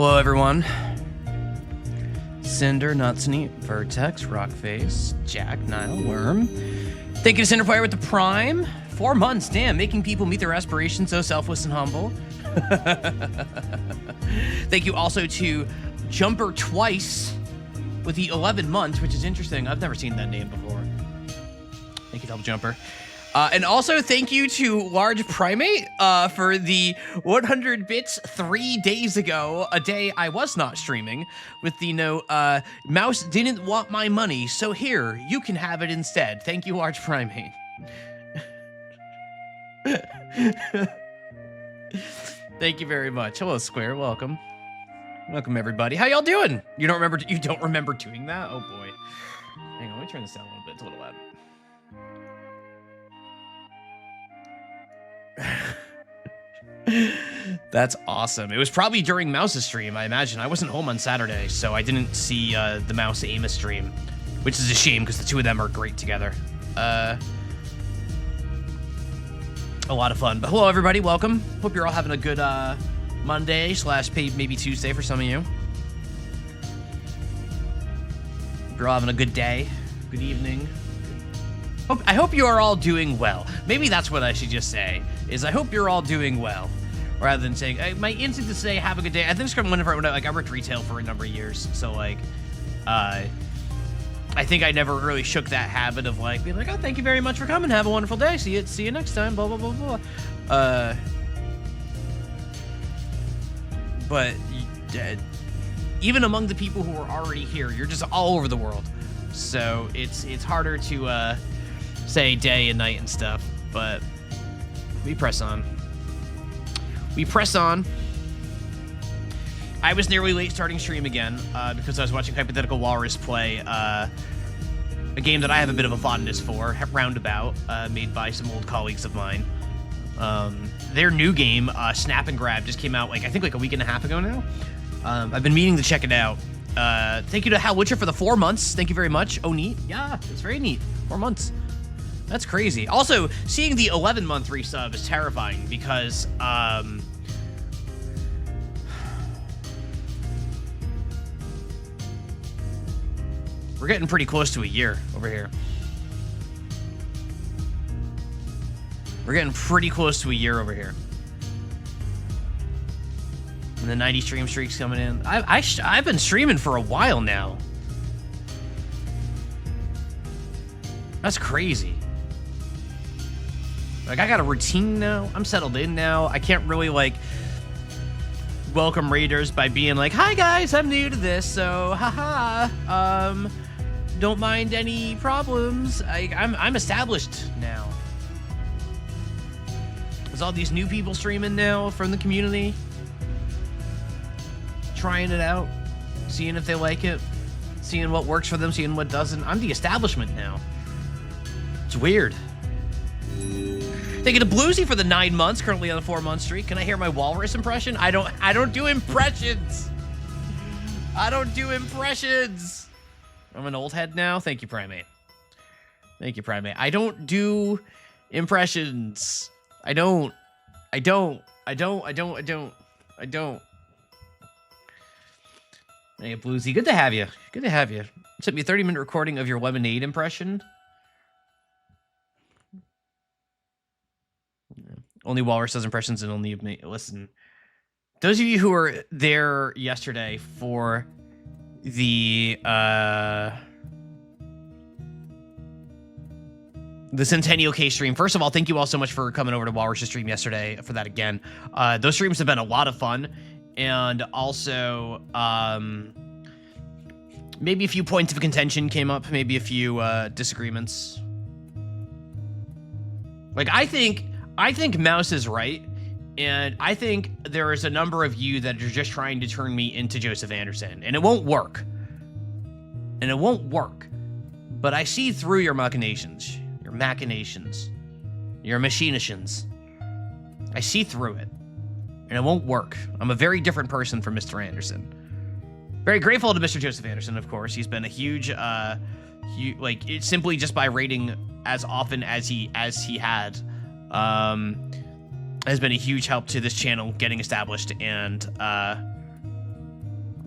Hello, everyone. Cinder, Nutsneat, Vertex, Rockface, Jack, Nile, Worm. Thank you to Cinderfire with the Prime. 4 months, damn, making people meet their aspirations so selfless and humble. Thank you also to Jumper Twice with the 11 months, which is interesting. I've never seen that name before. Thank you, Double Jumper. And also thank you to Large Primate for the 100 bits 3 days ago, a day I was not streaming, with the note, Mouse didn't want my money, so here, you can have it instead. Thank you, Large Primate. Thank you very much. Hello, Square. Welcome. Welcome, everybody. How y'all doing? You don't remember doing that? Oh, boy. Hang on, let me turn this down a little bit. It's a little loud. That's awesome. It was probably during Mouse's stream, I imagine. I wasn't home on Saturday, so I didn't see the Mouse Amos stream, which is a shame because the two of them are great together. A lot of fun. But hello, everybody. Welcome. Hope you're all having a good Monday / maybe Tuesday for some of you. Hope you're all having a good day, good evening. I hope you are all doing well. Maybe that's what I should just say, is I hope you're all doing well, rather than saying, my instinct to say have a good day. I think it's whenever I worked retail for a number of years, so like, I think I never really shook that habit of like, being like, oh, thank you very much for coming, have a wonderful day, see you next time, blah, blah, blah, blah. But even among the people who are already here, you're just all over the world, so it's harder to, say day and night and stuff, but we press on. We press on. I was nearly late starting stream again because I was watching Hypothetical Walrus play a game that I have a bit of a fondness for, Roundabout, made by some old colleagues of mine. Their new game, Snap and Grab, just came out I think a week and a half ago now. I've been meaning to check it out. Thank you to Hal Witcher for the 4 months. Thank you very much. Oh, neat. Yeah, it's very neat. 4 months. That's crazy. Also, seeing the 11-month resub is terrifying because, we're getting pretty close to a year over here. We're getting pretty close to a year over here. And the 90 stream streak's coming in. I've been streaming for a while now. That's crazy. Like, I got a routine now. I'm settled in now. I can't really, welcome raiders by being like, hi, guys, I'm new to this, so, haha. Don't mind any problems. I'm established now. There's all these new people streaming now from the community. Trying it out. Seeing if they like it. Seeing what works for them, seeing what doesn't. I'm the establishment now. It's weird. Thank you to Bluesy for the 9 months, currently on a 4-month streak. Can I hear my walrus impression? I don't do impressions. I don't do impressions. I'm an old head now. Thank you, Primate. Thank you, Primate. I don't do impressions. I don't. Hey, Bluesy, good to have you. Good to have you. Sent me a 30-minute recording of your lemonade impression. Only Walrus does impressions and only me. Listen, those of you who were there yesterday for the Centennial K stream, first of all, thank you all so much for coming over to Walrus' stream yesterday for that again. Those streams have been a lot of fun, and also maybe a few points of contention came up, maybe a few disagreements. I think Mouse is right, and I think there is a number of you that are just trying to turn me into Joseph Anderson, and it won't work. And it won't work. But I see through your machinations, your machinations. I see through it, and it won't work. I'm a very different person from Mr. Anderson. Very grateful to Mr. Joseph Anderson, of course. He's been a huge, it's simply just by rating as often as he had. Has been a huge help to this channel getting established and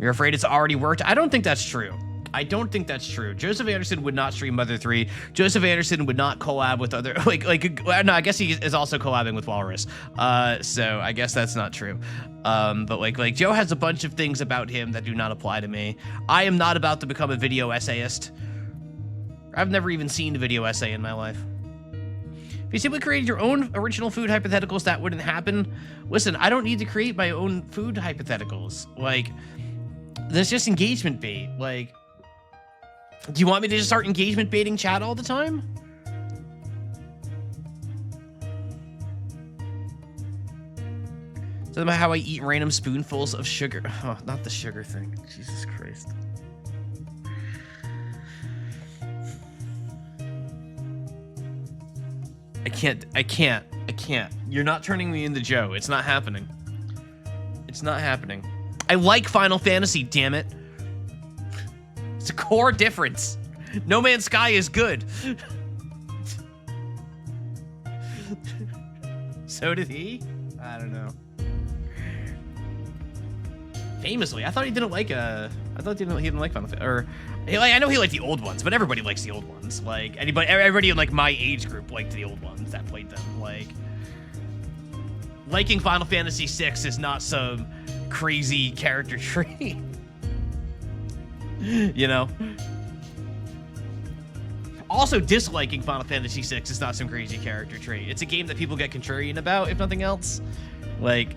You're afraid it's already worked? I don't think that's true. I don't think that's true. Joseph Anderson would not stream Mother 3. Joseph Anderson would not collab with other, no, I guess he is also collabing with Walrus. So I guess that's not true. But like Joe has a bunch of things about him that do not apply to me. I am not about to become a video essayist. I've never even seen a video essay in my life. If you simply created your own original food hypotheticals, that wouldn't happen. Listen, I don't need to create my own food hypotheticals. Like, there's just engagement bait. Like, do you want me to just start engagement baiting chat all the time? Something about how I eat random spoonfuls of sugar. Oh, not the sugar thing. Jesus Christ. I can't. You're not turning me into Joe. It's not happening. It's not happening. I like Final Fantasy, damn it. It's a core difference. No Man's Sky is good. So did he? I don't know. Famously, I thought he didn't like he didn't like Final Fantasy, or I know he liked the old ones, but everybody likes the old ones. Like everybody in like my age group liked the old ones that played them. Like, liking Final Fantasy VI is not some crazy character trait. You know? Also, disliking Final Fantasy VI is not some crazy character trait. It's a game that people get contrarian about, if nothing else. Like,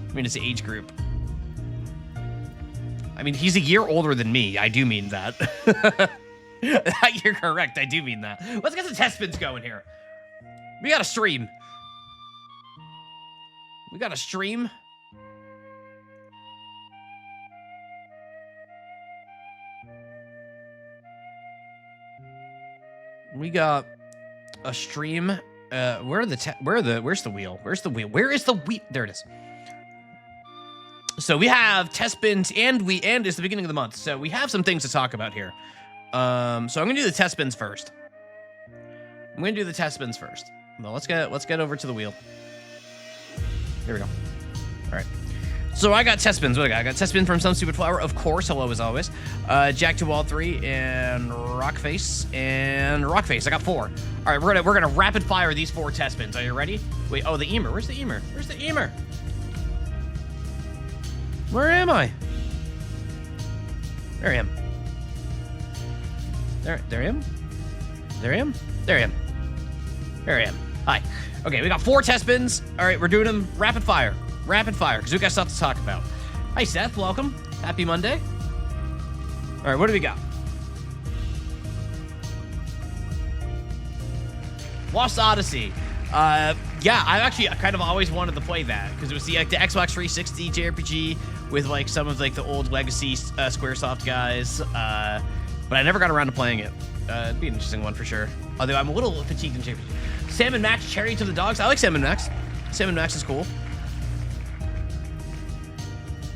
I mean, it's an age group. I mean, he's a year older than me. I do mean that. You're correct. I do mean that. Let's get the test spins going here. We got a stream. We got a stream. We got a stream. Where's the wheel? Where's the wheel? Where is the wheel? There it is. So we have test spins and it's the beginning of the month. So we have some things to talk about here. So I'm gonna do the test spins first. Well, let's get over to the wheel. Here we go. All right. So I got test spins. What do I got? I got test spin from Some Stupid Flower, of course. Hello as always. Jack to Wall 3 and Rockface I got 4. All right, we're gonna rapid fire these 4 test spins. Are you ready? Wait. Oh, the Emer. Where's the Emer? Where am I? There I am. There I am. Hi. Okay, we got 4 test spins. All right, we're doing them rapid fire, because we got stuff to talk about. Hi, Seth. Welcome. Happy Monday. All right, what do we got? Lost Odyssey. Yeah, I kind of always wanted to play that because it was the Xbox 360 JRPG with like some of like the old legacy SquareSoft guys. But I never got around to playing it. It'd be an interesting one for sure. Although I'm a little fatigued in JRPG. Sam and Max, Cherry to the Dogs. I like Sam and Max. Sam and Max is cool.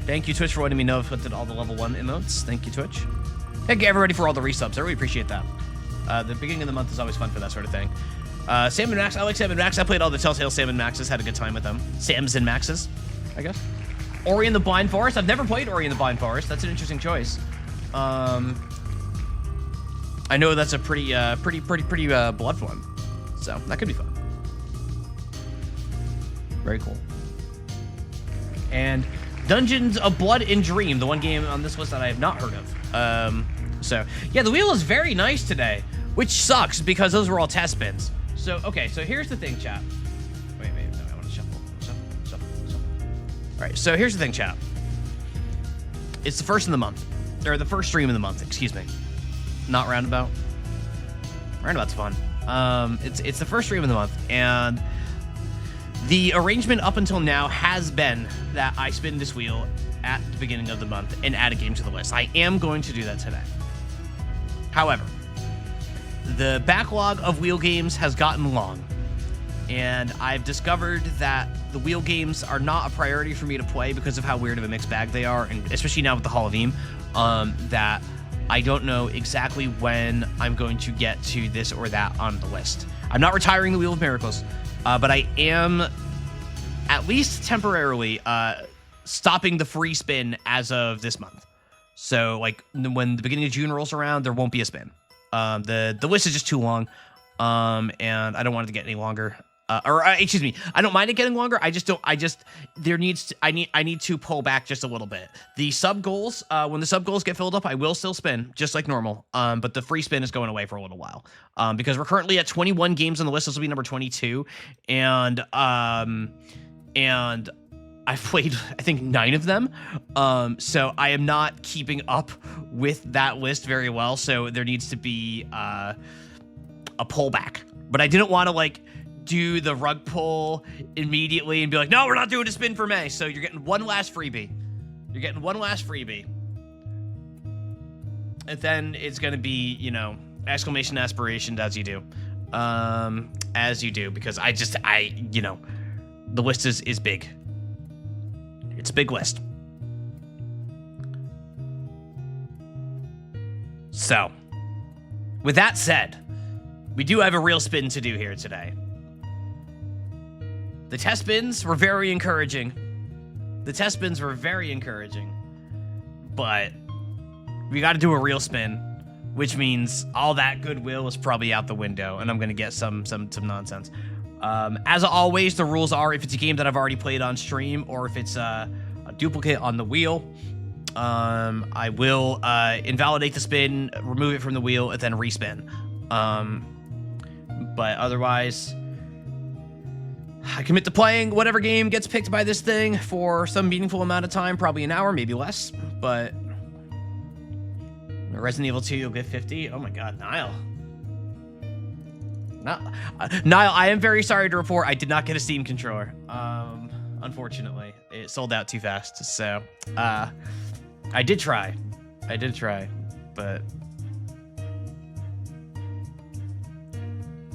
Thank you, Twitch, for letting me know if I did all the level 1 emotes. Thank you, Twitch. Thank you, everybody, for all the resubs. I really appreciate that. The beginning of the month is always fun for that sort of thing. Sam and Max. I like Sam and Max. I played all the Telltale Sam and Maxes. Had a good time with them. Sams and Maxes, I guess. Ori and the Blind Forest. I've never played Ori and the Blind Forest. That's an interesting choice. I know that's a pretty blood one. So that could be fun. Very cool. And Dungeons of Blood and Dream, the one game on this list that I have not heard of. So yeah, the wheel is very nice today, which sucks because those were all test spins. So okay, so here's the thing, chat. Wait, no, I want to shuffle. All right, so here's the thing, chat. It's the first of the month, or the first stream of the month. Excuse me. Not Roundabout. Roundabout's fun. It's the first stream of the month, and the arrangement up until now has been that I spin this wheel at the beginning of the month and add a game to the list. I am going to do that today. However, the backlog of wheel games has gotten long, and I've discovered that the wheel games are not a priority for me to play because of how weird of a mixed bag they are, and especially now with the Hall of Fame, that I don't know exactly when I'm going to get to this or that on the list. I'm not retiring the Wheel of Miracles, but I am, at least temporarily, stopping the free spin as of this month. So, like, when the beginning of June rolls around, there won't be a spin. The list is just too long, and I don't want it to get any longer. Excuse me, I don't mind it getting longer. I need to pull back just a little bit. The sub goals, when the sub goals get filled up, I will still spin just like normal. But the free spin is going away for a little while. Because we're currently at 21 games on the list. This will be number 22, and I've played, I think, 9 of them. So I am not keeping up with that list very well. So there needs to be a pullback. But I didn't want to like do the rug pull immediately and be like, no, we're not doing a spin for May. So you're getting one last freebie. You're getting one last freebie. And then it's going to be, you know, exclamation aspirations as you do. Because you know, the list is big. It's a big list. So, with that said, we do have a real spin to do here today. The test spins were very encouraging. But we got to do a real spin, which means all that goodwill is probably out the window, and I'm going to get some nonsense. As always, the rules are if it's a game that I've already played on stream or if it's a duplicate on the wheel, I will invalidate the spin, remove it from the wheel, and then respin. But otherwise, I commit to playing whatever game gets picked by this thing for some meaningful amount of time, probably an hour, maybe less, but Resident Evil 2, you'll get 50. Oh my god, Niall. Niall, I am very sorry to report I did not get a Steam controller. Unfortunately, it sold out too fast. So, I did try, but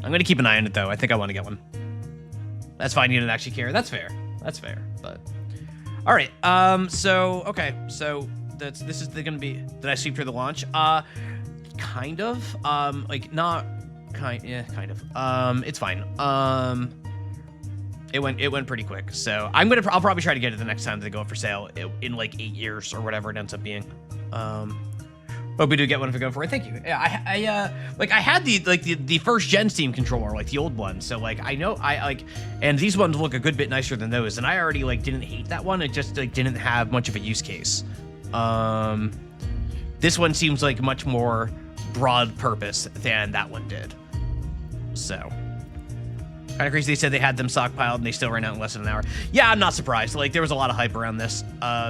I'm gonna keep an eye on it though. I think I want to get one. That's fine. You didn't actually care. That's fair. But all right. So okay. So this is gonna be. Did I sweep through the launch? Kind of. Like not. Yeah, kind of. It's fine. It went pretty quick. So I'll probably try to get it the next time they go up for sale in like 8 years or whatever it ends up being. Hope we do get one if we go for it. Thank you. Yeah, I had the first gen Steam controller, like the old one. So like I know and these ones look a good bit nicer than those. And I already like didn't hate that one. It just like didn't have much of a use case. This one seems like much more broad purpose than that one did. So, kind of crazy they said they had them stockpiled and they still ran out in less than an hour. Yeah, I'm not surprised. Like, there was a lot of hype around this.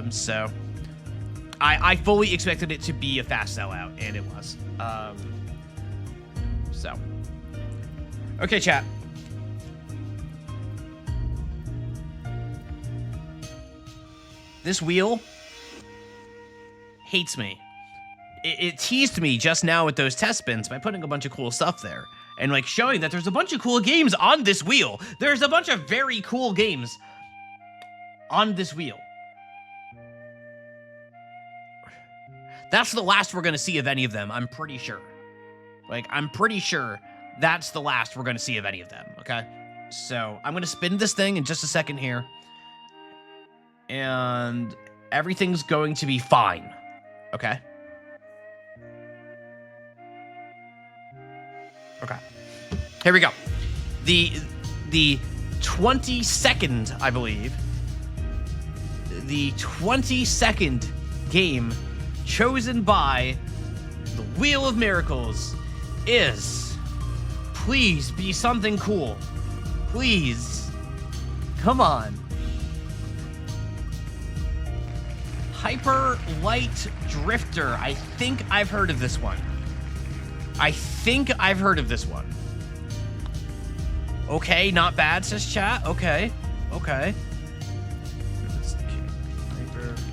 So, I fully expected it to be a fast sellout, and it was. So. Okay, chat. This wheel hates me. It teased me just now with those test spins by putting a bunch of cool stuff there. And, like, showing that there's a bunch of cool games on this wheel. There's a bunch of very cool games on this wheel. That's the last we're going to see of any of them, I'm pretty sure. Like, I'm pretty sure that's the last we're going to see of any of them, okay? So, I'm going to spin this thing in just a second here. And everything's going to be fine, okay? Okay. Here we go. The 22nd, I believe, the 22nd game chosen by the Wheel of Miracles is, please be something cool. Please. Come on. Hyper Light Drifter. I think I've heard of this one. Okay, not bad, says chat. Okay. Hyper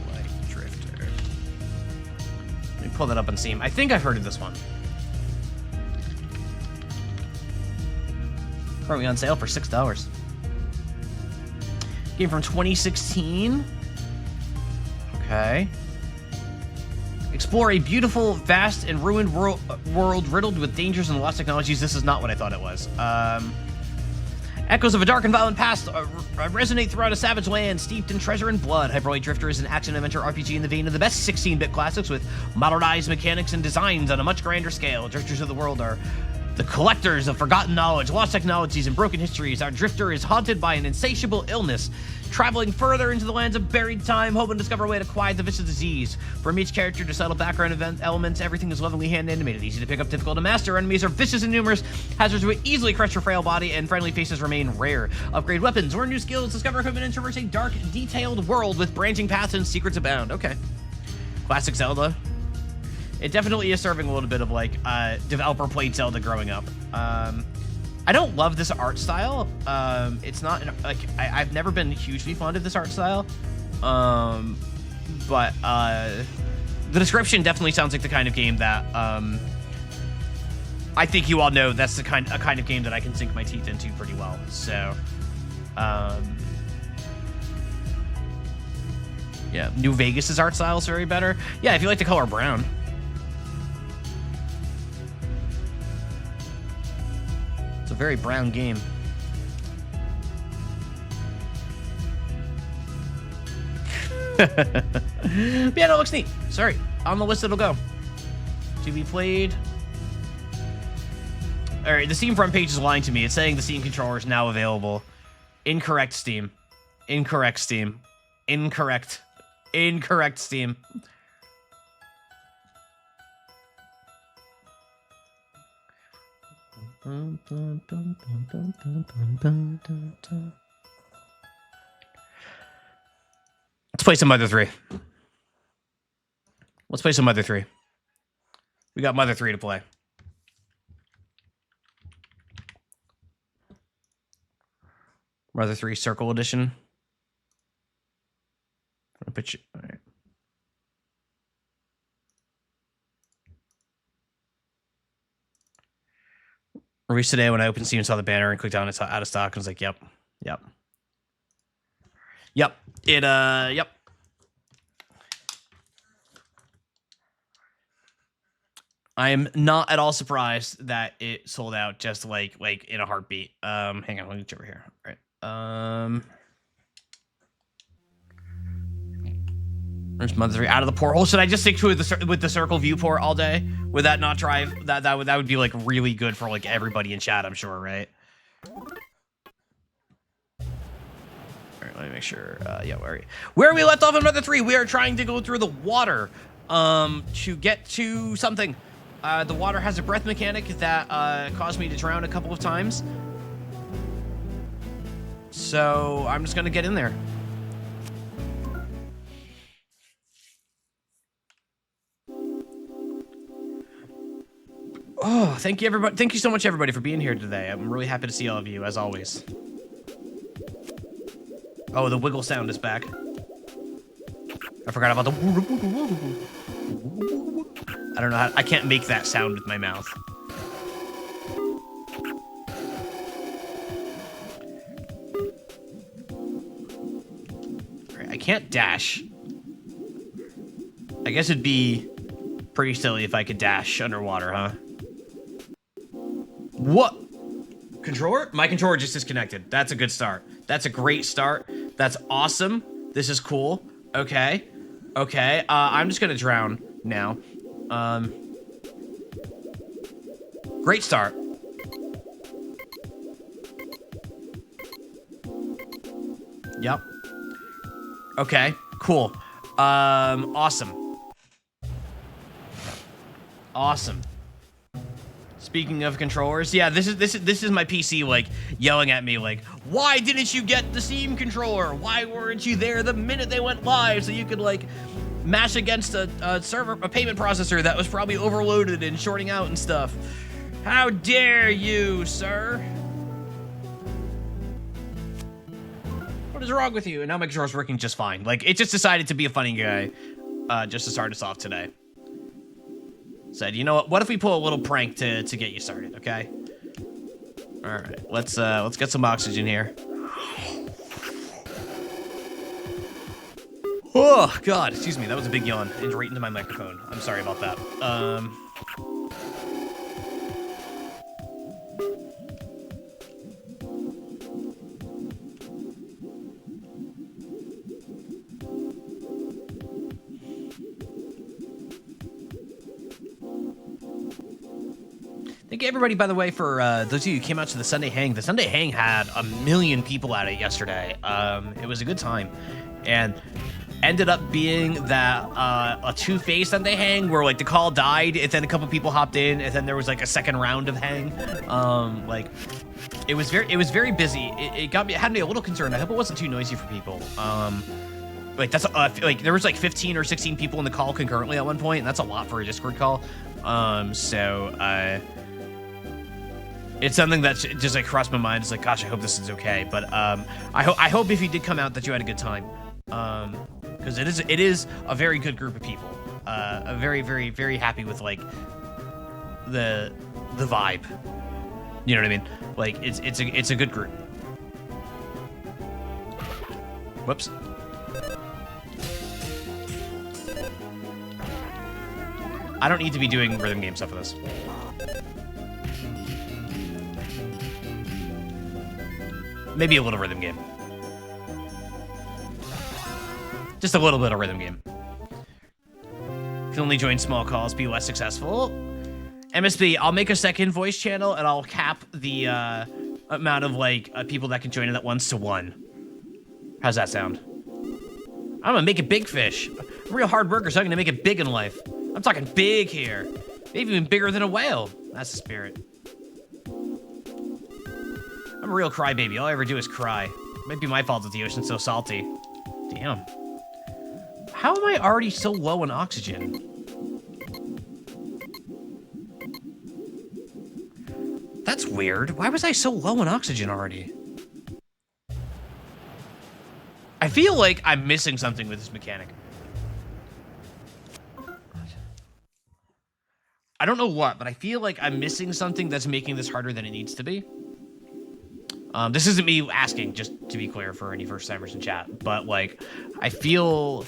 Light Drifter. Let me pull that up on Steam. I think I've heard of this one. Currently on sale for $6. Game from 2016. Okay. Explore a beautiful, vast, and ruined world riddled with dangers and lost technologies. This is not what I thought it was. Echoes of a dark and violent past resonate throughout a savage land steeped in treasure and blood. Hyperlight Drifter is an action-adventure RPG in the vein of the best 16-bit classics with modernized mechanics and designs on a much grander scale. Drifters of the world are the collectors of forgotten knowledge, lost technologies, and broken histories. Our drifter is haunted by an insatiable illness, traveling further into the lands of buried time, hoping to discover a way to quiet the vicious disease. From each character to subtle background event elements, everything is lovingly hand-animated, easy to pick up, difficult to master. Enemies are vicious and numerous. Hazards would easily crush your frail body, and friendly faces remain rare. Upgrade weapons, learn new skills, discover equipment, and traverse a dark, detailed world with branching paths and secrets abound. Okay. Classic Zelda. It definitely is serving a little bit of, like, developer played Zelda growing up. I don't love this art style. It's not, like, I've never been hugely fond of this art style. But the description definitely sounds like the kind of game that, I think you all know that's a kind of game that I can sink my teeth into pretty well. So, yeah, New Vegas's art style is very better. Yeah, if you like the color brown. It's a very brown game. Yeah, no, it looks neat. Sorry, on the list it'll go. To be played. All right, the Steam front page is lying to me. It's saying the Steam controller is now available. Incorrect, Steam. Incorrect, Steam. Incorrect. Incorrect, Steam. Let's play some Mother 3. Let's play some Mother 3. We got Mother 3 to play. Mother 3 Circle Edition. I'll put you. All right. Released today. When I opened Steam and saw the banner and clicked on it, it's out of stock. I was like, yep. Yep. Yep. Yep. I am not at all surprised that it sold out just like in a heartbeat. Hang on, let me get over here. All right. There's Mother 3 out of the porthole. Should I just stick to it with the circle viewport all day? Would that not drive that would be like really good for like everybody in chat, I'm sure, right? All right, let me make sure. Yeah, where we left off in Mother 3, we are trying to go through the water to get to something. The water has a breath mechanic that caused me to drown a couple of times. So I'm just gonna get in there. Oh, thank you, everybody. Thank you so much, everybody, for being here today. I'm really happy to see all of you, as always. Oh, the wiggle sound is back. I forgot about the... I don't know how... I can't make that sound with my mouth. All right, I can't dash. I guess it'd be pretty silly if I could dash underwater, huh? What? Controller? My controller just disconnected. That's a good start. That's a great start. That's awesome. This is cool. Okay. Okay. I'm just gonna drown now. Great start. Yep. Okay. Cool. Awesome. Awesome. Speaking of controllers, yeah, this is my PC like yelling at me like, why didn't you get the Steam controller? Why weren't you there the minute they went live so you could like mash against a payment processor that was probably overloaded and shorting out and stuff? How dare you, sir? What is wrong with you? And now my controller's working just fine. Like, it just decided to be a funny guy just to start us off today. Said, you know what if we pull a little prank to get you started, okay? All right, let's get some oxygen here. Oh God, excuse me, that was a big yawn and right into my microphone. I'm sorry about that. thank everybody, by the way, for those of you who came out to the Sunday Hang. The Sunday Hang had 1 million people at it yesterday. It was a good time, and ended up being that a two-phase Sunday Hang where like the call died, and then a couple people hopped in, and then there was like a second round of Hang. Like it was very busy. It had me a little concerned. I hope it wasn't too noisy for people. Like that's like there was like 15 or 16 people in the call concurrently at one point, and that's a lot for a Discord call. It's something that just like crossed my mind. It's like, gosh, I hope this is okay. But I hope if you did come out that you had a good time. Because it is a very good group of people. I'm very happy with like the vibe. You know what I mean? Like it's a good group. Whoops. I don't need to be doing rhythm game stuff for this. Maybe a little rhythm game. Just a little bit of rhythm game. Can only join small calls, be less successful. MSB, I'll make a second voice channel and I'll cap the amount of like people that can join it at once to 1. How's that sound? I'm gonna make it big fish. I'm a real hard worker, so I'm gonna make it big in life. I'm talking big here. Maybe even bigger than a whale. That's the spirit. I'm a real crybaby. All I ever do is cry. Might be my fault that the ocean's so salty. Damn. How am I already so low in oxygen? That's weird. Why was I so low in oxygen already? I feel like I'm missing something with this mechanic. I don't know what, but I feel like I'm missing something that's making this harder than it needs to be. This isn't me asking, just to be clear for any first-timers in chat, but, like, I feel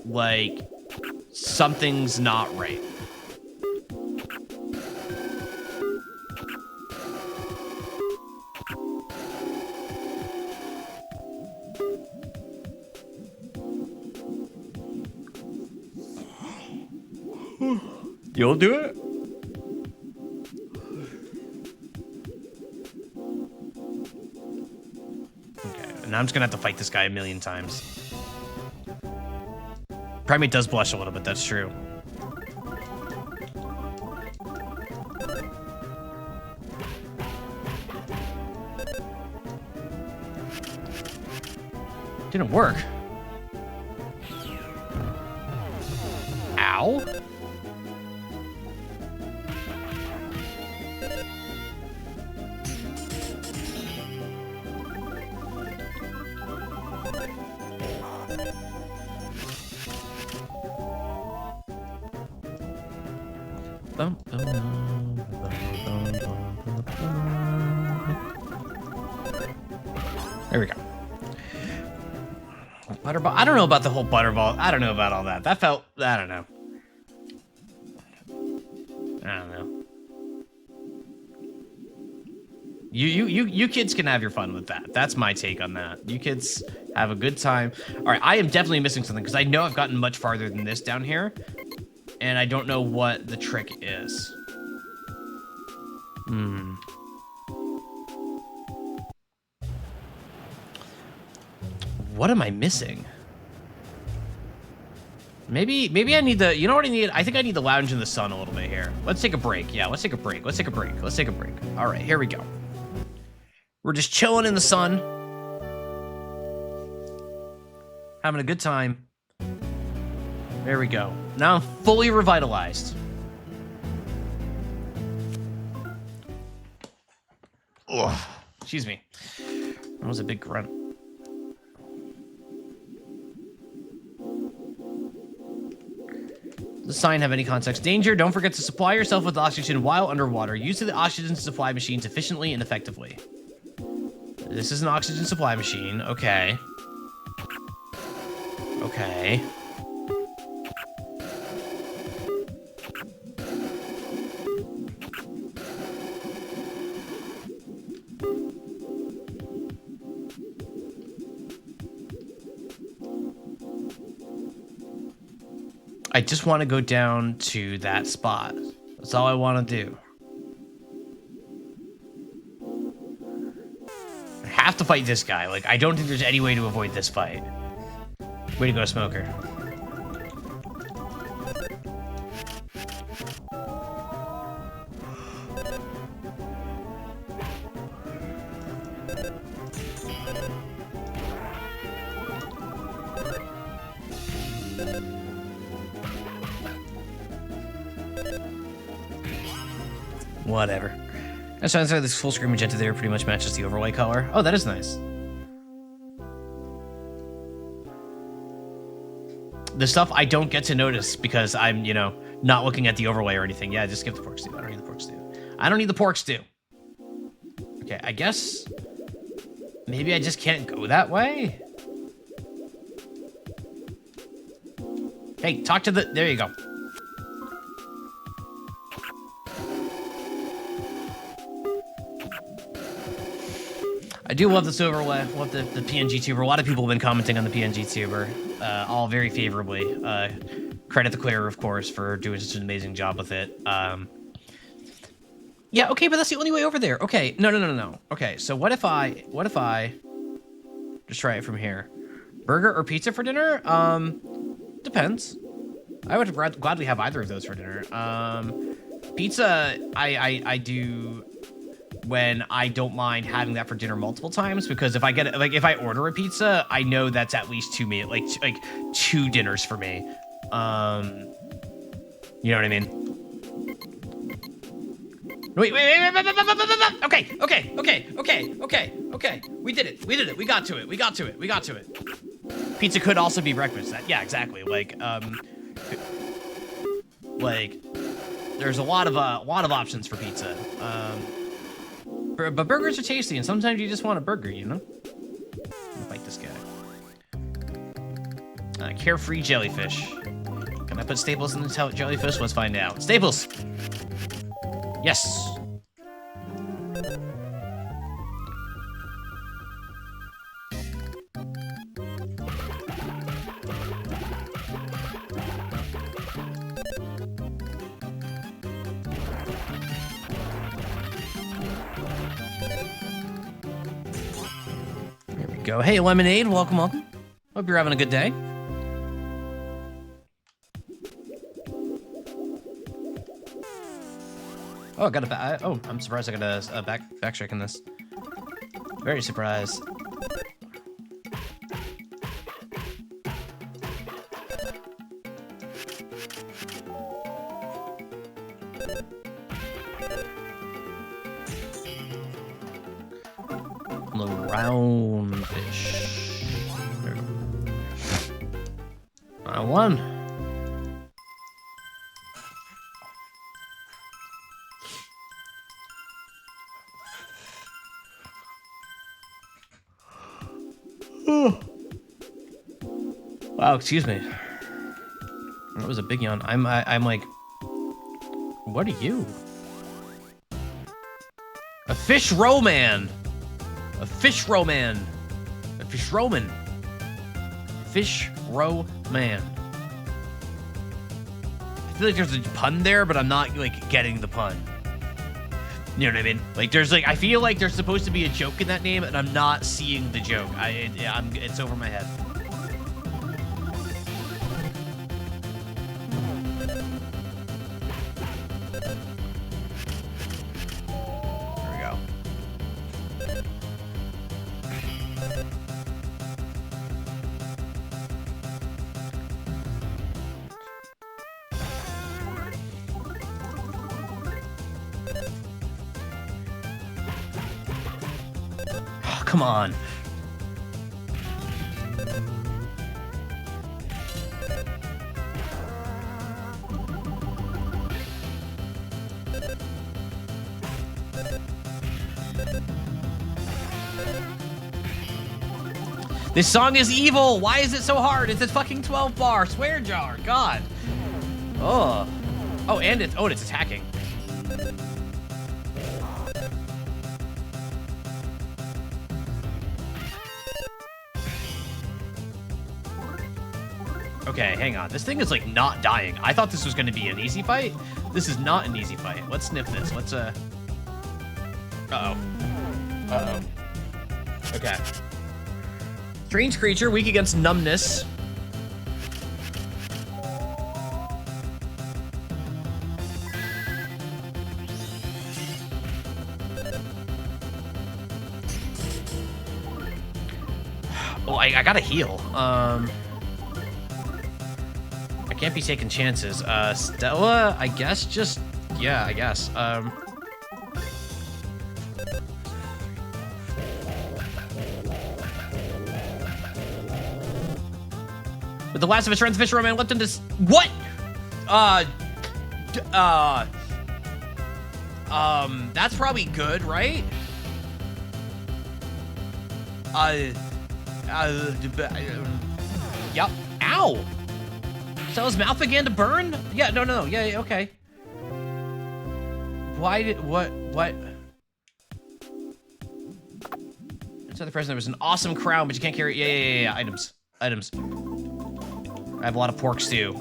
like something's not right. You'll do it? Okay, and now I'm just gonna have to fight this guy 1,000,000 times. Primate does blush a little bit, that's true. Didn't work. Ow. There we go. Butterball. I don't know about the whole butterball. I don't know about all that. That felt. I don't know. I don't know. You kids can have your fun with that. That's my take on that. You kids have a good time. All right, I am definitely missing something because I know I've gotten much farther than this down here, and I don't know what the trick is. What am I missing? Maybe I need the, you know what I need? I think I need to lounge in the sun a little bit here. Let's take a break. Yeah, let's take a break. Let's take a break. Let's take a break. All right, here we go. We're just chilling in the sun. Having a good time. There we go. Now I'm fully revitalized. Ugh. Excuse me. That was a big grunt. Does the sign have any context? Danger, don't forget to supply yourself with oxygen while underwater. Use the oxygen supply machines efficiently and effectively. This is an oxygen supply machine. Okay. Okay. I just want to go down to that spot. That's all I want to do. have to fight this guy. Like, I don't think there's any way to avoid this fight. Way to go, Smoker. Whatever. That sounds like this full screen magenta there pretty much matches the overlay color. Oh, that is nice. The stuff I don't get to notice because I'm, you know, not looking at the overlay or anything. Yeah, just skip the pork stew. I don't need the pork stew. I don't need the pork stew. Okay, I guess maybe I just can't go that way. Hey, talk to the... There you go. I do love this overlay. Love the PNG tuber. A lot of people have been commenting on the PNG tuber, all very favorably. Credit the Clearer, of course, for doing such an amazing job with it. Yeah, okay, but that's the only way over there. Okay, no. Okay, so what if I just try it from here? Burger or pizza for dinner? Depends. I would gladly have either of those for dinner. Pizza, I do when I don't mind having that for dinner multiple times, because if I get like if I order a pizza, I know that's at least 2 meals, like 2 dinners for me. You know what I mean? Wait. Okay. We did it. We got to it. Pizza could also be breakfast. Yeah, exactly. Like there's a lot of options for pizza. But burgers are tasty, and sometimes you just want a burger, you know? I'll fight this guy. Carefree jellyfish. Can I put Staples in the jellyfish? Let's find out. Staples! Yes! Go. Hey, Lemonade, welcome. Hope you're having a good day. Oh, I got a oh, I'm surprised I got a backtrack in this. Very surprised. The round fish. I won. Wow, excuse me. That was a big yawn. I'm like, what are you? A fish roman. A fish roman. A fish roman. Fish row man. I feel like there's a pun there, but I'm not like getting the pun. You know what I mean? Like there's like I feel like there's supposed to be a joke in that name, and I'm not seeing the joke. It's over my head. There we go. Oh, come on. This song is evil. Why is it so hard? It's a fucking 12 bar swear jar. God. Oh. Oh, and it's attacking. Okay, hang on. This thing is like not dying. I thought this was going to be an easy fight. This is not an easy fight. Let's sniff this. Let's Uh-oh. Uh-oh. Okay. Strange creature, weak against numbness. Oh, I gotta heal. I can't be taking chances. Stella, I guess just, yeah, I guess. With the last of his friends, Fisherman left him to what? That's probably good, right? Yep. Ow! So his mouth began to burn? Yeah, no, yeah, okay. Why did, what? Inside the present, there was an awesome crown, but you can't carry it. Yeah, items. I have a lot of pork stew.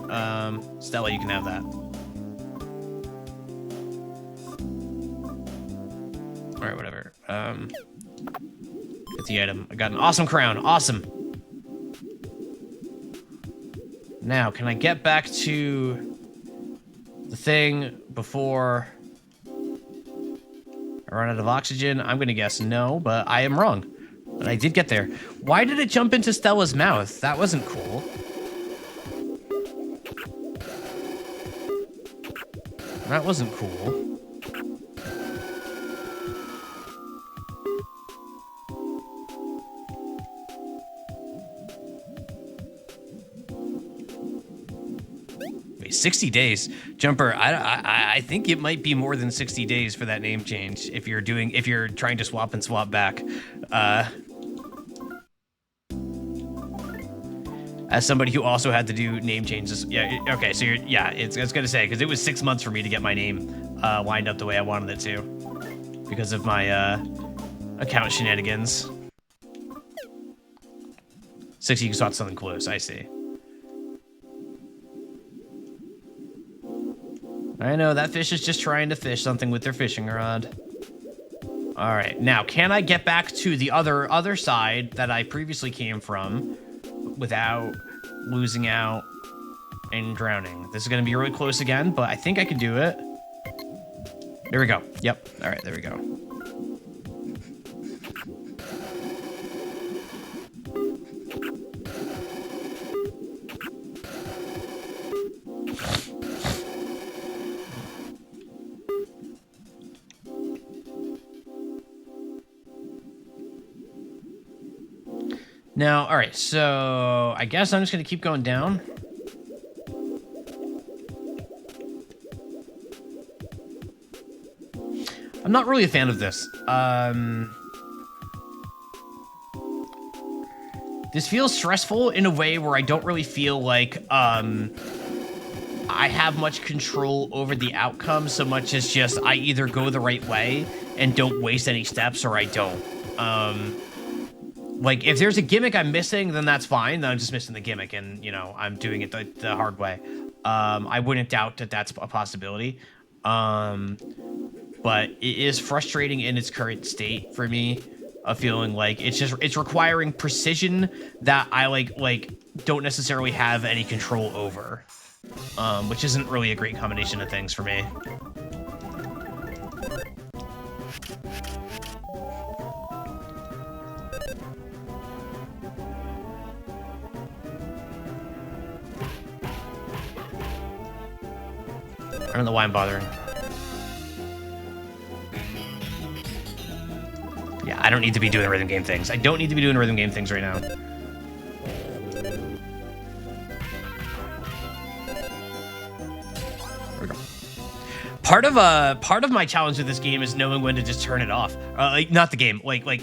Stella, you can have that. All right, whatever. Get the item. I got an awesome crown. Awesome. Now, can I get back to the thing before I run out of oxygen? I'm gonna guess no, but I am wrong. But I did get there. Why did it jump into Stella's mouth? That wasn't cool. That wasn't cool. Wait, 60 days. Jumper, I think it might be more than 60 days for that name change if you're trying to swap and swap back. As somebody who also had to do name changes, yeah, okay, so it's gonna say, because it was 6 months for me to get my name lined up the way I wanted it to, because of my account shenanigans. 60, you can swap something close, I see. I know, that fish is just trying to fish something with their fishing rod. All right, now, can I get back to the other side that I previously came from without losing out and drowning? This is gonna be really close again, but I think I can do it. There we go. Yep. All right, there we go. Now, all right, so I guess I'm just gonna keep going down. I'm not really a fan of this. This feels stressful in a way where I don't really feel like I have much control over the outcome so much as just I either go the right way and don't waste any steps or I don't. Like, if there's a gimmick I'm missing, then that's fine. Then I'm just missing the gimmick and, you know, I'm doing it the hard way. I wouldn't doubt that that's a possibility. But it is frustrating in its current state for me of feeling like it's requiring precision that I like don't necessarily have any control over. Which isn't really a great combination of things for me. I don't know why I'm bothering. Yeah, I don't need to be doing rhythm game things. I don't need to be doing rhythm game things right now. There we go. Part of my challenge with this game is knowing when to just turn it off. Like, not the game, like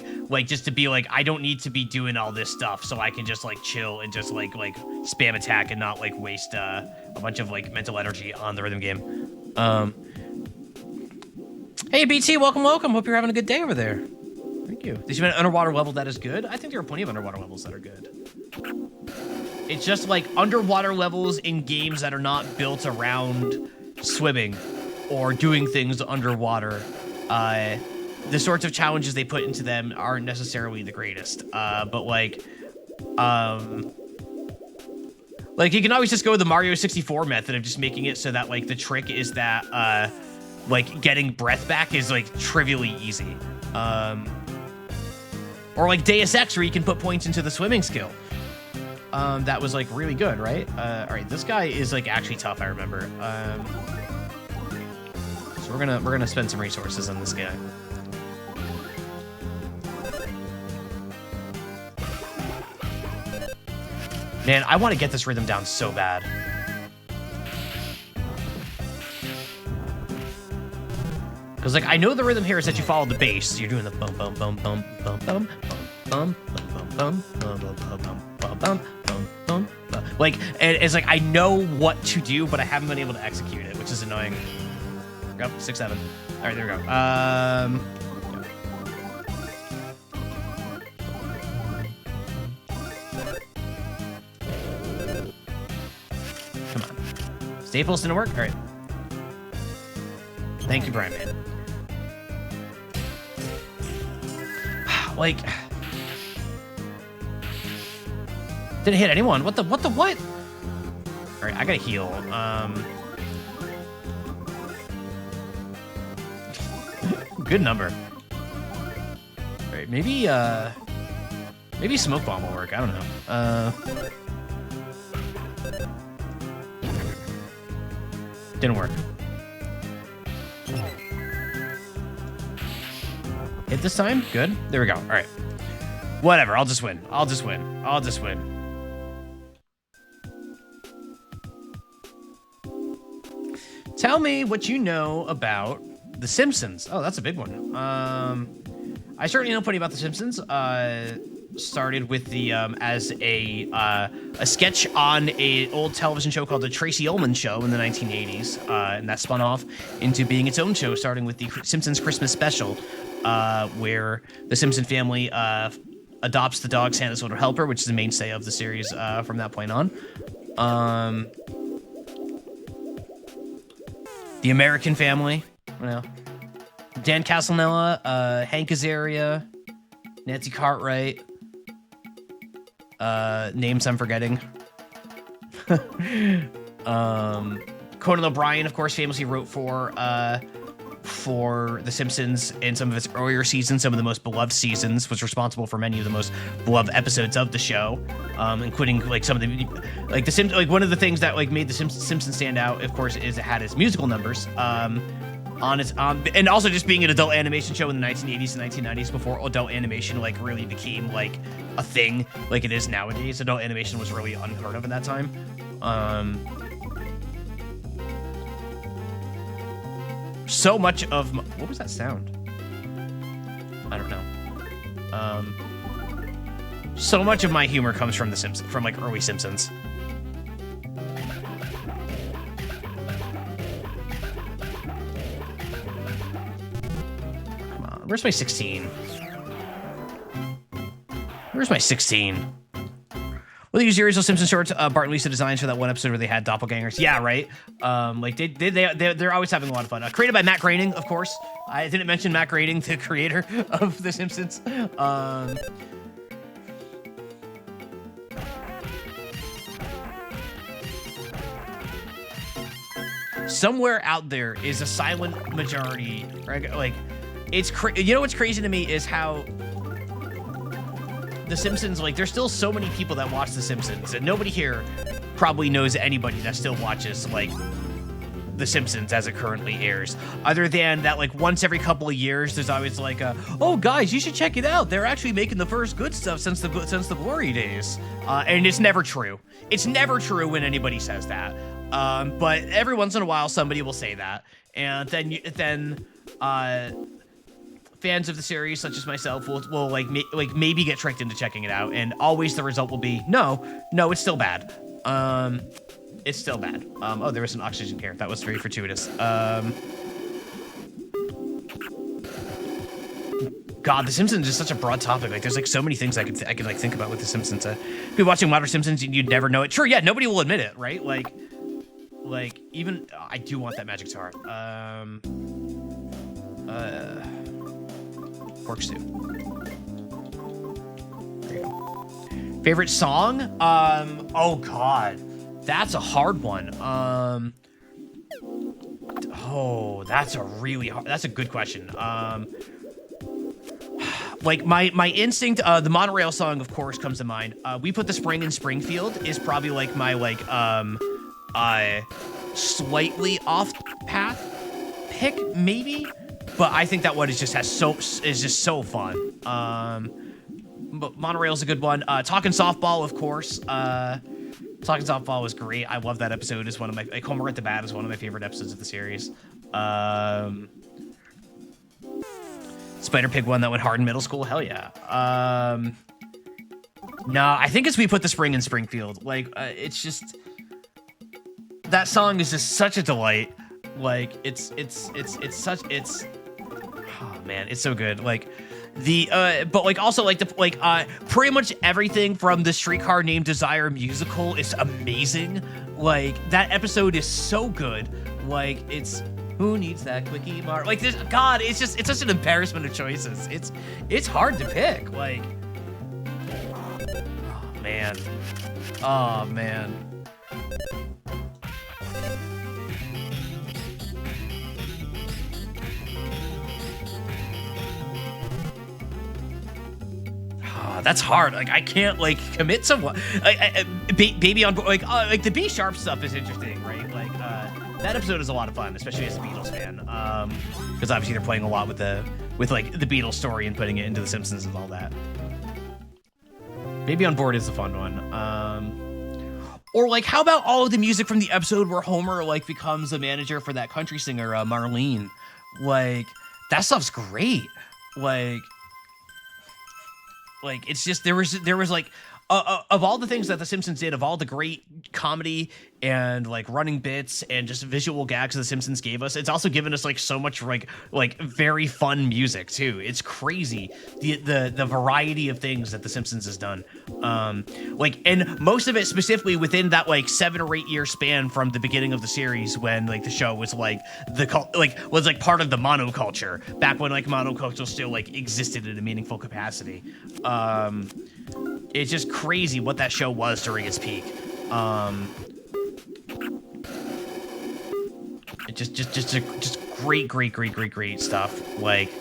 just to be like, I don't need to be doing all this stuff, so I can just like chill and just like spam attack and not like waste a bunch of like mental energy on the rhythm game. Hey BT, welcome. Hope you're having a good day over there. Thank you. Did you have an underwater level that is good? I think there are plenty of underwater levels that are good. It's just like underwater levels in games that are not built around swimming or doing things underwater. the sorts of challenges they put into them aren't necessarily the greatest. But like you can always just go with the Mario 64 method of just making it so that like the trick is that like getting breath back is like trivially easy. Or like Deus Ex, where you can put points into the swimming skill. That was like really good, right? All right, this guy is like actually tough, I remember. So we're gonna spend some resources on this guy. Man, I want to get this rhythm down so bad. Because, like, I know the rhythm here is that you follow the bass. So you're doing the bum bum bum bum bum bum bum bum bum bum bum bum bum bum bum. Like, it's like I know what to do, but I haven't been able to execute it, which is annoying. Go 6, 7. All right, there we go. Come on. Staples didn't work? All right. Thank you, Brian, man. Like, didn't hit anyone. What? All right, I gotta heal. Good number. All right, maybe smoke bomb will work. I don't know. Didn't work. Hit this time? Good. There we go. All right. Whatever. I'll just win. Tell me what you know about The Simpsons. Oh, that's a big one. I certainly know plenty about The Simpsons. Started with the as a sketch on an old television show called The Tracy Ullman Show in the 1980s, and that spun off into being its own show, starting with the Simpsons Christmas Special, where the Simpson family adopts the dog Santa's Little Helper, which is the mainstay of the series from that point on. The American Family, you know, Dan Castellaneta, Hank Azaria, Nancy Cartwright. Names I'm forgetting. Conan O'Brien, of course, famously wrote for The Simpsons in some of its earlier seasons, some of the most beloved seasons, was responsible for many of the most beloved episodes of the show, including like some of the like one of the things that like made the Simpsons stand out, of course, is it had its musical numbers. On its and also just being an adult animation show in the 1980s and 1990s before adult animation like really became like a thing like it is nowadays. Adult animation was really unheard of at that time. So much of what was that sound? I don't know. So much of my humor comes from the Simpsons, from like early Simpsons. Where's my 16? Where's my 16? Well, they use the original Simpsons shorts, Bart and Lisa designs for that one episode where they had doppelgangers. Yeah, right. Like they're always having a lot of fun. Created by Matt Groening, of course. I didn't mention Matt Groening, the creator of The Simpsons. Somewhere out there is a silent majority, right? Like, it's you know what's crazy to me is how The Simpsons, like, there's still so many people that watch The Simpsons, and nobody here probably knows anybody that still watches, like, The Simpsons as it currently airs. Other than that, like, once every couple of years, there's always like oh, guys, you should check it out. They're actually making the first good stuff since the glory days. And it's never true. It's never true when anybody says that. But every once in a while, somebody will say that. And then fans of the series, such as myself, will maybe get tricked into checking it out, and always the result will be no, it's still bad. It's still bad. Oh, there was an oxygen here. That was very fortuitous. God, The Simpsons is such a broad topic. Like, there's like so many things I could like think about with The Simpsons. If you're watching modern Simpsons, you'd never know it. Sure, yeah, nobody will admit it, right? Like even I do want that magic star. pork stew. There you go. Favorite song? Oh God, that's a hard one. Oh, that's a really hard, that's a good question. Like my instinct, the monorail song, of course, comes to mind. We Put the Spring in Springfield is probably like my slightly off path pick, maybe, but I think that one is just so fun. But monorail's a good one. Talking Softball, of course. Talking Softball was great. I love that episode. It's one of my, like, Homer at the Bat is one of my favorite episodes of the series. Spider Pig one that went hard in middle school. Hell yeah. No, I think it's We Put the Spring in Springfield. Like, it's just, that song is just such a delight. Like, it's such, oh man, it's so good. Like, but like also like pretty much everything from the Streetcar Named Desire musical is amazing. Like, that episode is so good. Like, it's, who needs that quickie mark? Like, this, God, it's such an embarrassment of choices. It's hard to pick. Like, oh man, oh man. That's hard. Like, I can't like commit to one. Baby on like the B sharp stuff is interesting, right? Like, that episode is a lot of fun, especially as a Beatles fan, because obviously they're playing a lot with like the Beatles story and putting it into The Simpsons and all that. Baby on Board is a fun one. Or like, how about all of the music from the episode where Homer like becomes a manager for that country singer Marlene? Like, that stuff's great. Like, it's just, there was like, of all the things that The Simpsons did, of all the great comedy and like running bits and just visual gags The Simpsons gave us, it's also given us like so much like very fun music too. It's crazy the variety of things that The Simpsons has done. Like, and most of it specifically within that like 7 or 8 year span from the beginning of the series, when like the show was like was like part of the monoculture, back when like monoculture still like existed in a meaningful capacity. It's just crazy what that show was during its peak. Just great stuff. Like,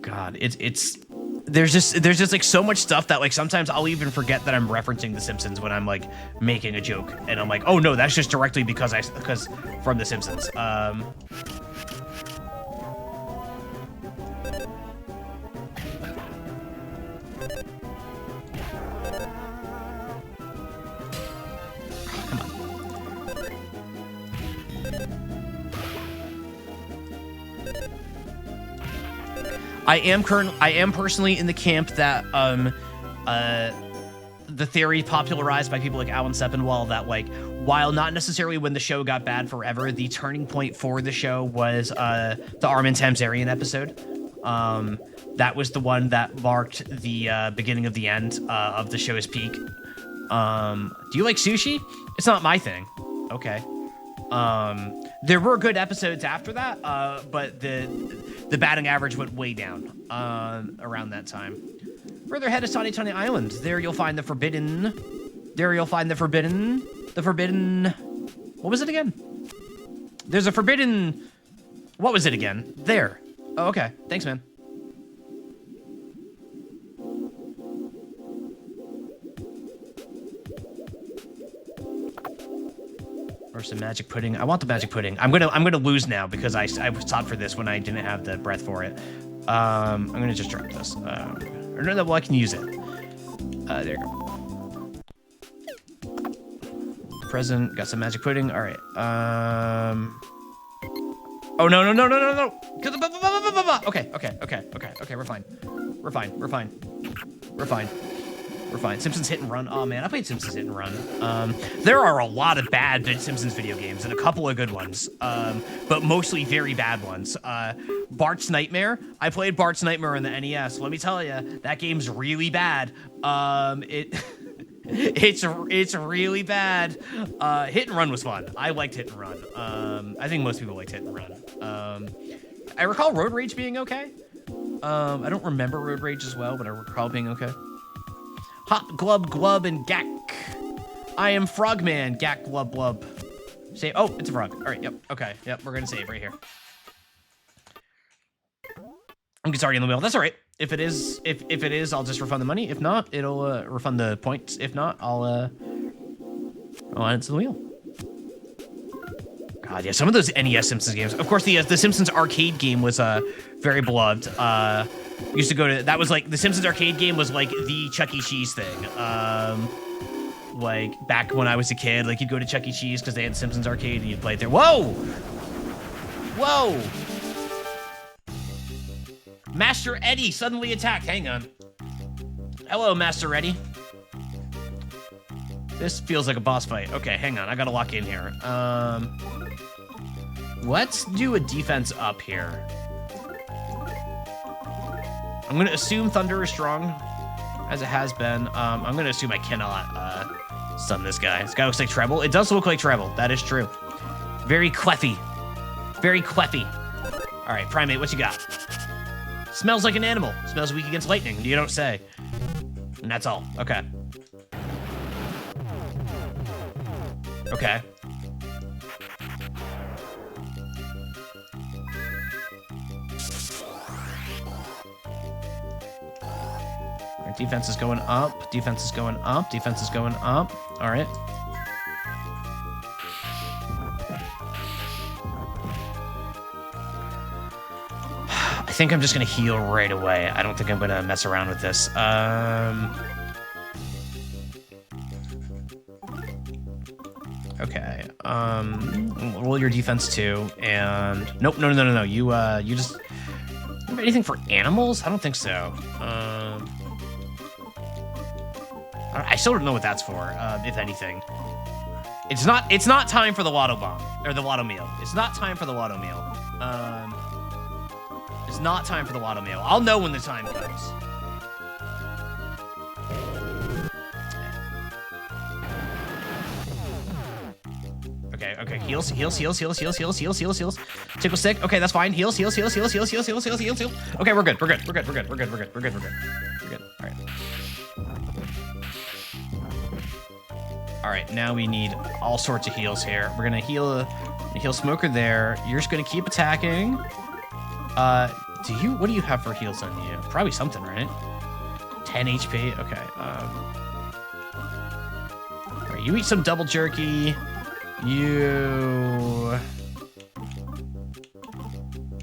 God, it's there's just like so much stuff that like sometimes I'll even forget that I'm referencing The Simpsons when I'm like making a joke, and I'm like, oh no, that's just directly because from The Simpsons. I am personally in the camp that the theory popularized by people like Alan Sepinwall that like, while not necessarily when the show got bad forever, the turning point for the show was the Armin Tamzarian episode. That was the one that marked the beginning of the end of the show's peak. Do you like sushi? It's not my thing. Okay. There were good episodes after that, but the batting average went way down around that time. Further ahead is Tawny Tawny Island. There you'll find the forbidden. What was it again? There's a forbidden. What was it again? There. Oh, okay. Thanks, man. Or some magic pudding. I want the magic pudding. I'm gonna lose now because I sought for this when I didn't have the breath for it. I'm gonna just drop this. Or no, well, I can use it. There you go. Present. Got some magic pudding. All right. Oh no. Okay. We're fine. Simpsons Hit and Run. Oh man, I played Simpsons Hit and Run. There are a lot of bad Simpsons video games and a couple of good ones, but mostly very bad ones. Bart's Nightmare. I played Bart's Nightmare on the NES. Let me tell you, that game's really bad. It's really bad. Hit and Run was fun. I liked Hit and Run. I think most people liked Hit and Run. I recall Road Rage being okay. I don't remember Road Rage as well, but I recall being okay. Hot Glub Glub and Gak. I am Frogman, Gak Glub Glub. Save. Oh, it's a frog. All right, yep, okay, yep, we're gonna save right here. It's already in the wheel. That's all right. If it is, I'll just refund the money. If not, it'll refund the points. If not, I'll add it to the wheel. God, yeah, some of those NES Simpsons games. Of course, the Simpsons arcade game was very beloved. Used to go to, that was like, the Simpsons arcade game was like the Chuck E. Cheese thing. Like back when I was a kid, like you'd go to Chuck E. Cheese because they had Simpsons arcade and you'd play it there. Whoa! Whoa! Master Eddie suddenly attacked. Hang on. Hello, Master Eddie. This feels like a boss fight. Okay, hang on. I gotta lock in here. Let's do a defense up here. I'm gonna assume Thunder is strong, as it has been. I'm gonna assume I cannot stun this guy. This guy looks like Treble. It does look like Treble. That is true. Very cleffy. Very cleffy. All right, Primate, what you got? Smells like an animal. Smells weak against lightning. You don't say. And that's all. Okay. Okay. All right, defense is going up. Defense is going up. Defense is going up. All right. I think I'm just gonna heal right away. I don't think I'm gonna mess around with this. Okay. Roll your defense too, and nope, no. You just have anything for animals? I don't think so. I still don't know what that's for. If anything, it's not time for the Lotto Bomb or the Lotto Meal. It's not time for the Lotto Meal. It's not time for the Lotto Meal. I'll know when the time comes. Okay, heals. Tickle stick. Okay, that's fine. Heals. Okay, we're good. All right. All right, now we need all sorts of heals here. We're gonna heal Smoker there. You're just gonna keep attacking. What do you have for heals on you? Probably something, right? 10 HP. Okay. All right, you eat some double jerky.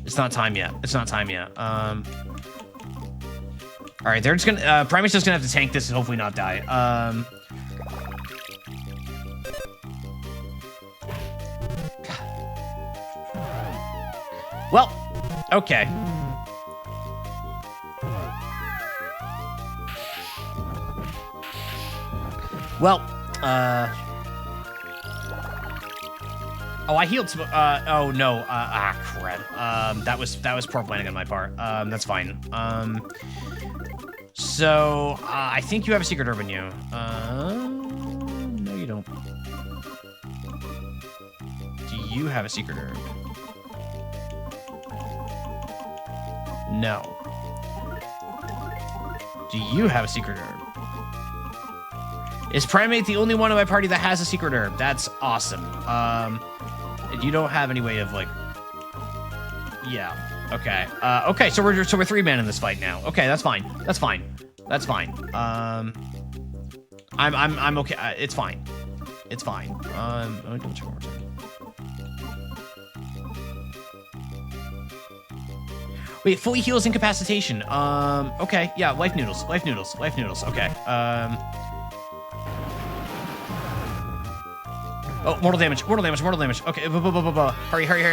It's not time yet. All right, they're just gonna. Primate's just gonna have to tank this and hopefully not die. Well, okay. Well, oh, I healed. Oh no. Crud. That was poor planning on my part. That's fine. So I think you have a secret herb in you. No, you don't. Do you have a secret herb? No. Do you have a secret herb? Is Primate the only one in my party that has a secret herb? That's awesome. You don't have any way of like... Yeah. Okay. Okay, so we're 3-man in this fight now. Okay, that's fine. I'm okay. It's fine. Let me double check one more time. Wait, fully heals incapacitation. Okay, yeah, life noodles. Okay. Oh, mortal damage. Okay, hurry.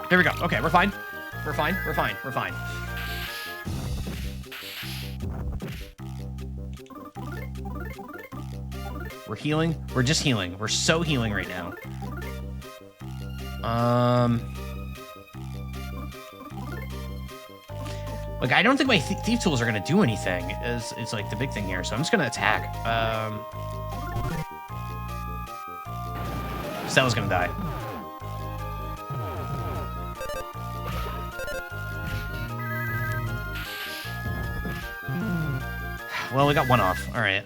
There we go. Okay, we're fine. We're healing. We're just healing. We're so healing right now. Like, I don't think my thief tools are gonna do anything. Is like the big thing here. So I'm just gonna attack. Stella's gonna die. well, we got one off. All right.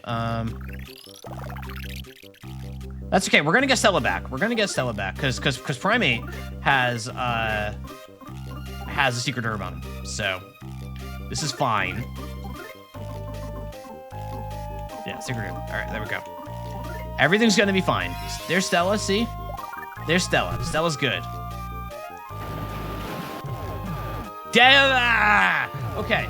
That's okay. We're gonna get Stella back. We're gonna get Stella back because Primate has a secret herb on him. So this is fine. Yeah, secret herb. All right, there we go. Everything's gonna be fine. There's Stella. See? There's Stella. Stella's good. Damn! Ah! Okay.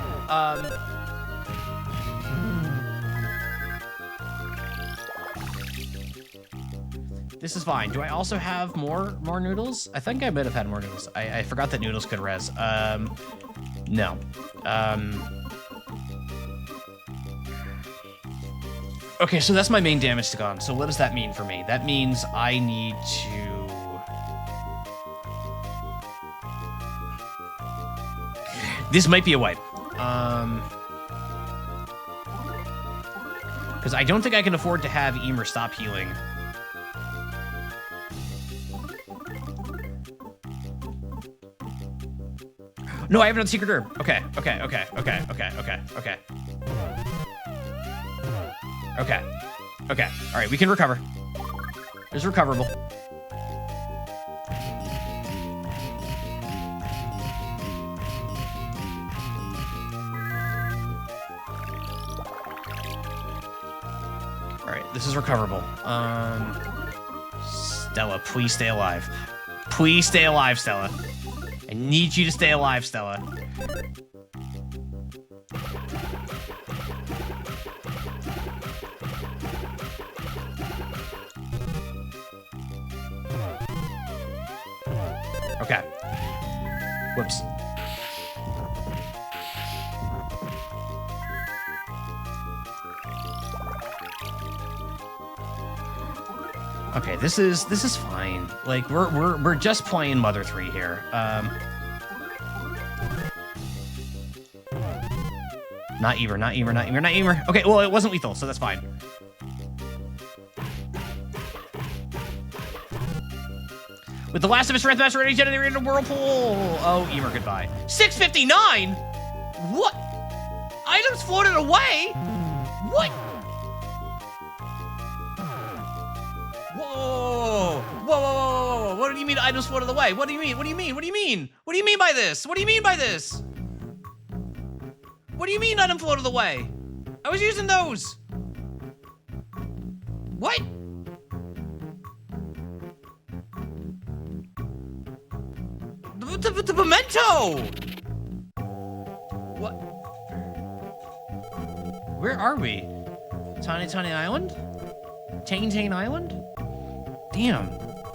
This is fine. Do I also have more noodles? I think I might have had more noodles. I forgot that noodles could res. No. Okay, so that's my main damage to gone. So what does that mean for me? That means I need to... This might be a wipe. Because I don't think I can afford to have Emer stop healing. No, I have another secret herb. Okay. Okay. All right, we can recover. It's recoverable. All right, this is recoverable. Stella, please stay alive. Please stay alive, Stella. I need you to stay alive, Stella. Okay. Whoops. Okay, this is fine. Like we're just playing Mother 3 here. Not Emer. Okay, well it wasn't lethal, so that's fine. With the last of its strength master ready generated a whirlpool. Oh, Emer, goodbye. 659? What? Items floated away? What? Whoa. What do you mean items floated away? What do you mean? What do you mean by this? What do you mean by this? What do you mean item floated away? I was using those. What? The pimento! What? Where are we? Tiny Island? Tane Island? Damn.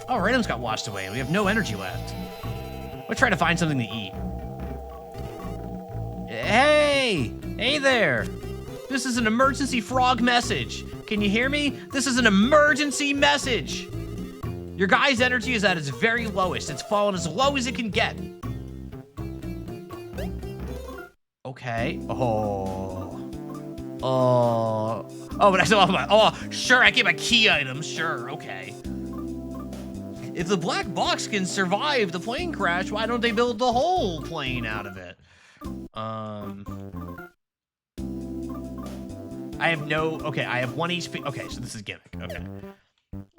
Oh, our items got washed away. We have no energy left. We'll try to find something to eat. Hey! Hey there! This is an emergency frog message. Can you hear me? This is an emergency message. Your guy's energy is at its very lowest. It's fallen as low as it can get. Okay. Oh, but I still have my... Oh, sure, I get my key items. Sure, okay. If the black box can survive the plane crash, why don't they build the whole plane out of it? I have no... Okay, I have 1 HP. Okay, so this is gimmick. Okay.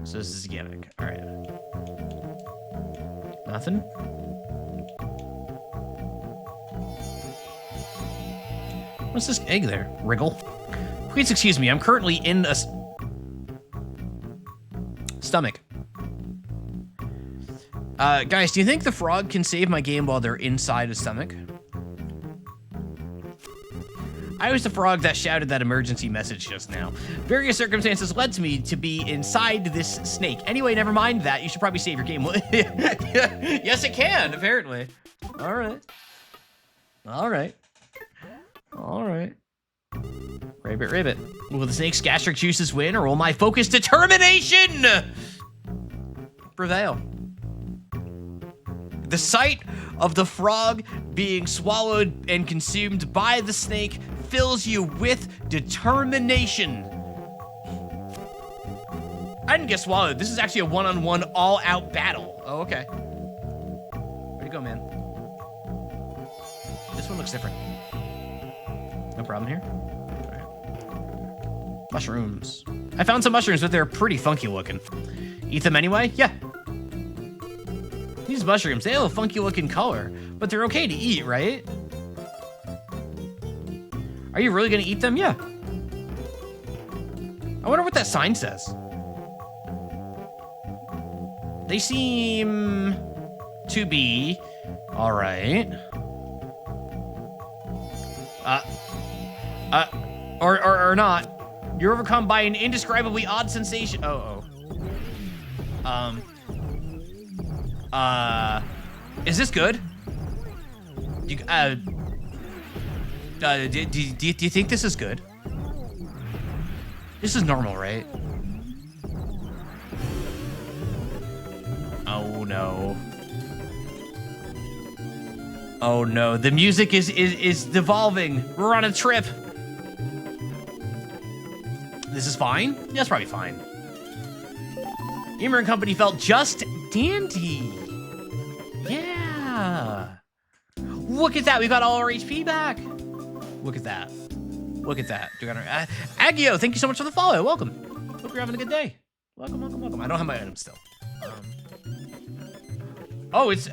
So this is a gimmick. All right. Nothing? What's this egg there? Wriggle? Please excuse me, I'm currently in a... stomach. Guys, do you think the frog can save my game while they're inside a stomach? I was the frog that shouted that emergency message just now. Various circumstances led to me to be inside this snake. Anyway, never mind that. You should probably save your game. Yes, it can, apparently. All right. Ribbit. Will the snake's gastric juices win, or will my focused determination prevail? The sight of the frog being swallowed and consumed by the snake fills you with determination. I didn't get swallowed. This is actually a one-on-one all-out battle. Oh, okay. Where'd you go, man? This one looks different. No problem here. All right. Mushrooms. I found some mushrooms, but they're pretty funky looking. Eat them anyway? Yeah. These mushrooms, they have a funky looking color, but they're okay to eat, right? Are you really gonna eat them? Yeah. I wonder what that sign says. They seem to be all right. Or not. You're overcome by an indescribably odd sensation. Is this good? Do you think this is good? This is normal, right? Oh no. Oh no, the music is devolving. We're on a trip. This is fine? Yeah, it's probably fine. Emer and company felt just dandy. Yeah. Look at that, we got all our HP back. Look at that. Look at that. Agio, thank you so much for the follow. Welcome. Hope you're having a good day. Welcome, welcome, welcome. I don't have my items still. Oh, it's,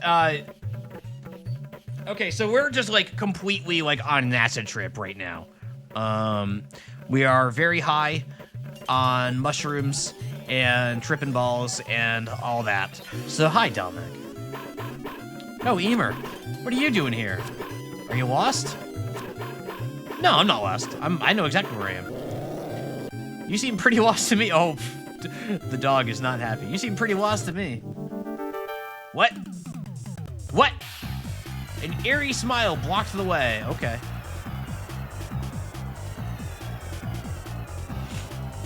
okay, so we're just, like, completely, like, on an acid trip right now. We are very high on mushrooms and tripping balls and all that. So, hi, Dominic. Oh, Emer, what are you doing here? Are you lost? No, I'm not lost. I know exactly where I am. You seem pretty lost to me. Oh, the dog is not happy. You seem pretty lost to me. What? What? An eerie smile blocked the way. Okay.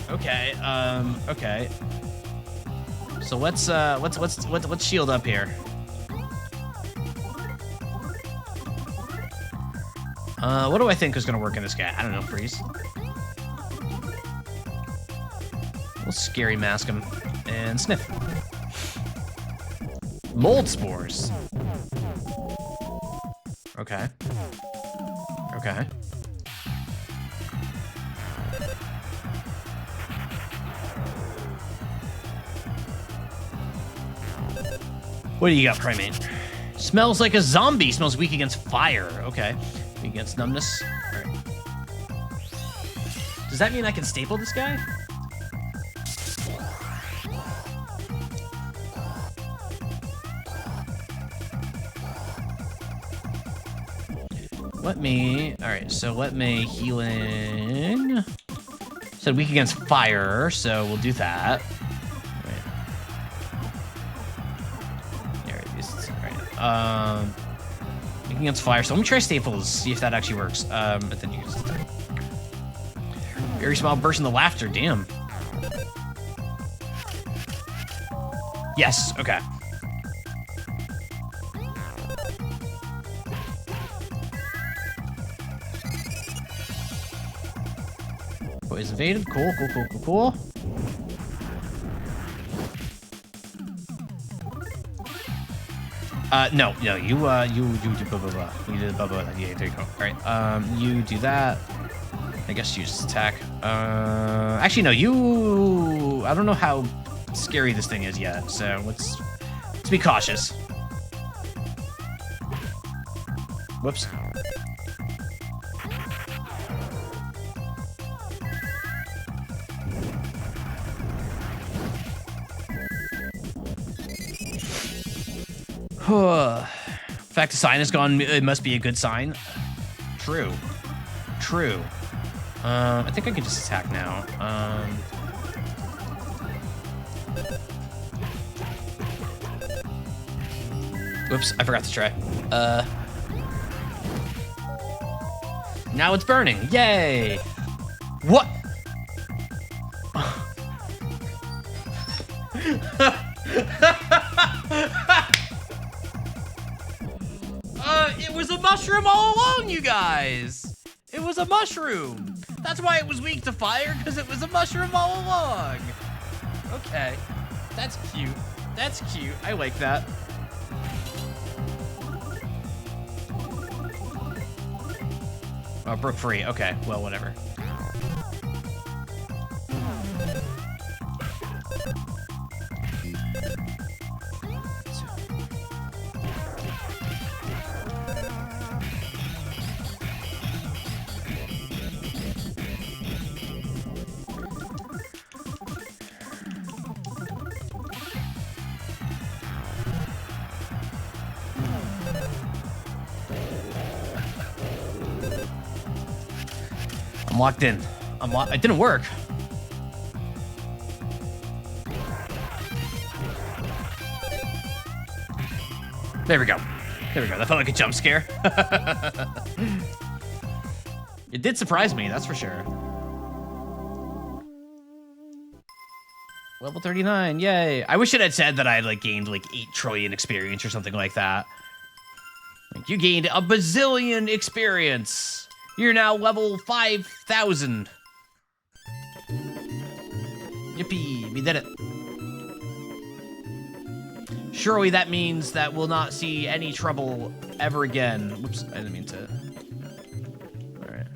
Okay. Okay. So let's shield up here. What do I think is gonna work in this guy? I don't know. Freeze. We'll scary mask him and sniff. Mold spores. Okay. Okay. What do you got, Primate? Smells like a zombie. Smells weak against fire. Okay. Weak against numbness. All right. Does that mean I can staple this guy? Alright, so let me healing. Said weak against fire, so we'll do that. Alright, weak against fire, so let me try staples, see if that actually works. But then you can just attack. Very small burst in the laughter, damn. Yes, okay. Is evaded. Cool, cool, cool, cool, cool. No, you do blah, blah, blah. You did blah, blah, blah. Yeah, there you go. All right, you do that. I guess you just attack. Actually, no, I don't know how scary this thing is yet, so let's be cautious. Whoops. The fact the sign is gone, it must be a good sign. True. True. I think I can just attack now. Whoops, I forgot to try. Now it's burning. Yay! What? It was a mushroom all along, you guys. It was a mushroom. That's why it was weak to fire, because it was a mushroom all along. Okay, that's cute. That's cute. I like that. Oh, broke free. Okay, well, whatever. I'm locked in. It didn't work. There we go. There we go. That felt like a jump scare. It did surprise me, that's for sure. Level 39, yay. I wish it had said that I had like gained like 8 trillion experience or something like that. Like, you gained a bazillion experience. You're now level 5,000. Yippee, we did it. Surely that means that we'll not see any trouble ever again. Whoops, I didn't mean to. Alright.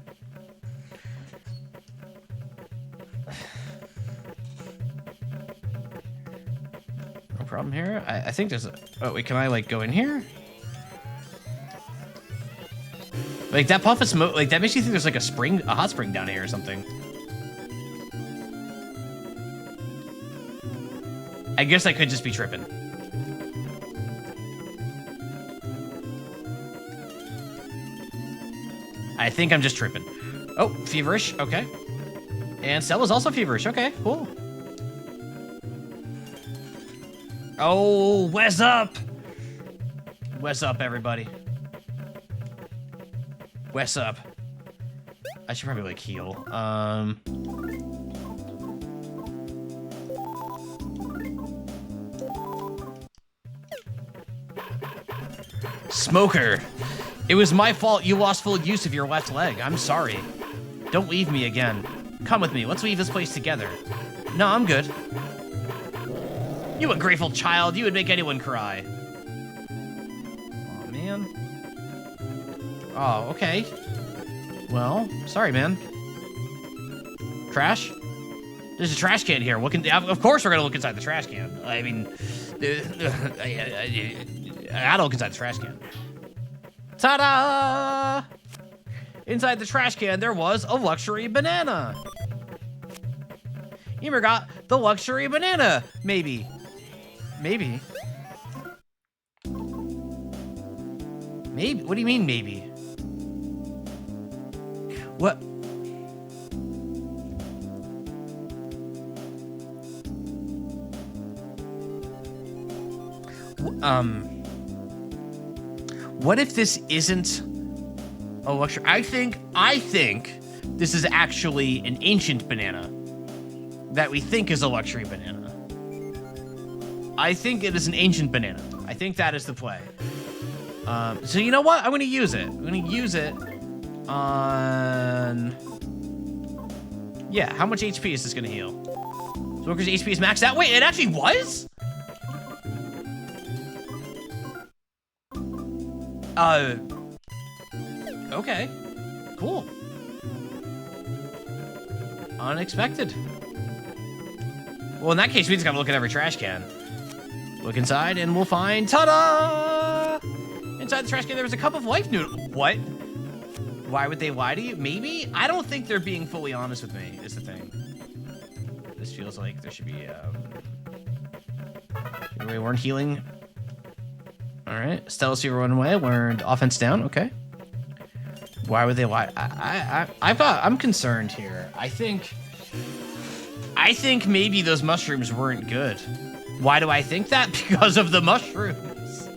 No problem here. I think there's a... Oh, wait, can I, like, go in here? Like, that puff of smoke, like, that makes you think there's, like, a hot spring down here or something. I guess I could just be tripping. I think I'm just tripping. Oh, feverish, okay. And Stella's also feverish, okay, cool. Oh, what's up? What's up, everybody? What's up? I should probably, like, heal. Smoker! It was my fault you lost full use of your left leg. I'm sorry. Don't leave me again. Come with me. Let's leave this place together. No, I'm good. You ungrateful child. You would make anyone cry. Oh, man. Oh, okay. Well, sorry, man. Trash? There's a trash can here. Of course we're gonna look inside the trash can. I mean, I gotta look inside the trash can. Ta-da! Inside the trash can, there was a luxury banana. Emer got the luxury banana, maybe. Maybe. Maybe? What do you mean, maybe? What? What if this isn't a luxury? I think this is actually an ancient banana that we think is a luxury banana. I think it is an ancient banana. I think that is the play. So you know what? I'm gonna use it. I'm gonna use it on... Yeah, how much HP is this gonna heal? Smoker's HP is maxed out. Wait, it actually was? Okay. Cool. Unexpected. Well, in that case, we just gotta look at every trash can. Look inside and we'll find, ta-da! Inside the trash can, there was a cup of life noodle. What? Why would they lie to you? Maybe? I don't think they're being fully honest with me, is the thing. This feels like there should be, we weren't healing. All right, Stella's fever went away. Learned offense down. Okay. Why would they lie? I'm concerned here. I think maybe those mushrooms weren't good. Why do I think that? Because of the mushrooms.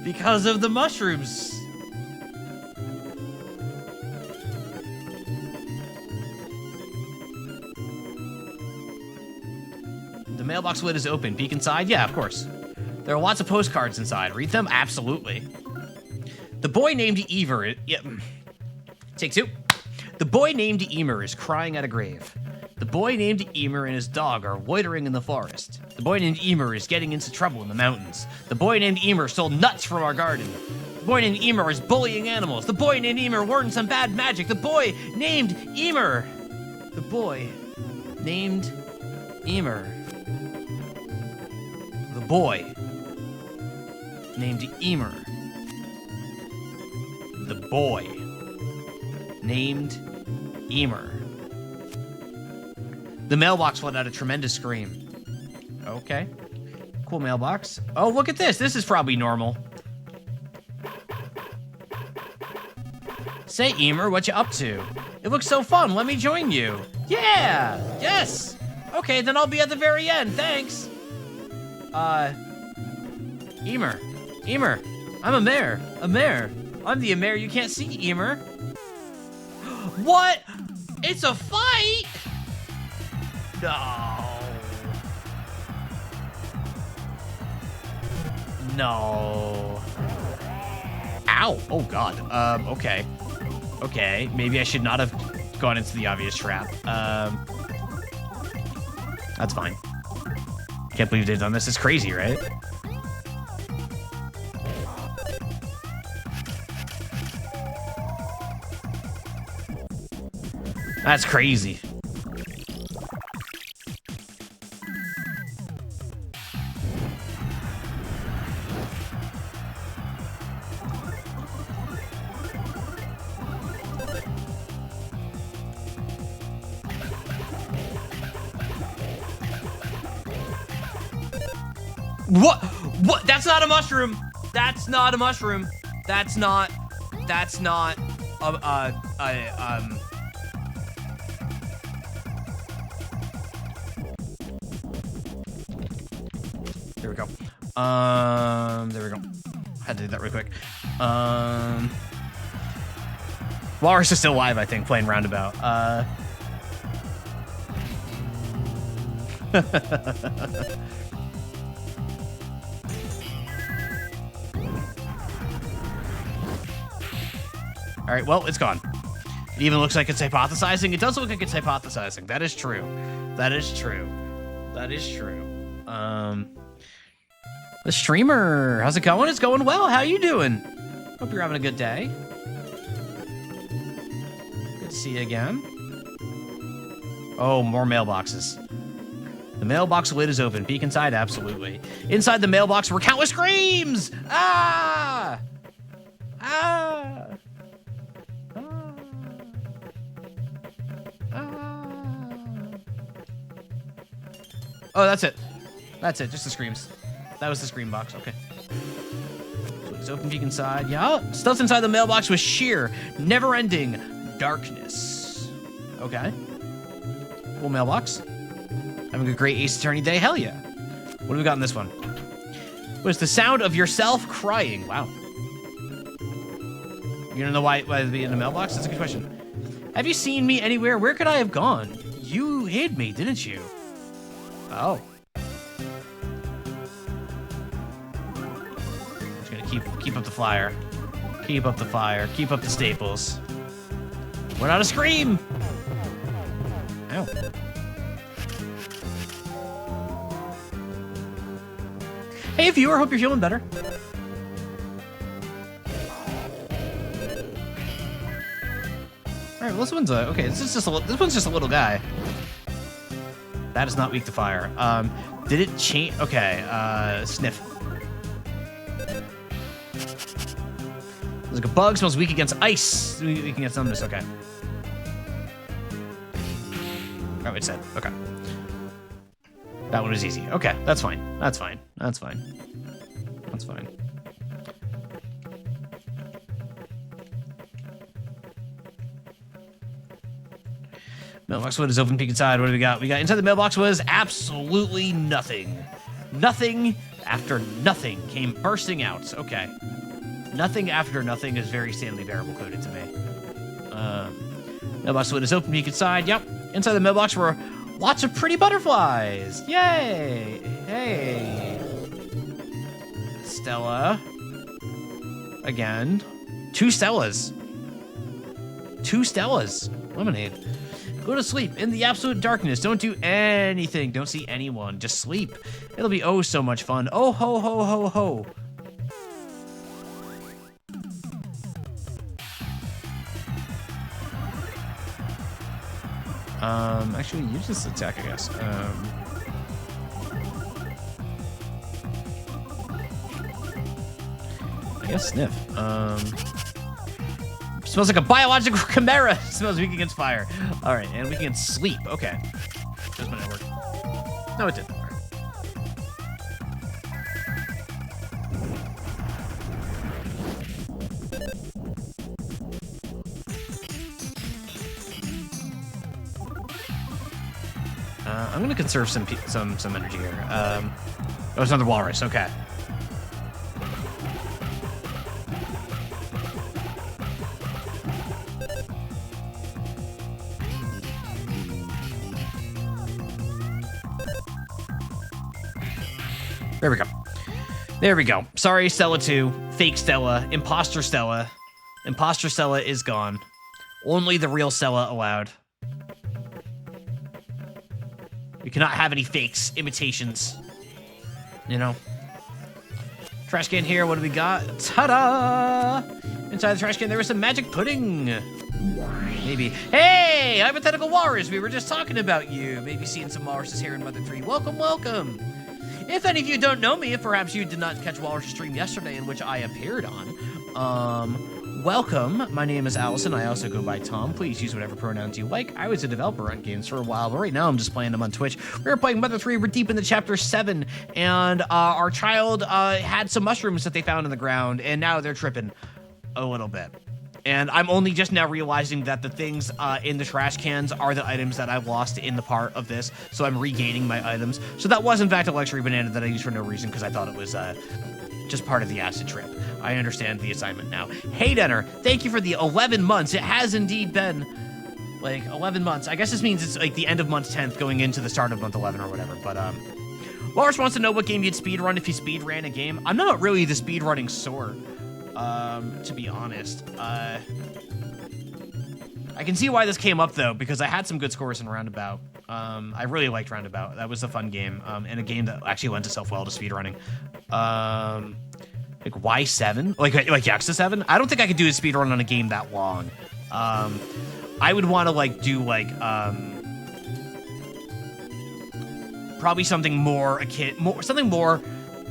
Because of the mushrooms. The mailbox lid is open. Peek inside? Yeah, of course. There are lots of postcards inside. Read them? Absolutely. The boy named Emer... Yeah. Take two. The boy named Emer is crying at a grave. The boy named Emer and his dog are loitering in the forest. The boy named Emer is getting into trouble in the mountains. The boy named Emer stole nuts from our garden. The boy named Emer is bullying animals. The boy named Emer learned some bad magic. The boy named Emer. The boy named Emer. The boy named Emer. The boy named Emer. The mailbox let out a tremendous scream. Okay. Cool mailbox. Oh, look at this. This is probably normal. Say, Emer, what you up to? It looks so fun. Let me join you. Yeah. Yes. Okay, then I'll be at the very end. Thanks. Emer. Emer. I'm a mare. A mare. I'm the mare you can't see, Emer. What? It's a fight? No. No. Ow. Oh, God. Okay. Okay. Maybe I should not have gone into the obvious trap. That's fine. Can't believe they've done this. It's crazy, right? That's crazy. What? What? That's not a mushroom. That's not a mushroom. That's not. There we go. There we go. Had to do that real quick. Walrus is still alive, I think, playing roundabout. All right, well, it's gone. It even looks like it's hypothesizing. It does look like it's hypothesizing. That is true. That is true. That is true. The streamer, how's it going? It's going well. How you doing? Hope you're having a good day. Good to see you again. Oh, more mailboxes. The mailbox lid is open. Peek inside, absolutely. Inside the mailbox were countless screams! Ah! Ah! Oh, that's it. That's it, just the screams. That was the scream box, okay. So it's open, peek inside. Yeah, stuff inside the mailbox was sheer, never-ending darkness. Okay. Cool mailbox. Having a great Ace Attorney day? Hell yeah. What do we got in this one? Was the sound of yourself crying. Wow. You don't know why it'd be in the mailbox? That's a good question. Have you seen me anywhere? Where could I have gone? You hid me, didn't you? Oh. Just gonna keep up the flyer. Keep up the fire. Keep up the staples. We're not a scream! Ow. Hey viewer, hope you're feeling better. Alright, well this one's okay, this one's just a little guy. That is not weak to fire. Did it change? Okay, sniff. There's like a bug, smells weak against ice. Weak against numbness, okay. Oh, it said, okay. That one was easy. Okay, that's fine. That's fine. That's fine. That's fine. Mailbox lid is open, peek inside. What do we got? We got inside the mailbox was absolutely nothing. Nothing after nothing came bursting out. Okay. Nothing after nothing is very Stanley Parable coded to me. Mailbox lid is open, peek inside. Yep. Inside the mailbox were lots of pretty butterflies. Yay. Hey. Stella. Again. Two Stellas. Two Stellas. Lemonade. Go to sleep in the absolute darkness. Don't do anything. Don't see anyone. Just sleep. It'll be oh so much fun. Oh ho ho ho ho. Actually use this attack, I guess. I guess sniff. Smells like a biological chimera. Smells weak against fire. All right, and weak against sleep. Okay. Just might not work. No, it didn't. All right. I'm gonna conserve some energy here. Oh, it's another walrus. Okay. There we go. There we go. Sorry, Stella 2. Fake Stella. Imposter Stella. Imposter Stella is gone. Only the real Stella allowed. We cannot have any fakes, imitations. You know? Trash can here, what do we got? Ta-da! Inside the trash can there is some magic pudding. Maybe. Hey! Hypothetical walrus, we were just talking about you. Maybe seeing some walruses here in Mother 3. Welcome, welcome! If any of you don't know me, if perhaps you did not catch Walrus' stream yesterday in which I appeared on, welcome. My name is Allison. I also go by Tom. Please use whatever pronouns you like. I was a developer on games for a while, but right now I'm just playing them on Twitch. We're playing Mother 3. We're deep into chapter 7, and our child had some mushrooms that they found in the ground, and now they're tripping a little bit. And I'm only just now realizing that the things in the trash cans are the items that I lost in the part of this, so I'm regaining my items. So that was, in fact, a luxury banana that I used for no reason because I thought it was just part of the acid trip. I understand the assignment now. Hey, Denner, thank you for the 11 months. It has indeed been, like, 11 months. I guess this means it's, like, the end of month 10th going into the start of month 11 or whatever, but, Walrus wants to know what game you'd speedrun if you speedran a game. I'm not really the speedrunning sort. To be honest, I can see why this came up though, because I had some good scores in Roundabout. I really liked Roundabout. That was a fun game, and a game that actually lent itself well to speedrunning. Like Y7, like Yakuza 7. I don't think I could do a speedrun on a game that long. I would want to like do like probably something more something more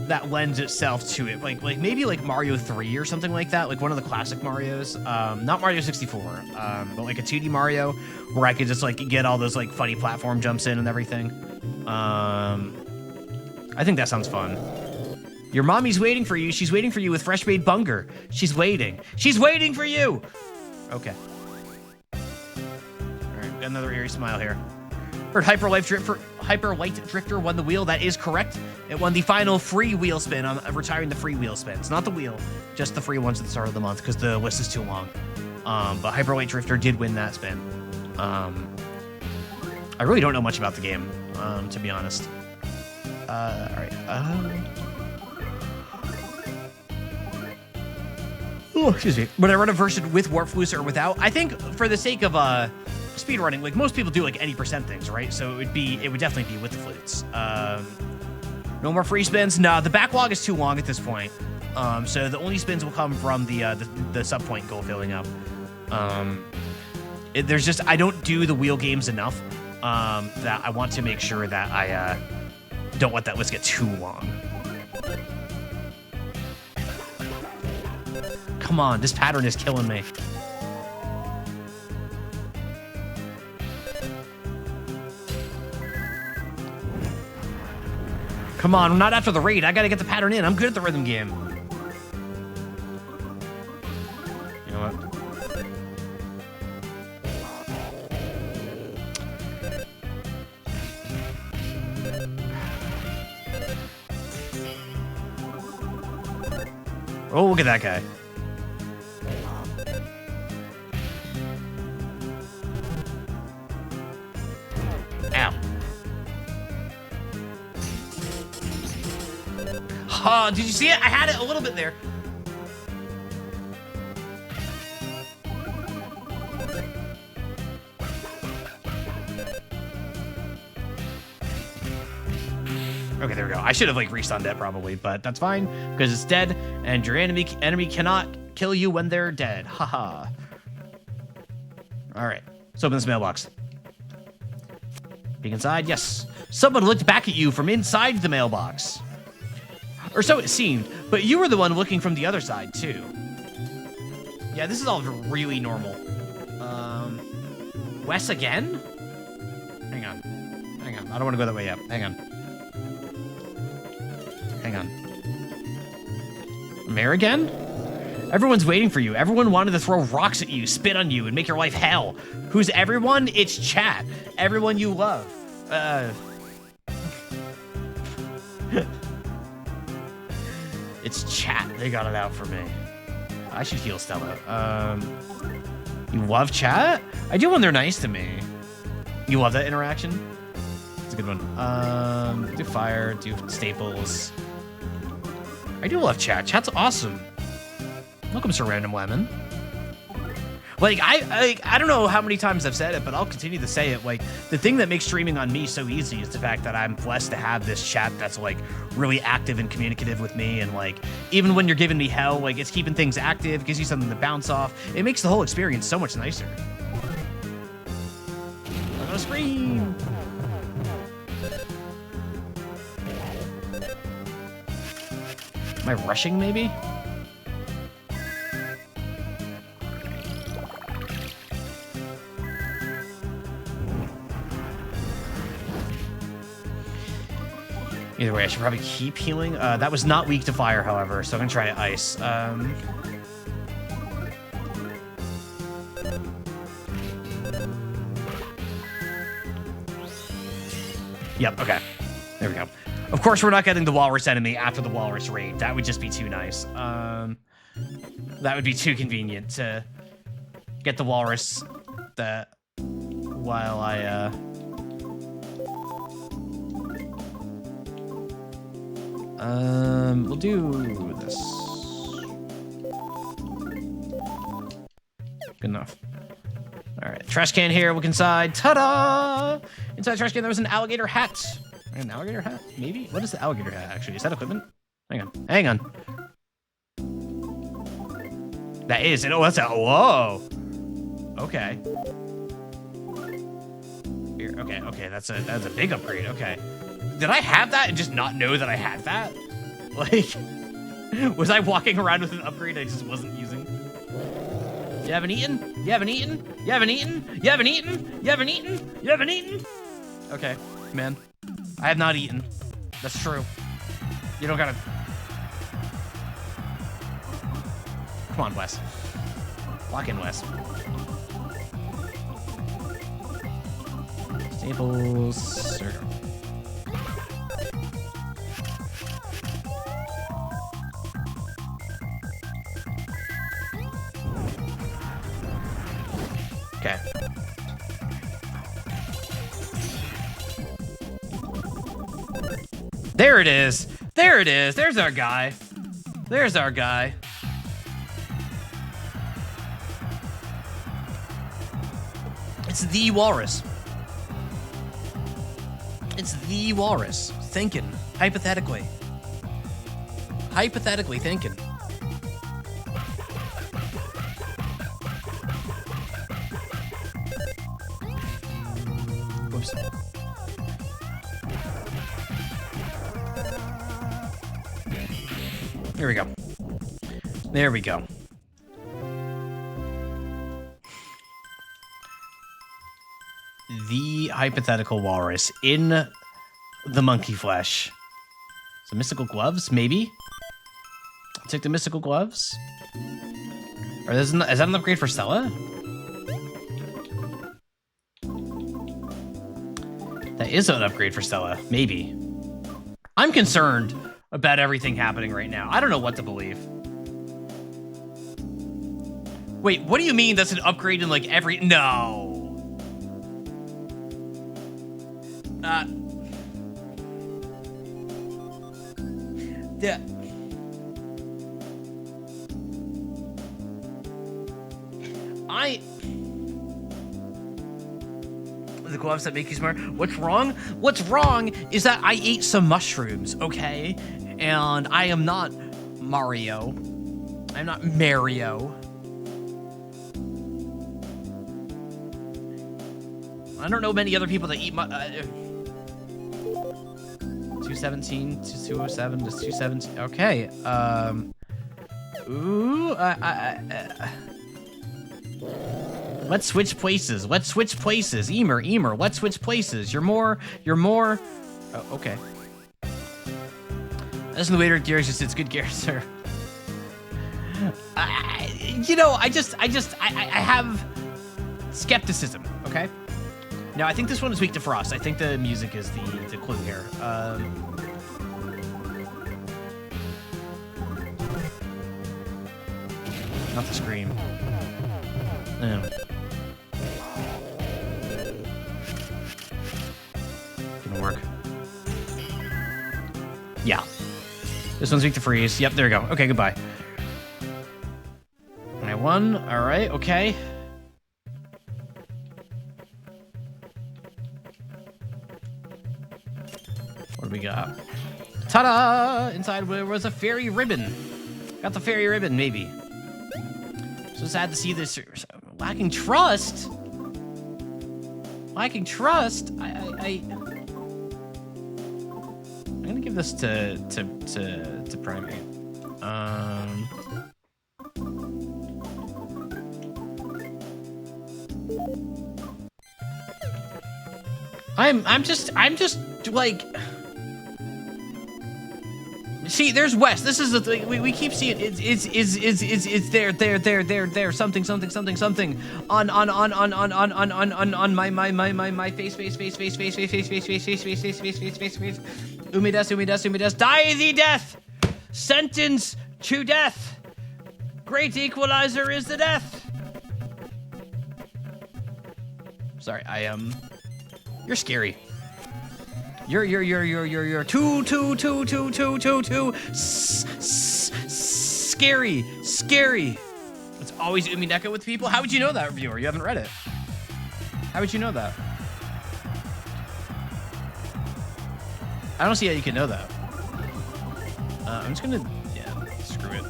that lends itself to it, like maybe like Mario 3 or something like that, like one of the classic Marios, not Mario 64, but like a 2D Mario where I could just like get all those like funny platform jumps in and everything. I think that sounds fun. Your mommy's waiting for you. She's waiting for you with fresh made bunger. She's waiting. She's waiting for you. Okay. All right, got another eerie smile here. Heard Hyper Light Drifter won the wheel. That is correct. It won the final free wheel spin. I'm retiring the free wheel spins. Not the wheel, just the free ones at the start of the month because the list is too long. But Hyper Light Drifter did win that spin. I really don't know much about the game, to be honest. All right. Oh, excuse me. Would I run a version with Warp Flutes or without? I think for the sake of speedrunning, like most people do like any percent things, right? So it would definitely be with the flutes. No more free spins. No, the backlog is too long at this point. So the only spins will come from the sub point goal filling up. There's just, I don't do the wheel games enough that I want to make sure that I don't let that list get too long. Come on, this pattern is killing me. Come on, I'm not after the raid. I gotta get the pattern in. I'm good at the rhythm game. You know what? Oh, look at that guy. Ow. Oh, did you see it? I had it a little bit there. Okay, there we go. I should have like restunned it probably, but that's fine because it's dead and your enemy cannot kill you when they're dead. Haha. All right, let's open this mailbox. Peek inside, yes. Someone looked back at you from inside the mailbox. Or so it seemed, but you were the one looking from the other side, too. Yeah, this is all really normal. Wes again? Hang on. Hang on. I don't want to go that way yet. Hang on. Hang on. Mare again? Everyone's waiting for you. Everyone wanted to throw rocks at you, spit on you, and make your life hell. Who's everyone? It's chat. Everyone you love. It's chat. They got it out for me. I should heal Stella. You love chat? I do when they're nice to me. You love that interaction? It's a good one. Do fire, do staples. I do love chat. Chat's awesome. Welcome, Sir Random Lemon. Like, I don't know how many times I've said it, but I'll continue to say it. Like, the thing that makes streaming on me so easy is the fact that I'm blessed to have this chat that's, like, really active and communicative with me. And, like, even when you're giving me hell, like, it's keeping things active, gives you something to bounce off. It makes the whole experience so much nicer. I'm gonna scream. Am I rushing, maybe? Either way, I should probably keep healing. That was not weak to fire, however, so I'm gonna try ice. Yep, okay. There we go. Of course, we're not getting the walrus enemy after the walrus raid. That would just be too nice. That would be too convenient to get the walrus that while I, we'll do this. Good enough. All right, trash can here. Look inside. Ta-da! Inside the trash can, there was an alligator hat. An alligator hat? Maybe? What is the alligator hat, actually? Is that equipment? Hang on. Hang on. That is. Oh, that's a... Whoa! Okay. Here, okay. That's a big upgrade. Okay. Did I have that and just not know that I had that? Like, was I walking around with an upgrade I just wasn't using? You haven't eaten? You haven't eaten? You haven't eaten? You haven't eaten? You haven't eaten? You haven't eaten? Okay, man. I have not eaten. That's true. You don't gotta... Come on, Wes. Lock in, Wes. Staples. There we go. Okay. There it is. There it is. There's our guy. There's our guy. It's the walrus. It's the walrus. Thinking. Hypothetically. Hypothetically thinking. Whoops. There we go. There we go. The hypothetical walrus in the monkey flesh. Some mystical gloves, maybe? I'll take the mystical gloves. Or is that an upgrade for Stella? That is an upgrade for Stella, maybe. I'm concerned about everything happening right now. I don't know what to believe. Wait, what do you mean that's an upgrade in like every... No. Yeah. The gloves that make you smart. What's wrong? What's wrong is that I ate some mushrooms, okay? And I am not Mario. I'm not Mario. I don't know many other people that eat 217 to 207 to 217. Okay. Ooh. Let's switch places. Let's switch places. Emer, let's switch places. You're more. Oh, okay. As the waiter gears, just it's good gear, sir. I have skepticism, okay? No, I think this one is weak to frost. I think the music is the clue here. Not the scream. Gonna work. Yeah. This one's weak to freeze. Yep, there we go. Okay, goodbye. I won. All right, okay. What do we got? Ta-da! Inside was a fairy ribbon. Got the fairy ribbon, maybe. So sad to see this. Lacking trust? Lacking trust? I'm gonna give this to Primate. I'm just like, see, there's West. This is the thing we keep seeing. It's there. Something on my face. Umidas. Die thee death. Sentence to death. Great equalizer is the death. Sorry, you're scary. You're too scary. It's always Umideka with people. How would you know that, reviewer? You haven't read it. How would you know that? I don't see how you can know that. I'm just gonna, yeah, screw it.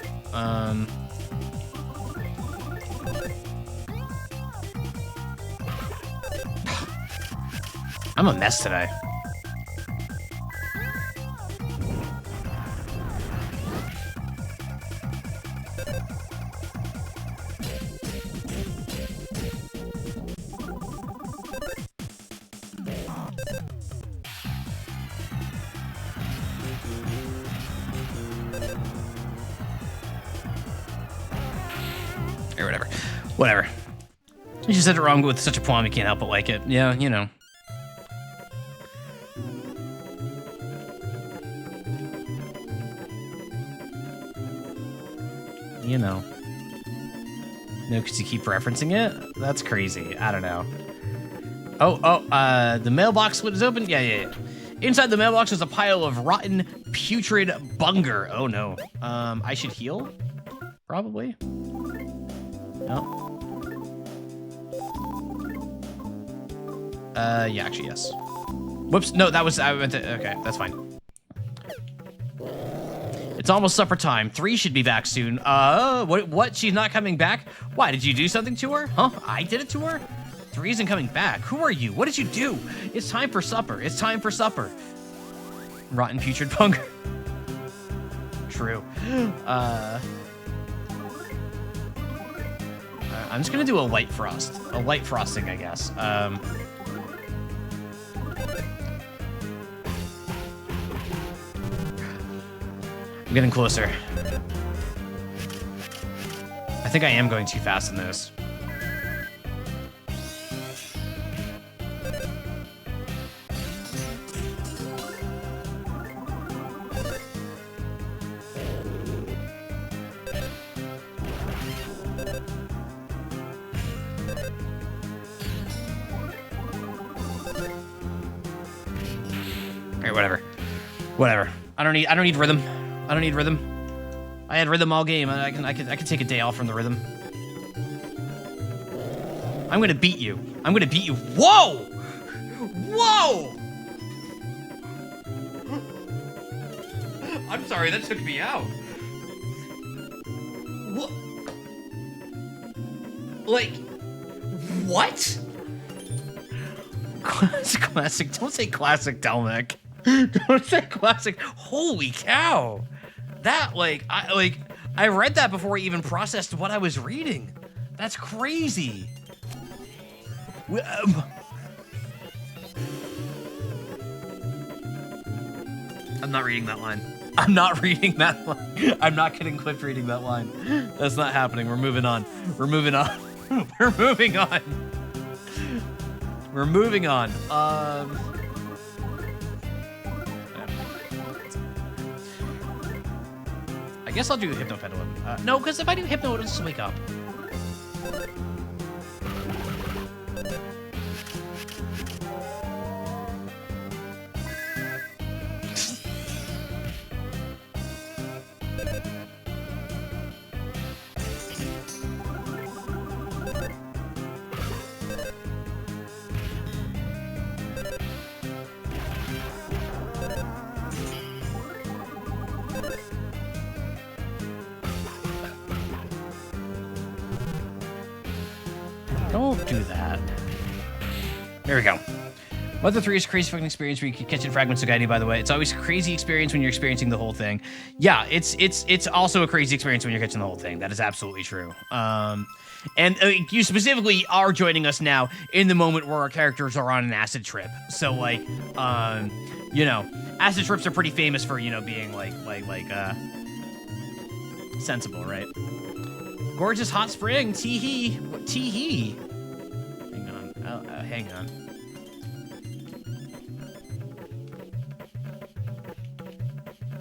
I'm a mess today. Or whatever. You just said it wrong with such a poem, you can't help but like it. Yeah, you know. You know. No, because you keep referencing it? That's crazy. I don't know. The mailbox lid is open? Yeah. Inside the mailbox is a pile of rotten, putrid bunger. Oh, no. I should heal? Probably. No. Yeah, actually, yes. Whoops, no, that was, I went to, okay, that's fine. It's almost supper time. 3 should be back soon. What? She's not coming back? Why, did you do something to her? Huh? I did it to her? 3 isn't coming back. Who are you? What did you do? It's time for supper. It's time for supper. Rotten putrid bunger. True. I'm just gonna do a light frost. A light frosting, I guess. I'm getting closer. I think I am going too fast in this. Alright, whatever. I don't need rhythm. I don't need rhythm. I had rhythm all game. I can take a day off from the rhythm. I'm gonna beat you. Whoa! Whoa! I'm sorry, that took me out. What? Like, what? Classic. Don't say classic, Delmec. Don't say classic. Holy cow! That, I read that before I even processed what I was reading. That's crazy. I'm not reading that line. I'm not getting clipped reading that line. That's not happening. We're moving on. We're moving on. We're moving on. I guess I'll do Hypno Pendulum. No, because if I do Hypno, it'll just wake up. Don't do that. There we go. Mother 3 is a crazy fucking experience where you can catch fragments of guiding, by the way. It's always a crazy experience when you're experiencing the whole thing. Yeah, it's also a crazy experience when you're catching the whole thing. That is absolutely true. And you specifically are joining us now in the moment where our characters are on an acid trip. So, like, you know, acid trips are pretty famous for, you know, being, like, sensible, right? Gorgeous hot spring, tee-hee. Tee-hee. Hang on. Hang on.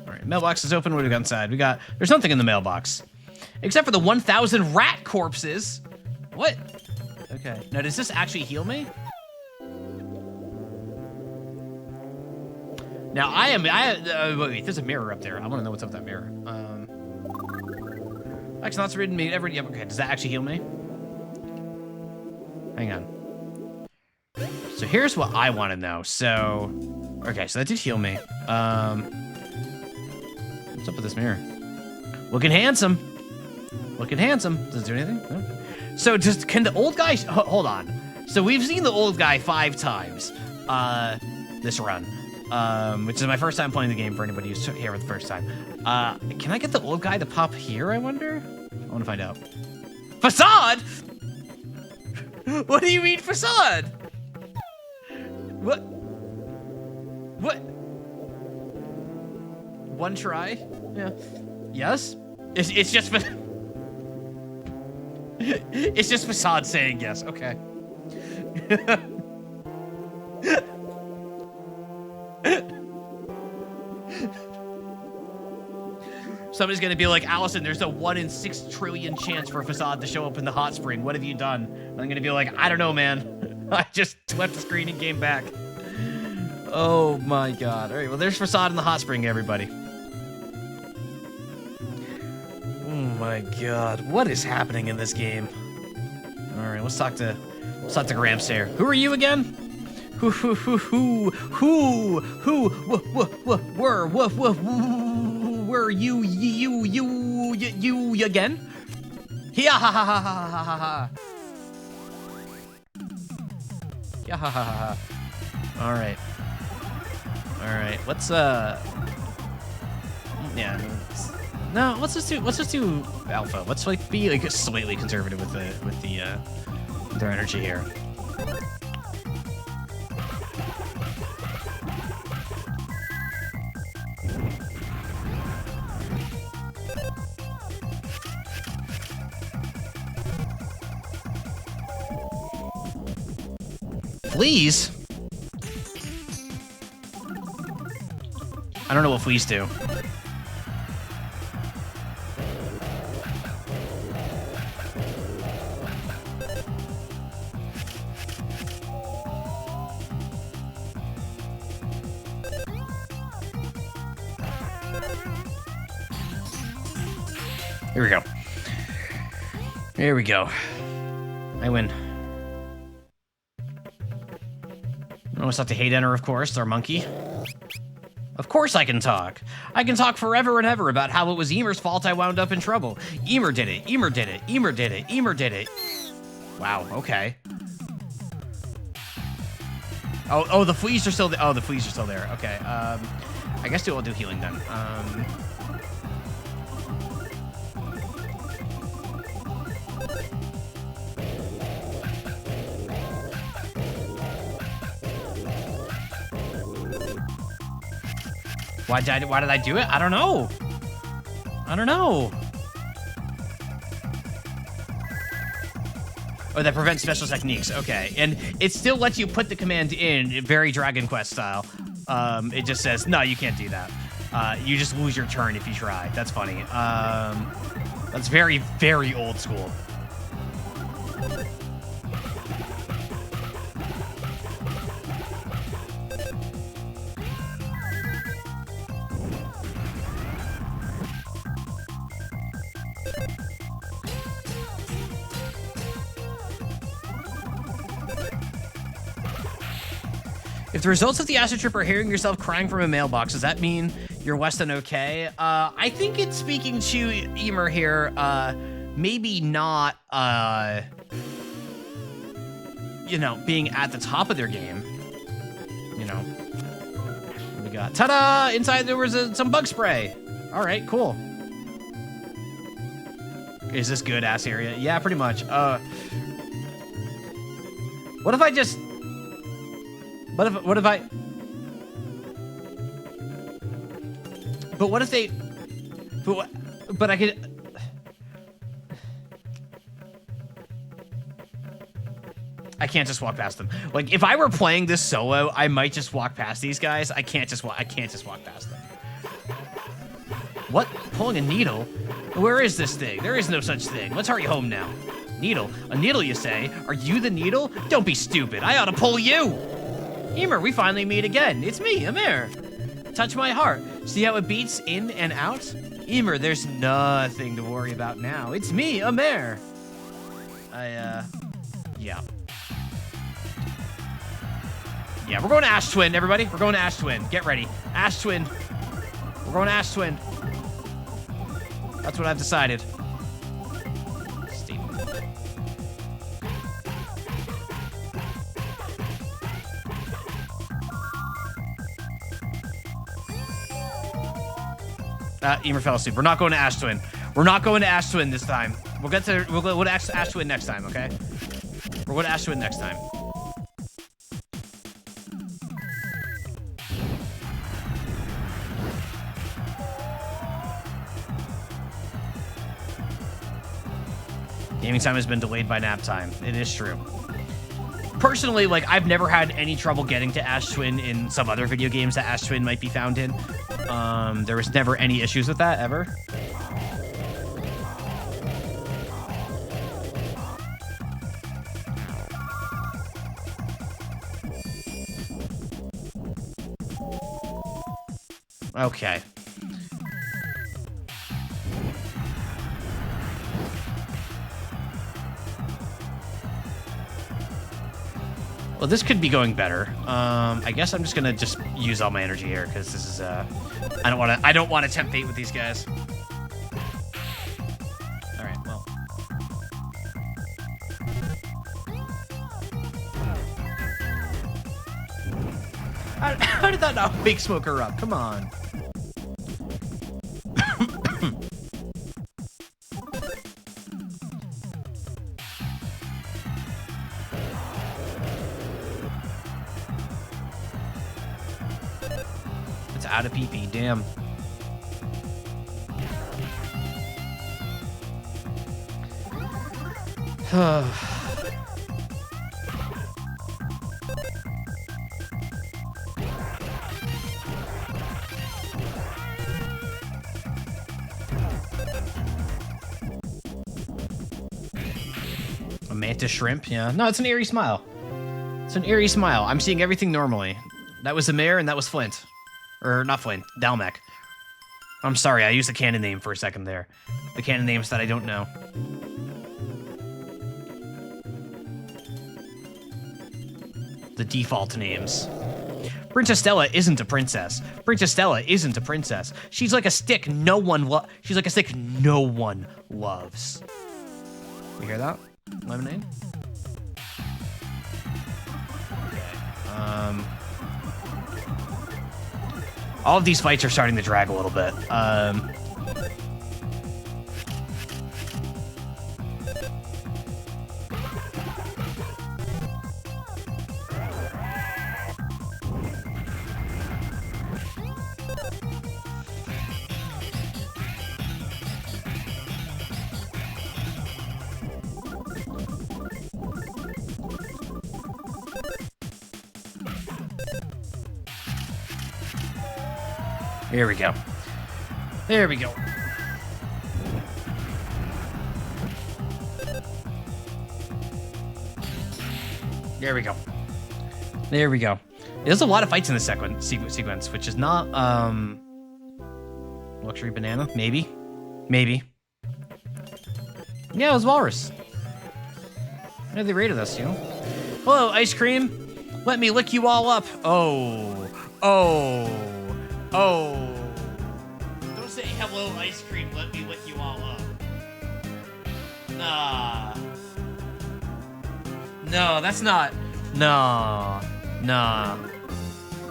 All right, mailbox is open. What do we got inside? There's nothing in the mailbox. Except for the 1,000 rat corpses. What? Okay. Now, does this actually heal me? Now, wait, there's a mirror up there. I want to know what's up with that mirror. Actually, that's written me every. Okay, does that actually heal me? Hang on. So here's what I want to know. So, okay, so that did heal me. What's up with this mirror? Looking handsome. Looking handsome. Does it do anything? No. So can the old guy? Hold on. So we've seen the old guy 5 times. This run. Which is my first time playing the game for anybody who's here for the first time. Can I get the old guy to pop here, I wonder? I want to find out. Facade? What do you mean facade? What? What? One try? Yeah. Yes? It's just... It's just facade saying yes. Okay. Somebody's gonna be like, Allison, there's a 1 in 6 trillion chance for Facade to show up in the hot spring. What have you done? And I'm gonna be like, I don't know, man. I just left the screen and came back. Oh my god. All right, well, there's Facade in the hot spring, everybody. Oh my god, what is happening in this game? All right, let's talk to Gramps here. Who are you again? Were you again? Yeah, ha ha ha ha ha ha ha. Yeah, ha ha ha ha. All right. Let's yeah. No, let's just do alpha. Let's like be like slightly conservative with their energy here. Fleas? I don't know what fleas do. Here we go. Here we go. I win. I want to talk to Haydenner, of course, our monkey. Of course I can talk. I can talk forever and ever about how it was Emer's fault I wound up in trouble. Emer did it. Emer did it. Emer did it. Emer did it. Wow, okay. Oh, the fleas are still there. Oh, the fleas are still there. Okay. I guess we'll do healing then. Why did I do it? I don't know. I don't know. Oh, that prevents special techniques. Okay, and it still lets you put the command in, very Dragon Quest style. It just says, no, you can't do that. You just lose your turn if you try. That's funny. That's very, very old school. If the results of the acid trip are hearing yourself crying from a mailbox, does that mean you're less than okay? I think it's speaking to Emer here. Maybe not, you know, being at the top of their game. You know. What we got? Ta-da! Inside there was some bug spray. All right, cool. Is this good, ass area? Yeah, pretty much. What if I just... What if I... But what if they... But I could... I can't just walk past them. Like, if I were playing this solo, I might just walk past these guys. I can't just walk past them. What? Pulling a needle? Where is this thing? There is no such thing. Let's hurry home now. Needle? A needle, you say? Are you the needle? Don't be stupid. I ought to pull you! Emer, we finally meet again. It's me, Emer. Touch my heart. See how it beats in and out? Emer, there's nothing to worry about now. It's me, Emer. Yeah. Yeah, we're going to Ash Twin, everybody. We're going to Ash Twin. Get ready. Ash Twin. We're going to Ash Twin. That's what I've decided. Emer fell asleep. We're not going to Ash Twin. We're not going to Ash Twin this time. We'll go to Ash Twin next time, okay? We're going to Ash Twin next time. Gaming time has been delayed by nap time. It is true. Personally, like, I've never had any trouble getting to Ash Twin in some other video games that Ash Twin might be found in. There was never any issues with that, ever. Okay. Well, this could be going better. I guess I'm just gonna use all my energy here because this is I don't want to tempt fate with these guys. All right, well. How did that not wake Smoker up? Come on. Out of PP, damn. A mantis shrimp, yeah. No, it's an eerie smile. It's an eerie smile. I'm seeing everything normally. That was the mayor and that was Flint. Or not Flint, Dalmec. I'm sorry, I used the canon name for a second there. The canon names that I don't know. The default names. Princess Stella isn't a princess. Princess Stella isn't a princess. She's like a stick no one loves. You hear that? Lemonade? Okay. All of these fights are starting to drag a little bit. Here we go. There we go. There we go. There we go. There's a lot of fights in this sequence, which is not, luxury banana? Maybe. Maybe. Yeah, it was Walrus. Yeah, they rated us, you know? Hello, ice cream. Let me lick you all up. Oh. Oh. Oh. Don't say hello, ice cream. Let me lick you all up. Nah. No, that's not. No. Nah.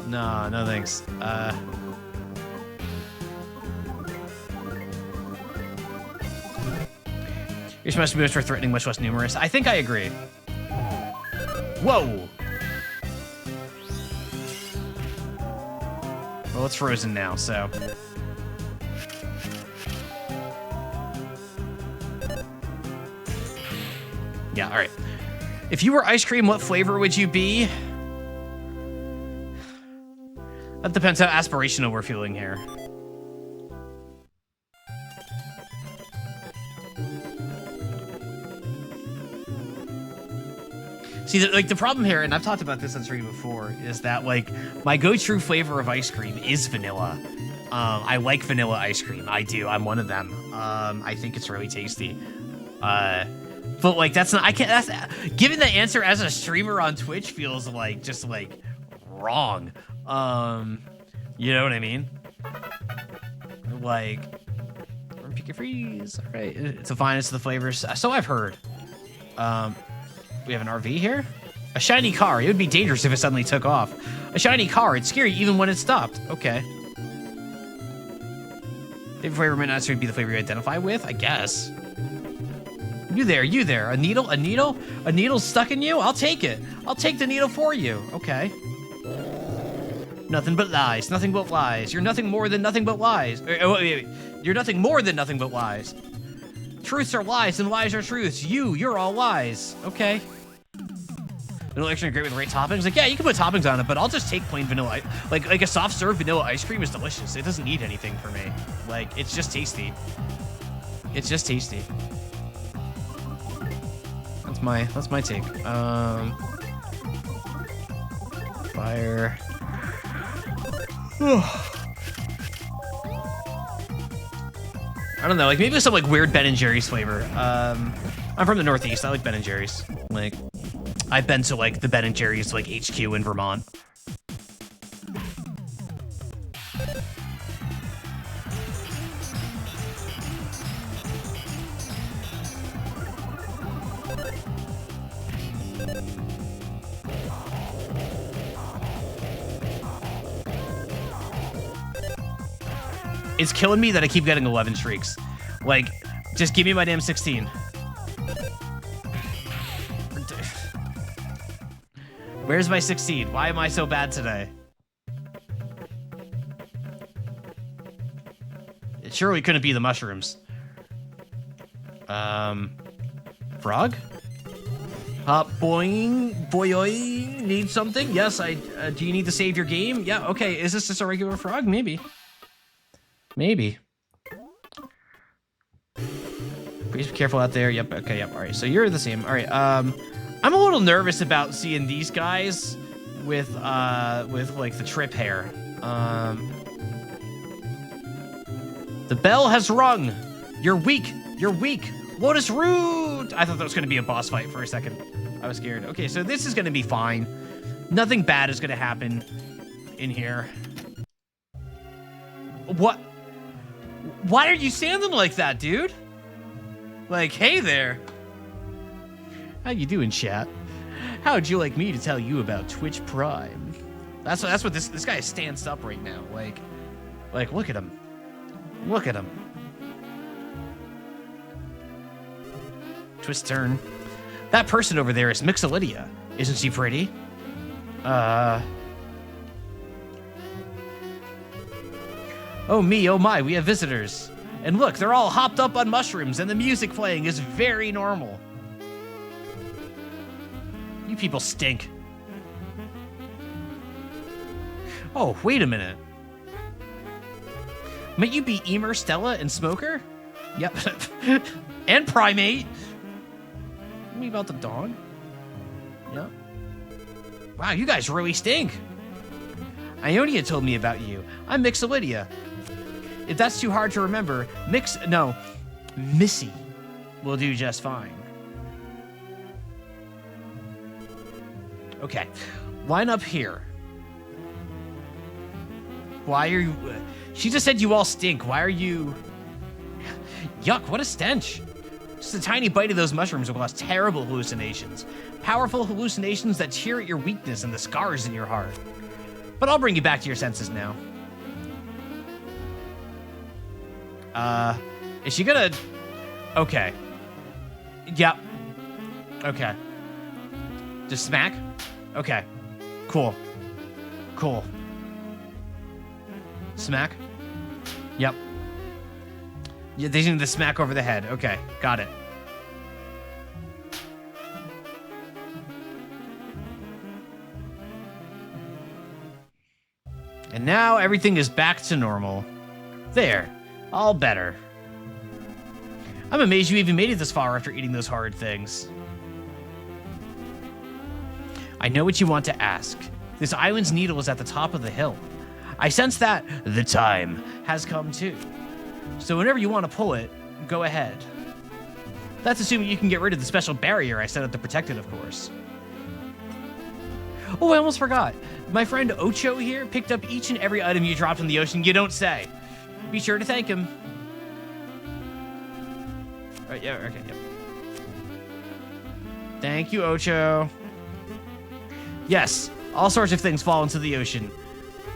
Nah, no thanks. Your smash moves are threatening, much less numerous. I think I agree. Whoa! Well, it's frozen now, so. Yeah, alright. If you were ice cream, what flavor would you be? That depends how aspirational we're feeling here. See, like, the problem here, and I've talked about this on stream before, is that, like, my go-to flavor of ice cream is vanilla. I like vanilla ice cream. I do. I'm one of them. I think it's really tasty. But, like, that's not... I can't... That's, giving that answer as a streamer on Twitch feels, like, just, like, wrong. You know what I mean? Like... Pick your freeze. All right. It's the finest of the flavors. So I've heard. We have an RV here? A shiny car. It would be dangerous if it suddenly took off. A shiny car. It's scary even when it stopped. Okay. Favorite flavor might not necessarily be the flavor you identify with, I guess. You there, you there. A needle? A needle? A needle stuck in you? I'll take it. I'll take the needle for you. Okay. Nothing but lies. Nothing but lies. You're nothing more than nothing but lies. Wait. You're nothing more than nothing but lies. Truths are lies and lies are truths. You're all lies. Okay. Vanilla ice cream great with the right toppings. Like, yeah, you can put toppings on it, but I'll just take plain vanilla. Like a soft serve vanilla ice cream is delicious. It doesn't need anything for me. Like, it's just tasty. It's just tasty. That's my take. Fire. I don't know, like maybe some like weird Ben and Jerry's flavor. I'm from the Northeast. I like Ben and Jerry's. Like, I've been to like the Ben and Jerry's like HQ in Vermont. It's killing me that I keep getting 11 streaks. Like, just give me my damn 16. Where's my 16? Why am I so bad today? It surely couldn't be the mushrooms. Frog? Boing, need something? Yes, do you need to save your game? Yeah, okay, is this just a regular frog? Maybe. Maybe. Please be careful out there. Yep, okay, yep, alright, so you're the same. Alright, I'm a little nervous about seeing these guys with like the trip hair. The bell has rung. You're weak. You're weak. Lotus Root. I thought that was going to be a boss fight for a second. I was scared. Okay, so this is going to be fine. Nothing bad is going to happen in here. What? Why are you standing like that, dude? Like, hey there. How you doing, chat? How would you like me to tell you about Twitch Prime? That's what this guy stands up right now. Like look at him. Look at him. Twist turn. That person over there is Mixolydia. Isn't she pretty? Oh me, oh my, we have visitors. And look, they're all hopped up on mushrooms and the music playing is very normal. You people stink. Oh, wait a minute. Might you be Emer, Stella, and Smoker? Yep. And Primate. Me about the dog? Yep. Wow, you guys really stink. Ionia told me about you. I'm Mixolydia. If that's too hard to remember, Missy will do just fine. Okay, line up here. Why are you... She just said you all stink. Why are you... Yuck, what a stench. Just a tiny bite of those mushrooms will cause terrible hallucinations. Powerful hallucinations that tear at your weakness and the scars in your heart. But I'll bring you back to your senses now. Is she gonna... Okay. Yep. Okay. Just smack? Okay. Cool. Cool. Smack? Yep. Yeah, they need the smack over the head. Okay, got it. And now everything is back to normal. There. All better. I'm amazed you even made it this far after eating those horrid things. I know what you want to ask. This island's needle is at the top of the hill. I sense that the time has come too. So whenever you want to pull it, go ahead. That's assuming you can get rid of the special barrier I set up to protect it, of course. Oh, I almost forgot. My friend Ocho here picked up each and every item you dropped in the ocean. You don't say. Be sure to thank him. Yeah, okay, yep. Thank you, Ocho. Yes, all sorts of things fall into the ocean.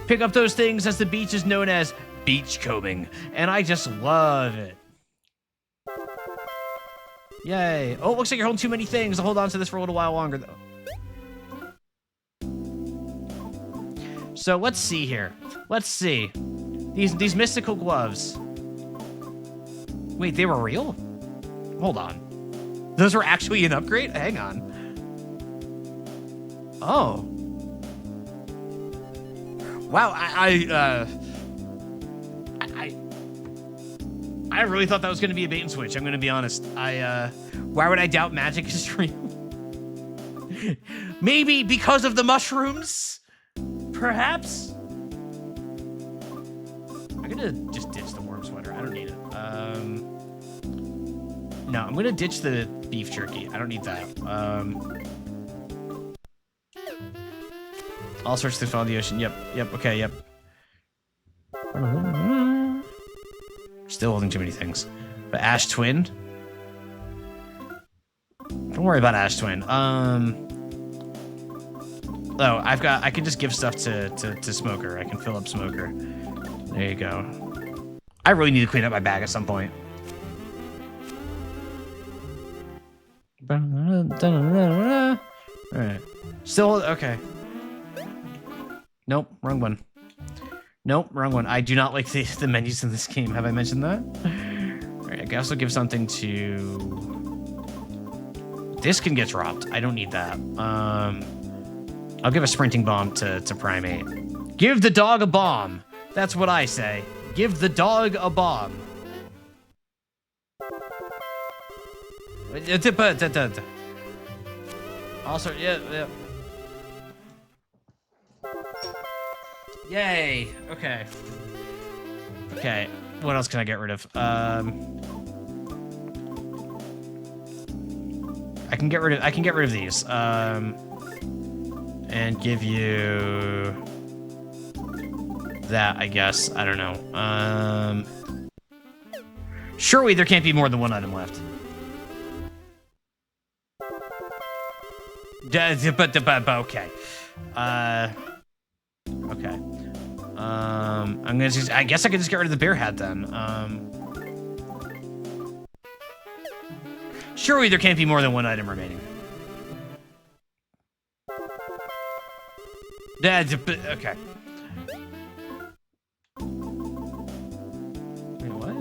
Pick up those things as the beach is known as beachcombing, and I just love it. Yay. Oh, it looks like you're holding too many things. I'll hold on to this for a little while longer, though. So let's see here. Let's see. These mystical gloves. Wait, they were real? Hold on. Those were actually an upgrade? Hang on. Oh. Wow, I really thought that was going to be a bait and switch. I'm going to be honest. Why would I doubt magic is real? Maybe because of the mushrooms? Perhaps? I'm going to just ditch the worm sweater. I don't need it. No, I'm going to ditch the beef jerky. I don't need that. All sorts to follow the ocean. Yep, okay, yep. Still holding too many things. But Ash Twin? Don't worry about Ash Twin. Oh, I can just give stuff to Smoker. I can fill up Smoker. There you go. I really need to clean up my bag at some point. Alright. Still, okay. Nope, wrong one. Nope, wrong one. I do not like the menus in this game. Have I mentioned that? Alright, I can also give something to... This can get dropped. I don't need that. I'll give a sprinting bomb to Primate. Give the dog a bomb. That's what I say. Give the dog a bomb. Also, yeah. Yay. Okay. Okay. What else can I get rid of? I can get rid of these. And give you that, I guess. I don't know. Surely there can't be more than one item left. But okay. Okay. I'm gonna just, I guess I could just get rid of the bear hat then. Surely there can't be more than one item remaining. Okay. Wait, what?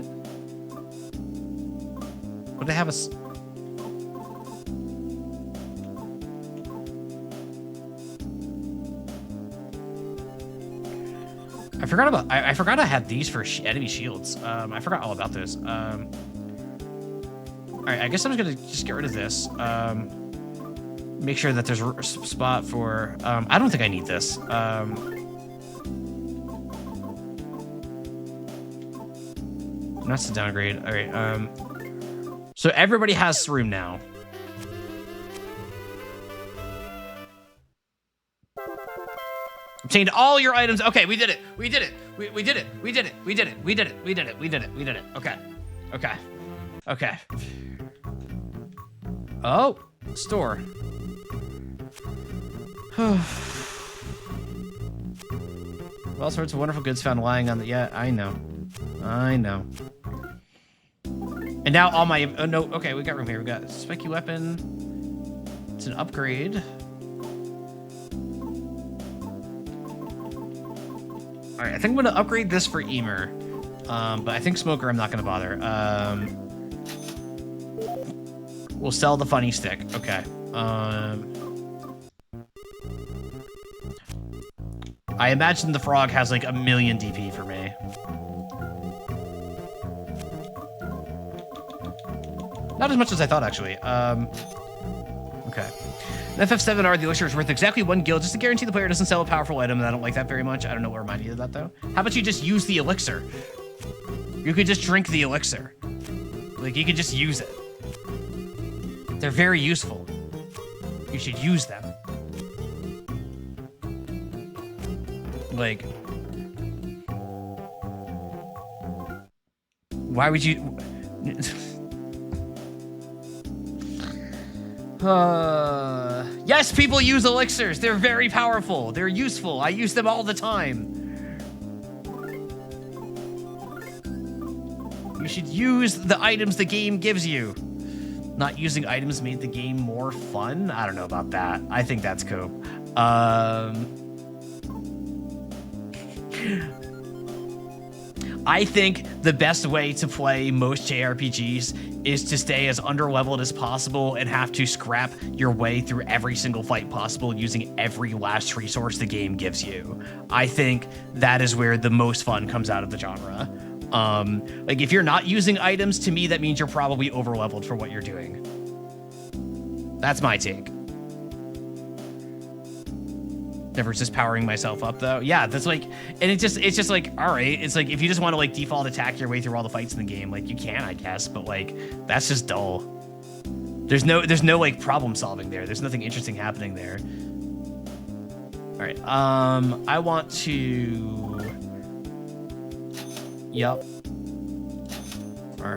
Would they have a... I forgot about. I forgot I had these for enemy shields. I forgot all about this. All right, I guess I'm gonna just get rid of this. Make sure that there's a spot for. I don't think I need this. That's a downgrade. All right. So everybody has room now. Obtained all your items. Okay, we did it. We did it. We did it. We did it. We did it. We did it. We did it. We did it. We did it. Okay. Okay. Okay. Oh, store. All sorts of wonderful goods found lying on the. Yeah, I know. I know. And now all my. Oh, no. Okay, we got room here. We got a spiky weapon. It's an upgrade. All right, I think I'm gonna upgrade this for Emer, but I think Smoker I'm not gonna bother. We'll sell the funny stick. Okay. I imagine the frog has like 1,000,000 DP for me. Not as much as I thought, actually. Okay. An FF7R, the elixir is worth exactly 1 gil just to guarantee the player doesn't sell a powerful item, and I don't like that very much. I don't know what reminded you of that, though. How about you just use the elixir? You could just drink the elixir. Like, you could just use it. They're very useful. You should use them. Like... Why would you... Yes, people use elixirs. They're very powerful. They're useful. I use them all the time. You should use the items the game gives you. Not using items made the game more fun? I don't know about that. I think that's cope. I think the best way to play most JRPGs is to stay as underleveled as possible and have to scrap your way through every single fight possible using every last resource the game gives you. I think that is where the most fun comes out of the genre. Like, if you're not using items, to me, that means you're probably overleveled for what you're doing. That's my take. Never just powering myself up, though. Yeah, that's like, and it's just like, all right, it's like, if you just want to like default attack your way through all the fights in the game, like, you can, I guess, but like, that's just dull. There's no like problem solving there. There's nothing interesting happening there. All right, I want to, yep. All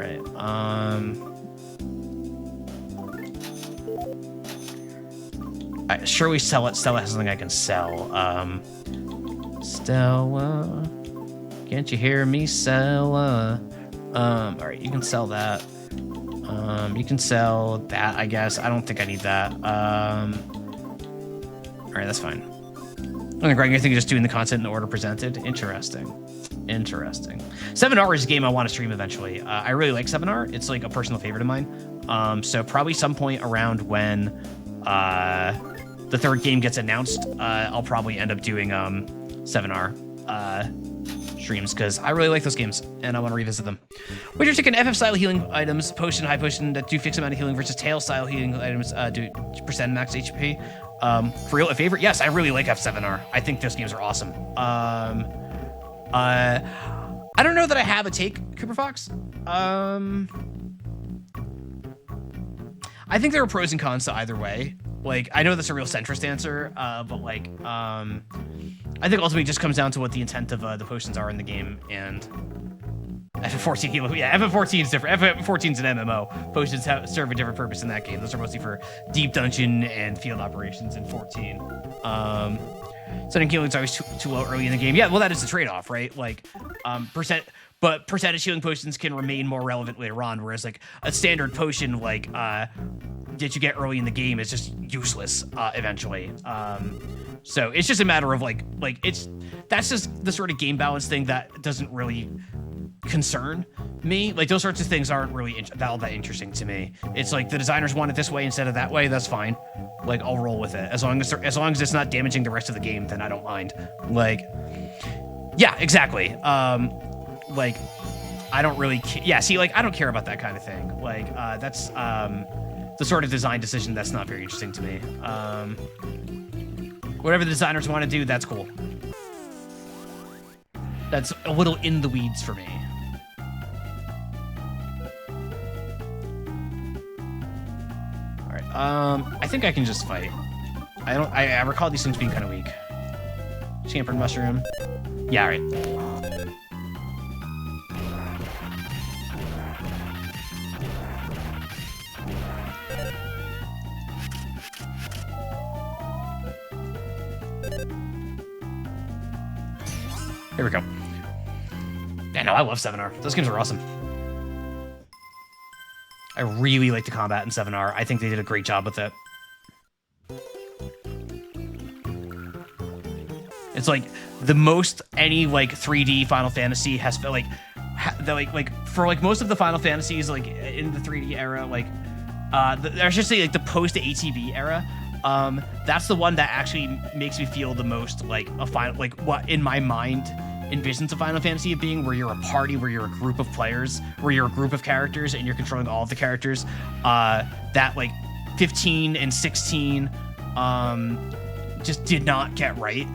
right, sure, we sell it. Stella has something I can sell. Stella, can't you hear me, Stella? All right, you can sell that. You can sell that, I guess. I don't think I need that. All right, that's fine. Okay, Greg, you think you're just doing the content in the order presented? Interesting. Interesting. 7R is a game I want to stream eventually. I really like 7R. It's like a personal favorite of mine. So probably some point around when the third game gets announced, I'll probably end up doing 7R streams, because I really like those games and I want to revisit them. Would you take an FF style healing items, potion, high potion that do fixed amount of healing versus tail style healing items do percent max HP? For real, a favorite? Yes, I really like F7R. I think those games are awesome. I don't know that I have a take, Cooper Fox. I think there are pros and cons to either way. Like, I know that's a real centrist answer, but like, I think ultimately it just comes down to what the intent of the potions are in the game, and FF14, yeah, FF14 is different. FF14 is an MMO. Potions serve a different purpose in that game. Those are mostly for deep dungeon and field operations in 14. Sending healing is always too low early in the game. Yeah, well, that is the trade-off, right? Like, percentage healing potions can remain more relevant later on, whereas like a standard potion like that you get early in the game is just useless eventually. So it's just a matter of like that's just the sort of game balance thing that doesn't really concern me. Like, those sorts of things aren't really all that interesting to me. It's like the designers want it this way instead of that way. That's fine. Like, I'll roll with it as long as it's not damaging the rest of the game. Then I don't mind. Like, Yeah, exactly. Like, I don't really yeah, see, like, I don't care about that kind of thing. Like, that's the sort of design decision that's not very interesting to me. Whatever the designers want to do, that's cool. That's a little in the weeds for me. All right, I think I can just fight. I recall these things being kind of weak. Champered mushroom. Yeah, all right. Here we go. Yeah, no, I love 7R. Those games are awesome. I really like the combat in 7R. I think they did a great job with it. It's like the most any like 3D Final Fantasy has felt like for like most of the Final Fantasies like in the 3D era, like I should say like the post ATV era. That's the one that actually makes me feel the most like a final, like what in my mind envisions a Final Fantasy of being, where you're a party, where you're a group of players, where you're a group of characters and you're controlling all of the characters. That like 15 and 16 just did not get right.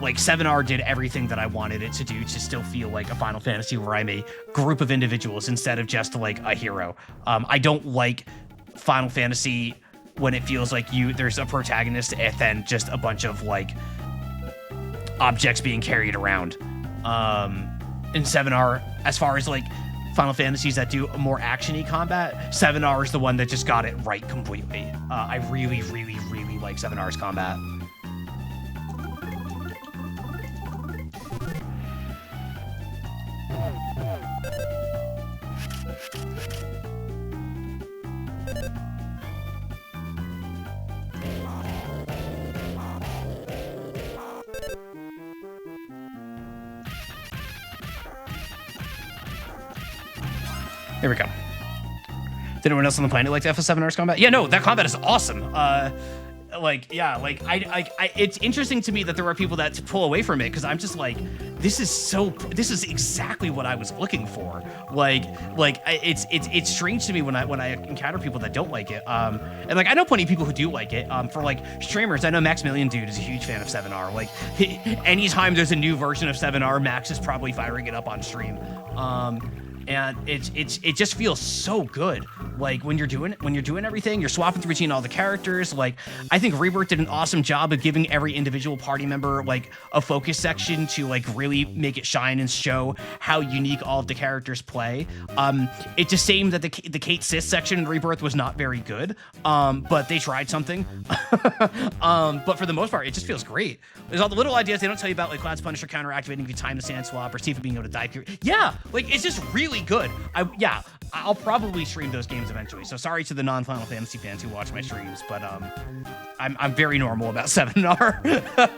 Like 7R did everything that I wanted it to do to still feel like a Final Fantasy where I'm a group of individuals instead of just like a hero. I don't like Final Fantasy when it feels like there's a protagonist and then just a bunch of like objects being carried around. In 7R, as far as like Final Fantasies that do a more actiony combat, 7R is the one that just got it right completely. I really, really, really like 7R's combat. Here we go. Did anyone else on the planet like the FF7R's combat? Yeah, no, that combat is awesome. Like, yeah, like it's interesting to me that there are people that pull away from it, because I'm just like, this is exactly what I was looking for. Like it's strange to me when I encounter people that don't like it. And like I know plenty of people who do like it. For like streamers, I know Maximilian Dude is a huge fan of 7R. Like anytime there's a new version of 7R, Max is probably firing it up on stream. And it just feels so good. Like when you're doing everything, you're swapping between all the characters. Like I think Rebirth did an awesome job of giving every individual party member like a focus section to like really make it shine and show how unique all of the characters play. It's a shame that the Kate Sis section in Rebirth was not very good. But they tried something. But for the most part, it just feels great. There's all the little ideas they don't tell you about, like Cloud's Punisher counter-activating if you time the sand swap, or Tifa being able to die. Yeah, like it's just really good. I'll probably stream those games eventually. So sorry to the non-Final Fantasy fans who watch my streams, but I'm very normal about 7R.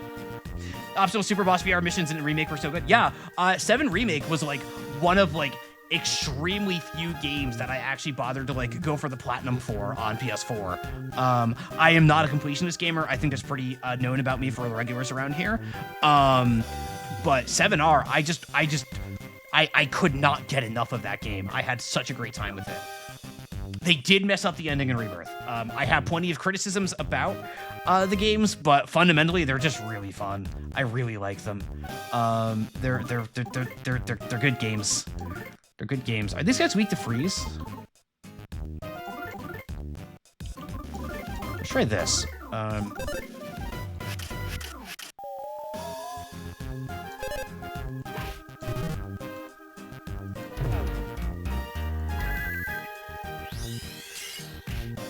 Optional Super Boss VR missions in the remake were so good. Yeah, 7 Remake was like one of like extremely few games that I actually bothered to like go for the platinum for on PS4. I am not a completionist gamer. I think that's pretty known about me for the regulars around here. But 7R, I could not get enough of that game. I had such a great time with it. They did mess up the ending in Rebirth. I have plenty of criticisms about the games, but fundamentally they're just really fun. I really like them. They're good games. They're good games. Are these guys weak to freeze? Let's try this.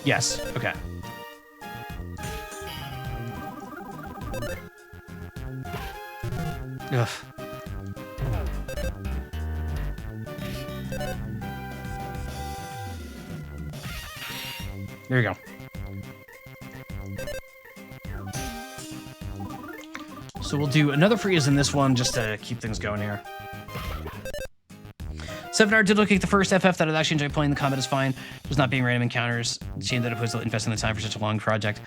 Yes, okay. Ugh. There you go. So we'll do another freeze in this one just to keep things going here. 7R did look like the first FF that I'd actually enjoy playing. The combat is fine. Just not being random encounters. Shame that opposed to investing the time for such a long project.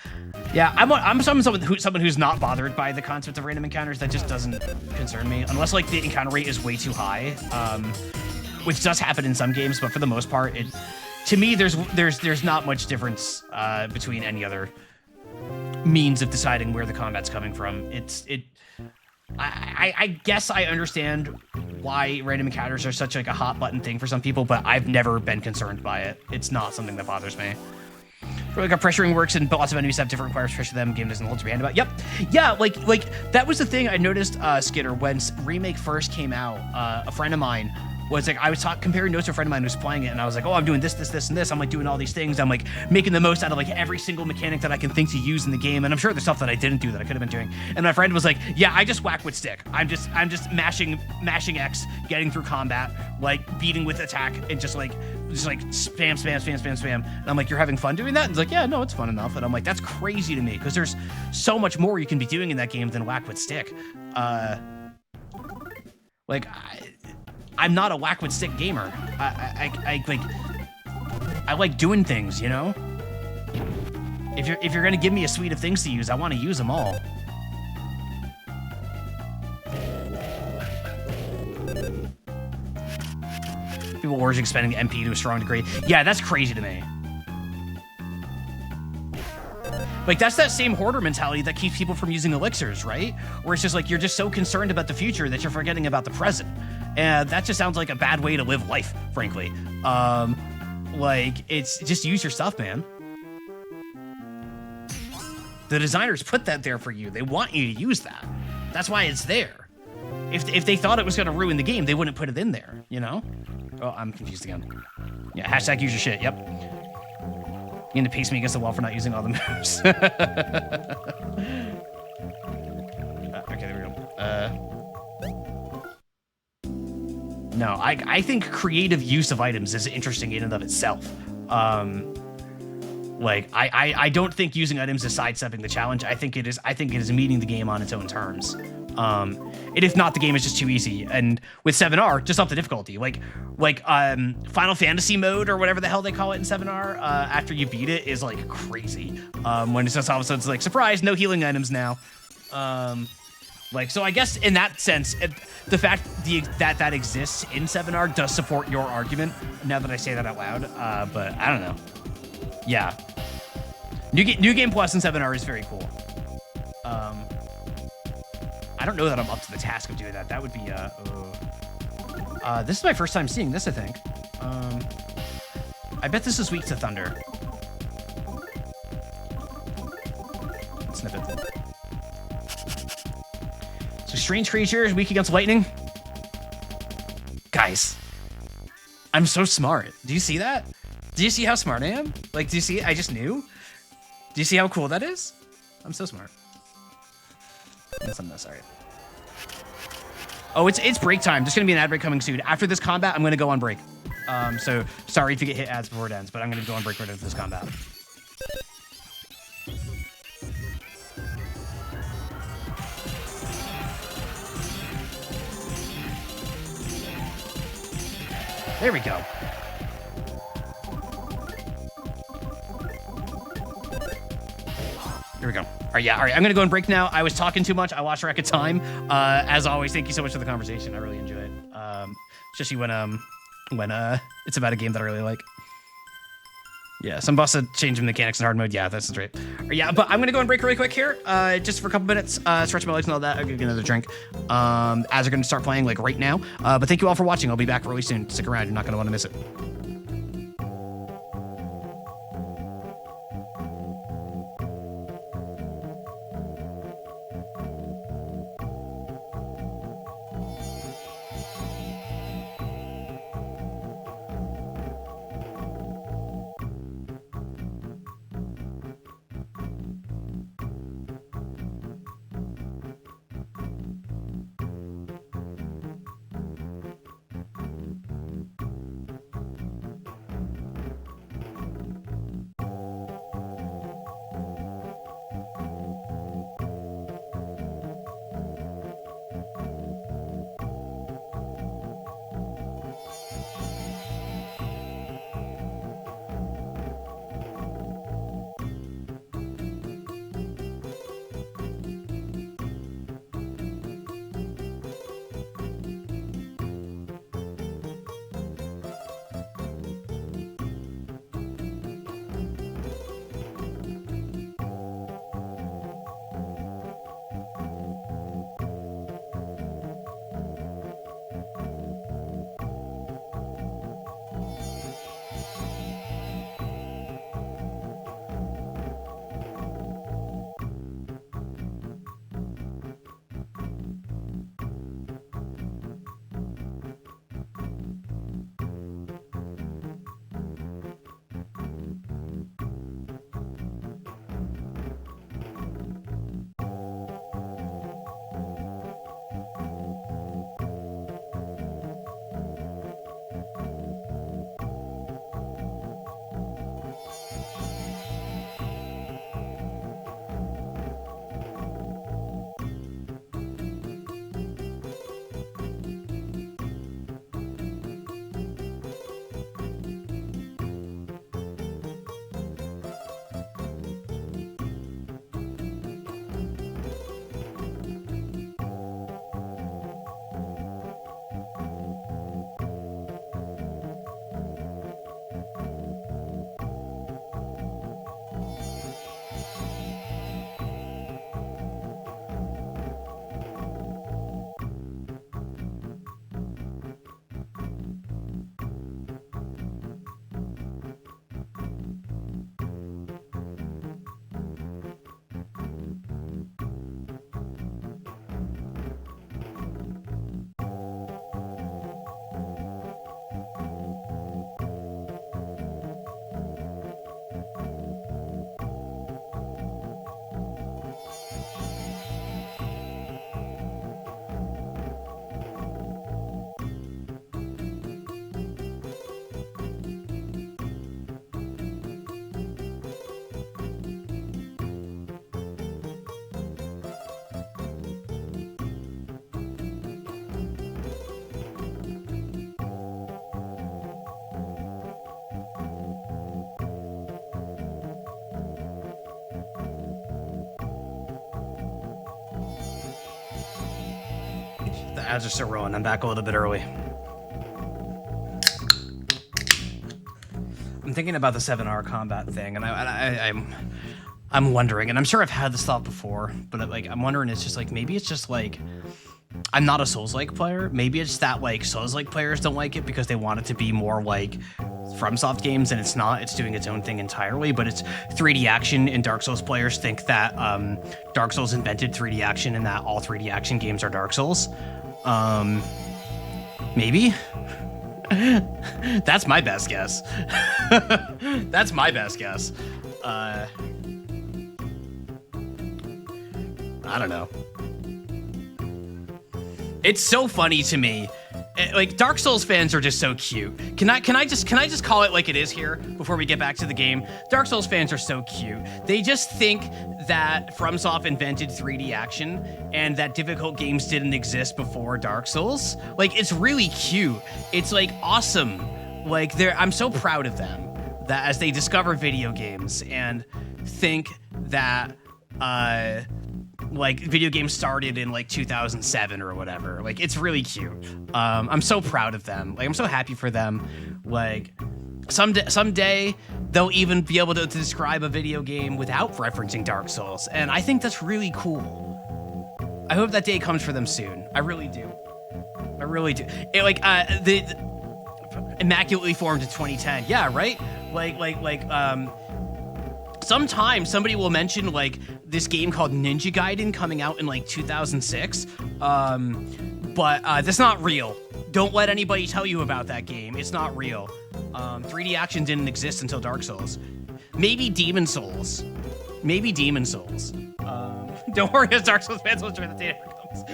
Yeah, I'm someone who's not bothered by the concept of random encounters. That just doesn't concern me. Unless, like, the encounter rate is way too high. Which does happen in some games, but for the most part, to me, there's not much difference between any other means of deciding where the combat's coming from. I guess I understand why random encounters are such like a hot button thing for some people, but I've never been concerned by it. It's not something that bothers me. Like, how pressuring works and lots of enemies have different requirements to pressure them. Game doesn't hold your hand about. Yep, yeah, like that was the thing I noticed, Skitter, when Remake first came out. A friend of mine was like, I was comparing notes to a friend of mine who was playing it, and I was like, oh, I'm doing this, and this. I'm like doing all these things. I'm like making the most out of like every single mechanic that I can think to use in the game. And I'm sure there's stuff that I didn't do that I could have been doing. And my friend was like, yeah, I just whack with stick. I'm just mashing X, getting through combat, like beating with attack, and just like spam. And I'm like, you're having fun doing that? And he's like, yeah, no, it's fun enough. And I'm like, that's crazy to me, because there's so much more you can be doing in that game than whack with stick. I'm not a whack with stick gamer. I like doing things, you know? If you're gonna give me a suite of things to use, I want to use them all. People were expending MP to a strong degree. Yeah, that's crazy to me. Like, that's that same hoarder mentality that keeps people from using elixirs, right? Where it's just like, you're just so concerned about the future that you're forgetting about the present. And that just sounds like a bad way to live life, frankly. Like, it's just use your stuff, man. The designers put that there for you. They want you to use that. That's why it's there. If they thought it was gonna ruin the game, they wouldn't put it in there, you know? Oh, I'm confused again. Yeah, hashtag use your shit, yep. You need to pace me against the wall for not using all the moves. Okay, there we go. No, I think creative use of items is interesting in and of itself. Like, I don't think using items is sidestepping the challenge. I think it is meeting the game on its own terms. And if not, the game is just too easy. And with 7R, just up the difficulty. Like Final Fantasy mode or whatever the hell they call it in 7R, after you beat it is like crazy. When it's just all of a sudden it's like, surprise, no healing items now. Like, so I guess in that sense, the fact that exists in 7R does support your argument, now that I say that out loud. But I don't know. Yeah. New Game Plus in 7R is very cool. I don't know that I'm up to the task of doing that. That would be, this is my first time seeing this, I think. I bet this is weak to thunder. Sniff it. So strange creatures, weak against lightning. Guys, I'm so smart. Do you see that? Do you see how smart I am? Like, do you see? I just knew. Do you see how cool that is? I'm so smart. That's unnecessary. Oh, it's break time. There's gonna be an ad break coming soon. After this combat, I'm gonna go on break. So sorry if you get hit ads before it ends, but I'm gonna go on break right after this combat. There we go. Here we go. All right, I'm gonna go and break now. I was talking too much. I lost track of time. As always, thank you so much for the conversation. I really enjoy it. Especially when it's about a game that I really like. Yeah, some boss had changed mechanics in hard mode. Yeah, that's great. Yeah, but I'm gonna go and break really quick here, just for a couple minutes, stretch my legs and all that. I'll get another drink. As we're gonna start playing like right now. But thank you all for watching. I'll be back really soon. Stick around. You're not gonna want to miss it. ads are still rolling. I'm back a little bit early. I'm thinking about the 7-hour combat thing, and I'm wondering, and I'm sure I've had this thought before, but like I'm wondering, it's just like maybe it's just like I'm not a Souls-like player. Maybe it's that like Souls-like players don't like it because they want it to be more like FromSoft games, and it's not. It's doing its own thing entirely, but it's 3D action, and Dark Souls players think that Dark Souls invented 3D action and that all 3D action games are Dark Souls. Maybe. That's my best guess. That's my best guess. I don't know. It's so funny to me. Like, Dark Souls fans are just so cute. Can I just call it like it is here before we get back to the game? Dark Souls fans are so cute. They just think that FromSoft invented 3D action and that difficult games didn't exist before Dark Souls. Like, it's really cute. It's like awesome. Like, I'm so proud of them that as they discover video games and think that like video games started in like 2007 or whatever. Like, it's really cute. I'm so proud of them. Like, I'm so happy for them. Like, someday they'll even be able to describe a video game without referencing Dark Souls, and I think that's really cool. I hope that day comes for them soon. I really do. I really do. The immaculately formed in 2010. Yeah, right. Sometimes somebody will mention like this game called Ninja Gaiden coming out in like 2006, but that's not real. Don't let anybody tell you about that game. It's not real. 3D action didn't exist until Dark Souls. Maybe Demon Souls. Maybe Demon Souls. Don't worry, as Dark Souls fans will join the day ever comes.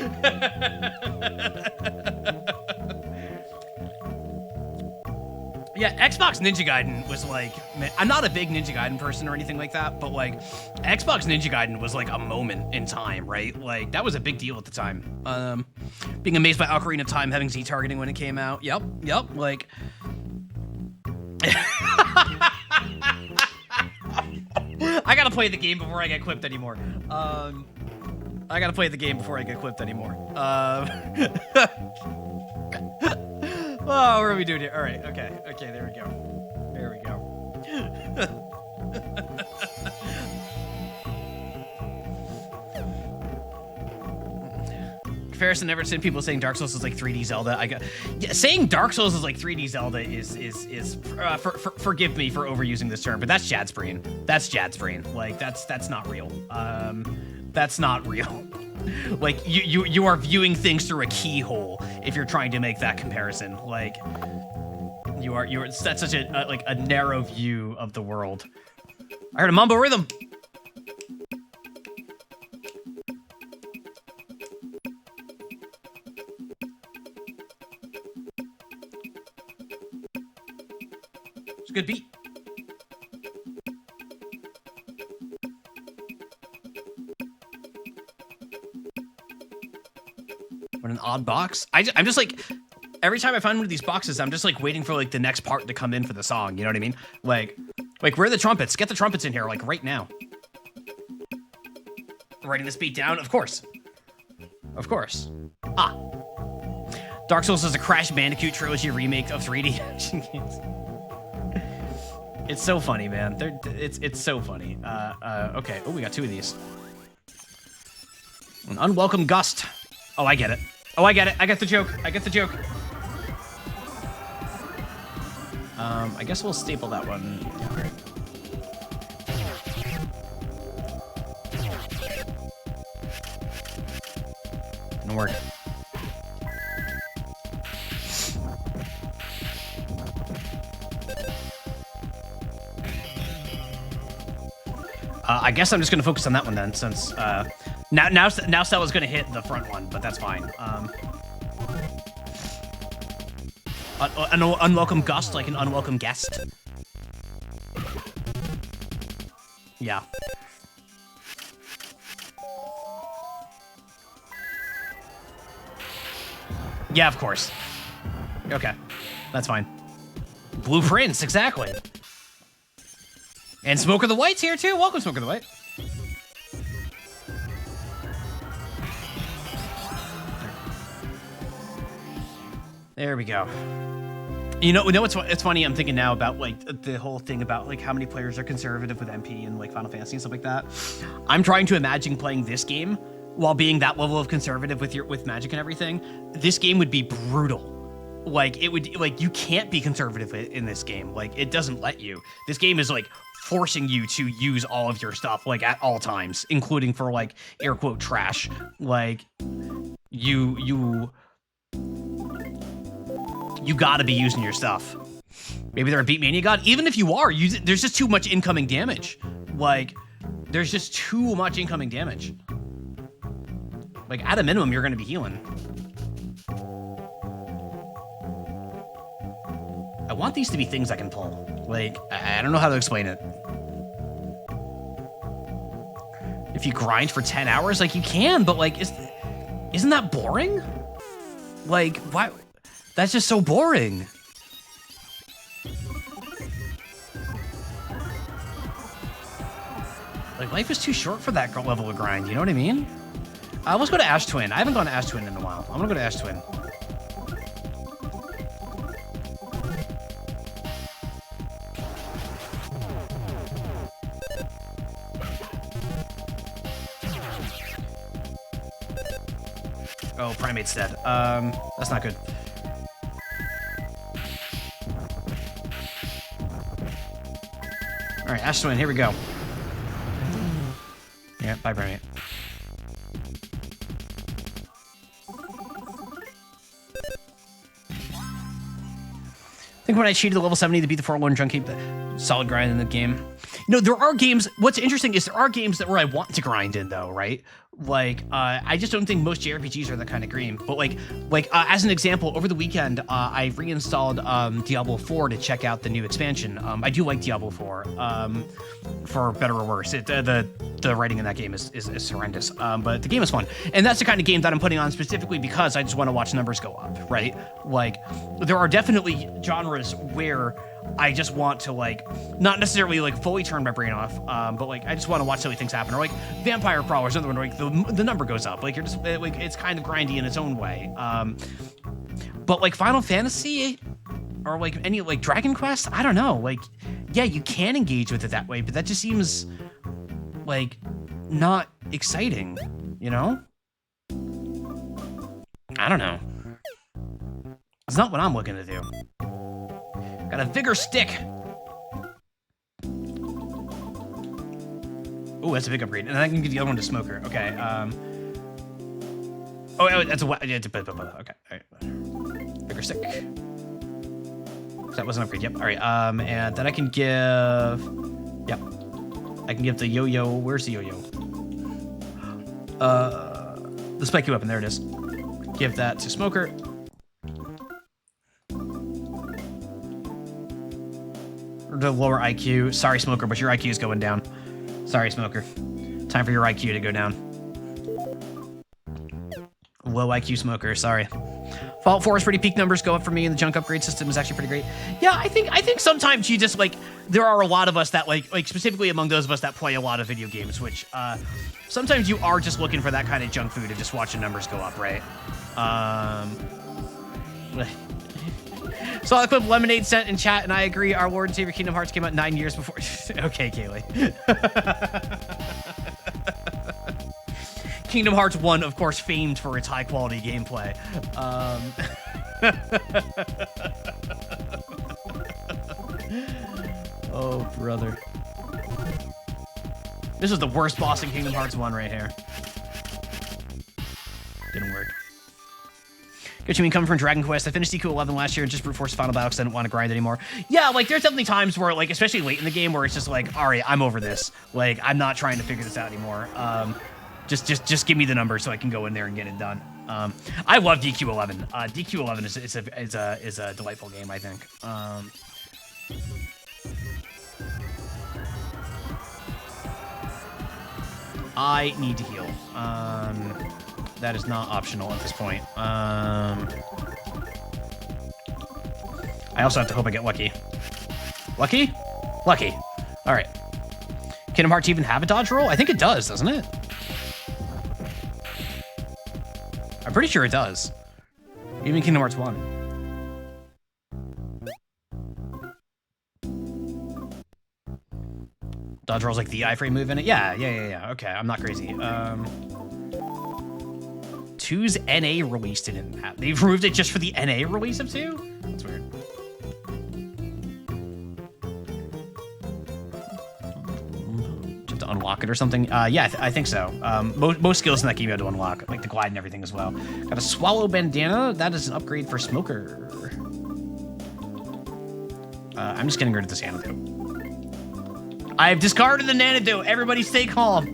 Yeah, Xbox Ninja Gaiden was like, man, I'm not a big Ninja Gaiden person or anything like that, but like Xbox Ninja Gaiden was like a moment in time, right? Like, that was a big deal at the time. Being amazed by Ocarina of Time having Z targeting when it came out. Yep, like. I gotta play the game before I get clipped anymore. Oh, what are we doing here? All right, okay, there we go. Comparison never seen people saying Dark Souls is like 3D Zelda. Saying Dark Souls is like 3D Zelda is forgive me for overusing this term, but that's Jad's brain. Like, that's not real. That's not real. Like, you are viewing things through a keyhole if you're trying to make that comparison. Like, that's such a narrow view of the world. I heard a mumbo rhythm. It's a good beat. What an odd box. I'm just like, every time I find one of these boxes, I'm just like waiting for like the next part to come in for the song. You know what I mean? Like where are the trumpets? Get the trumpets in here, like right now. Writing this beat down, of course. Dark Souls is a Crash Bandicoot trilogy remake of 3D action games. It's so funny, man. It's so funny. Okay. Oh, we got two of these. An unwelcome gust. Oh, I get it. I get the joke. I guess we'll staple that one. Yeah, right. Gonna work. I guess I'm just gonna focus on that one then, since now Stella's gonna hit the front one, but that's fine. An unwelcome gust, like an unwelcome guest. Yeah. Yeah, of course. Okay, that's fine. Blueprints, exactly. And Smoker the White's here too. Welcome, Smoker the White. There we go. You know what's it's funny? I'm thinking now about like the whole thing about like how many players are conservative with MP and like Final Fantasy and stuff like that. I'm trying to imagine playing this game while being that level of conservative with magic and everything. This game would be brutal. Like it would, like you can't be conservative in this game. Like it doesn't let you. This game is like forcing you to use all of your stuff like at all times, including for like air quote trash. Like you gotta be using your stuff. Maybe they're a Beat Mania god. Even if you are, there's just too much incoming damage. Like, there's just too much incoming damage. Like, at a minimum, you're gonna be healing. I want these to be things I can pull. Like, I don't know how to explain it. If you grind for 10 hours, like, you can, but, like, isn't that boring? Like, why? That's just so boring. Like, life is too short for that level of grind, you know what I mean? Let's go to Ash Twin. I haven't gone to Ash Twin in a while. I'm gonna go to Ash Twin. Oh, Primate's dead. That's not good. All right, Ash Twin, here we go. Yeah, bye, Primate. I think when I cheated the level 70 to beat the Forlorn Drunk, keep the solid grind in the game. You know, there are games, what's interesting is there are games where I want to grind in though, right? Like, I just don't think most JRPGs are that kind of game. But like as an example, over the weekend, I reinstalled Diablo 4 to check out the new expansion. I do like Diablo 4, for better or worse. The writing in that game is horrendous, but the game is fun. And that's the kind of game that I'm putting on specifically because I just want to watch numbers go up, right? Like, there are definitely genres where I just want to, like, not necessarily, like, fully turn my brain off, but, like, I just want to watch silly things happen. Or, like, Vampire Crawler's another one where, like, the number goes up. Like, you're just, like, it's kind of grindy in its own way. But, like, Final Fantasy, or, like, any, like, Dragon Quest, I don't know. Like, yeah, you can engage with it that way, but that just seems, like, not exciting, you know? I don't know. It's not what I'm looking to do. Got a vigor stick. Oh, that's a big upgrade. And I can give the other one to Smoker. Okay. Oh, that's a okay. All right. Vigor stick. That was an upgrade. Yep. All right. And then I can give. Yep. I can give the yo-yo. Where's the yo-yo? The spiky weapon. There it is. Give that to Smoker. The lower IQ. Sorry, Smoker, but your IQ is going down. Sorry, Smoker. Time for your IQ to go down. Low IQ Smoker, sorry. Fallout 4's pretty peak numbers go up for me, and the junk upgrade system is actually pretty great. Yeah, I think sometimes you just, like, there are a lot of us that, like specifically among those of us that play a lot of video games, which, sometimes you are just looking for that kind of junk food and just watching numbers go up, right? Saw the clip Lemonade sent in chat, and I agree. Our Lord and Savior Kingdom Hearts came out 9 years before. Okay, Kaylee. Kingdom Hearts 1, of course, famed for its high-quality gameplay. Oh, brother. This is the worst boss in Kingdom Hearts 1 right here. Didn't work. Get you mean coming from Dragon Quest. I finished DQ11 last year and just brute forced Final Battle because I didn't want to grind anymore. Yeah, like, there's definitely times where, like, especially late in the game where it's just like, all right, I'm over this. Like, I'm not trying to figure this out anymore. Just give me the number so I can go in there and get it done. I love DQ11. DQ11 is a delightful game, I think. I need to heal. That is not optional at this point. I also have to hope I get lucky. Lucky? Lucky. All right. Kingdom Hearts even have a dodge roll? I think it does, doesn't it? I'm pretty sure it does. Even Kingdom Hearts 1. Dodge roll's like the iframe move in it? Yeah. Okay, I'm not crazy. 2's NA released it in that. They've removed it just for the NA release of 2? That's weird. To unlock it or something? Yeah, I think so. Most skills in that game you had to unlock, like the glide and everything as well. Got a swallow bandana. That is an upgrade for smoker. I'm just getting rid of this antidote. I've discarded the antidote. Everybody stay calm.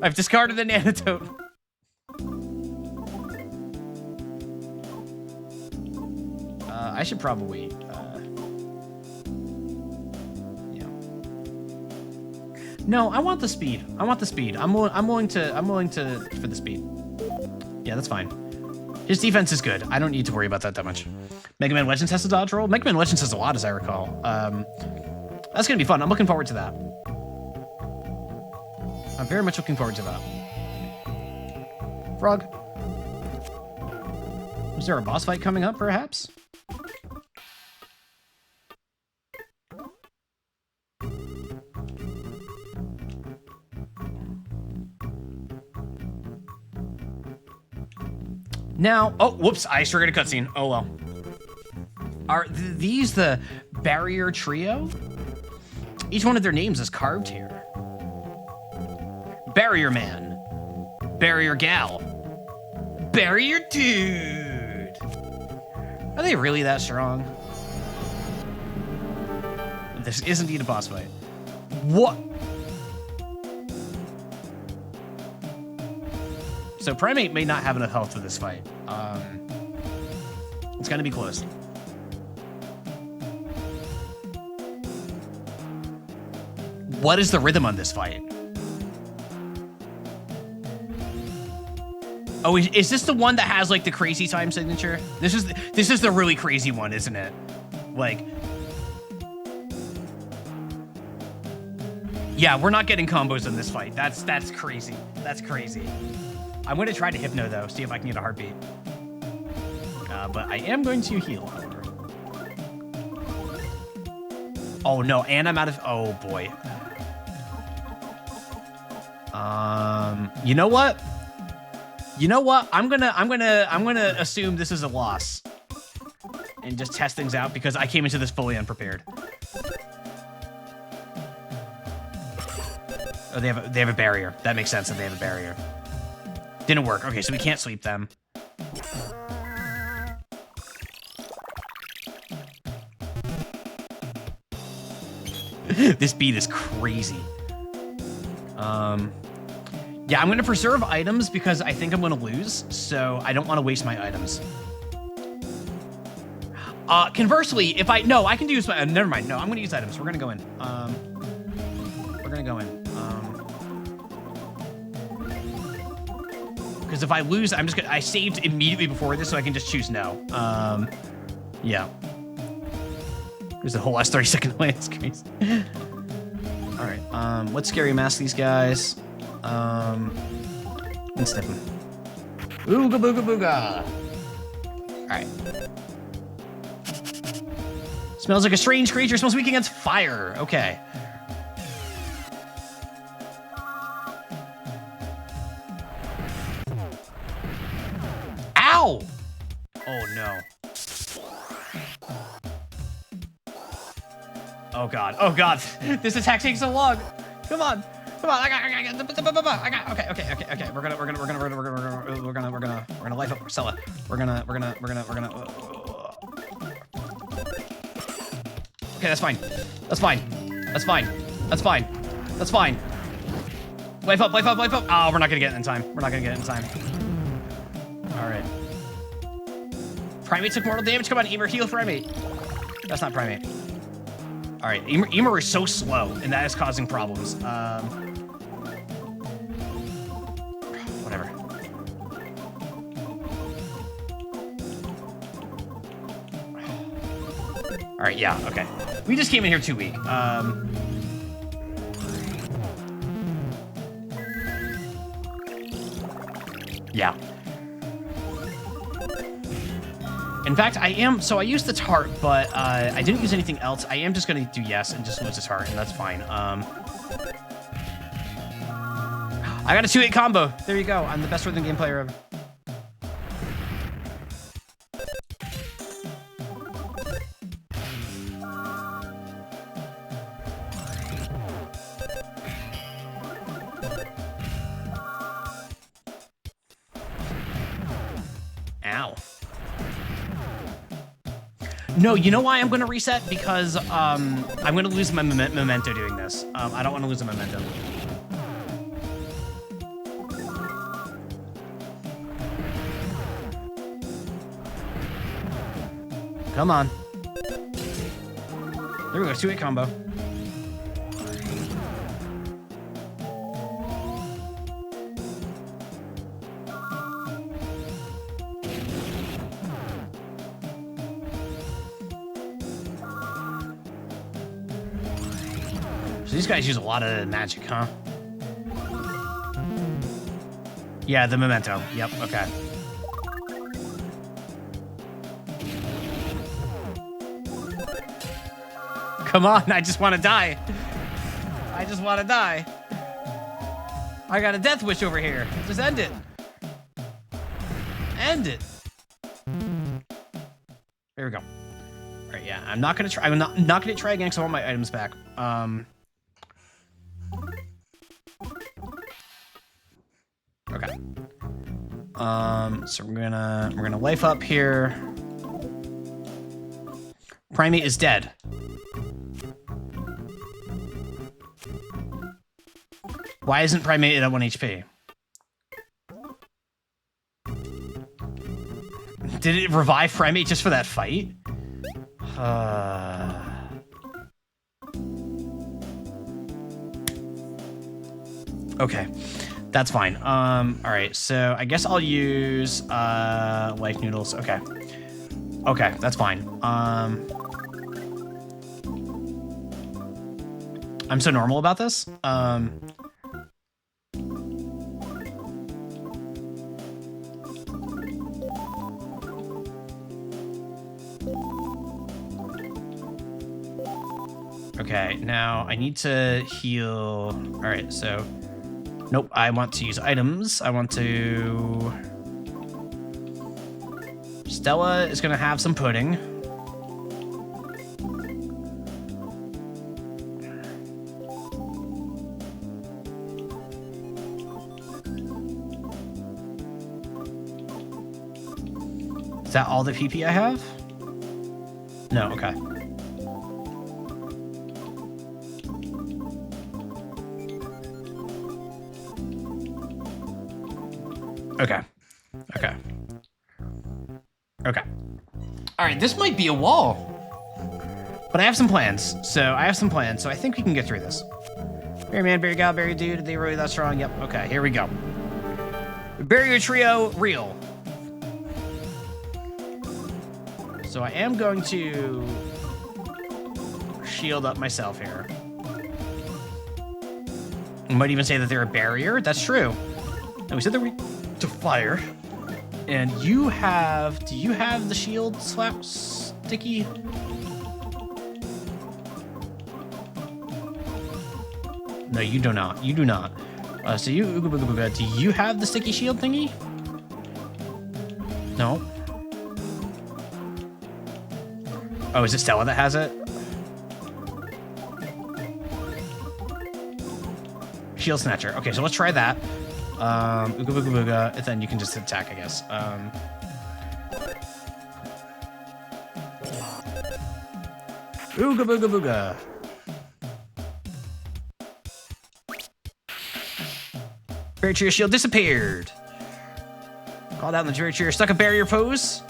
I've discarded the antidote. I should probably, yeah. No, I want the speed. I want the speed. I'm willing to for the speed. Yeah, that's fine. His defense is good. I don't need to worry about that much. Mega Man Legends has a dodge roll. Mega Man Legends has a lot, as I recall. That's gonna be fun. I'm looking forward to that. I'm very much looking forward to that. Frog. Is there a boss fight coming up, perhaps? Now, oh, whoops, I triggered a cutscene. Oh well. Are these the barrier trio? Each one of their names is carved here. Barrier Man. Barrier Gal. Barrier Dude. Are they really that strong? This is indeed a boss fight. What? So Primate may not have enough health for this fight. It's gonna be close. What is the rhythm on this fight? Oh, is this the one that has like the crazy time signature? This is the really crazy one, isn't it? Like, yeah, we're not getting combos in this fight. That's crazy. That's crazy. I'm going to try to Hypno, though, see if I can get a heartbeat. But I am going to heal, however. Oh, no, and I'm out of... Oh, boy. You know what? You know what? I'm gonna assume this is a loss. And just test things out, because I came into this fully unprepared. Oh, they have a barrier. That makes sense that they have a barrier. Didn't work. Okay, so we can't sweep them. This beat is crazy. Yeah, I'm gonna preserve items because I think I'm gonna lose, so I don't want to waste my items. Conversely, if I can use my never mind. No, I'm gonna use items. We're gonna go in. We're gonna go in. Because if I lose, I saved immediately before this, so I can just choose no. Yeah. There's a whole last 30-second delay. It's crazy. All right. Let's scary mask these guys. And snip them. Ooga booga booga. All right. Smells like a strange creature. Smells weak against fire. Okay. Ow! Oh no. Oh god. Oh god. This attack takes so long. Come on. Come on. I got. Okay. We're gonna life up Marcella. We're gonna. Okay, that's fine. That's fine. Life up. Oh, we're not gonna get it in time. All right. Primate took mortal damage. Come on, Emer, heal Primate. That's not Primate. All right, Emer is so slow, and that is causing problems. Whatever. All right, yeah, okay. We just came in here too weak. Yeah. And In fact, I am. So I used the tart, but I didn't use anything else. I am just gonna do yes and just lose this heart, and that's fine. I got a 2-8 combo. There you go. I'm the best rhythm game player ever. Ow. No, you know why I'm going to reset? Because I'm going to lose my memento doing this. I don't want to lose a memento. Come on. There we go, 2-8 combo. So these guys use a lot of magic, huh? Yeah, the memento. Yep, okay. Come on, I just want to die. I just want to die. I got a death wish over here. Just end it. End it. There we go. All right, yeah. I'm not gonna try. I'm not gonna try again because I want my items back. Okay. So we're gonna life up here. Primate is dead. Why isn't Primate at 1 HP? Did it revive Primate just for that fight? Okay, that's fine. All right, so I guess I'll use life noodles. Okay, okay, that's fine. I'm so normal about this. Okay, now I need to heal. All right, so nope, I want to use items. I want to... Stella is gonna have some pudding. Is that all the PP I have? No, okay. Okay. Okay. Okay. All right, this might be a wall. But I have some plans. So I think we can get through this. Berry man, berry gal, berry dude. Are they really that strong? Yep. Okay, here we go. Barrier trio, real. So I am going to shield up myself here. I might even say that they're a barrier. That's true. And we said that we to fire. And you have... Do you have the shield slap sticky? No, you do not. You do not. So you... Ooga booga booga, do you have the sticky shield thingy? No. Oh, is it Stella that has it? Shield Snatcher. Okay, so let's try that. Ooga booga booga, and then you can just attack, I guess. Ooga booga booga. Barrier Cheer shield disappeared. Called out in the Barrier Cheer. Stuck a barrier pose.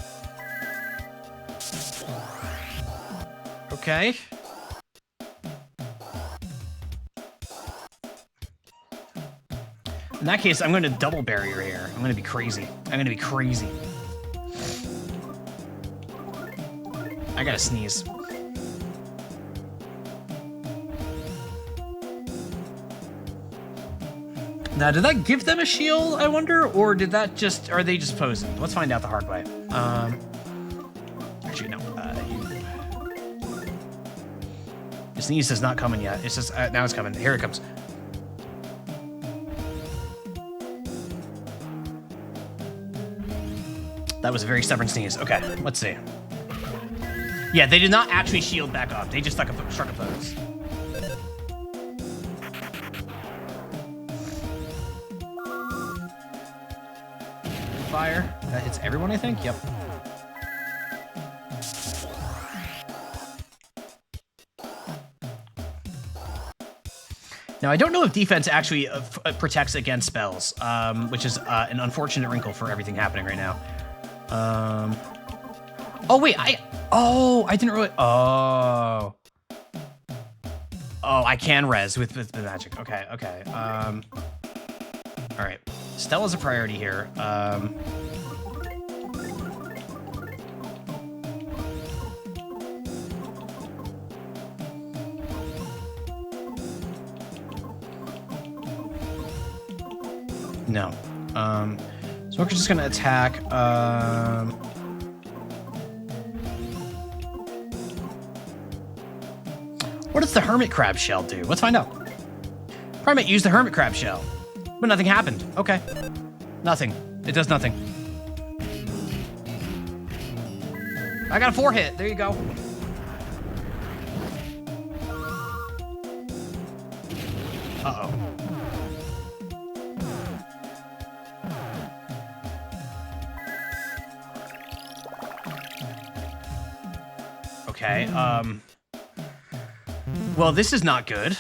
Okay. In that case, I'm going to double barrier here. I'm going to be crazy. I'm going to be crazy. I gotta sneeze. Now, did that give them a shield, I wonder? Or did that just... Are they just posing? Let's find out the hard way. sneeze is not coming yet. It's just, now it's coming. Here it comes. That was a very stubborn sneeze. Okay, let's see. Yeah, they did not actually shield back up. They just struck a pose. Fire. That hits everyone, I think. Yep. Now, I don't know if defense actually protects against spells, which is an unfortunate wrinkle for everything happening right now. Oh, wait, I didn't really... Oh, I can res with the magic. Okay. All right. Stella's a priority here. No. Smoker's just gonna attack. What does the Hermit Crab Shell do? Let's find out. Probably might use the Hermit Crab Shell, but nothing happened. Okay. Nothing. It does nothing. I got a 4-hit. There you go. Uh-oh. Okay, well, this is not good.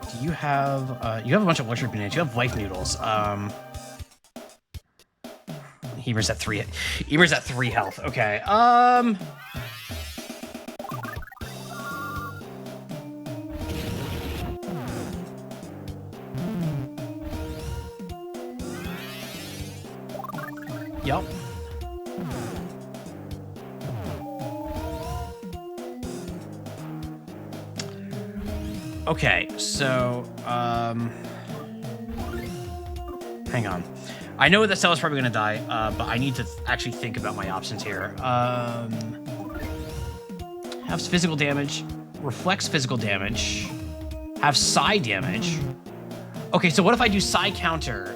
Do you have a bunch of electric bananas. You have life noodles. Emer's at 3 health. Okay, Yep. Okay, so, hang on. I know that Stella's probably gonna die, but I need to actually think about my options here. Have physical damage, reflects physical damage, have psi damage. Okay, so what if I do psi counter?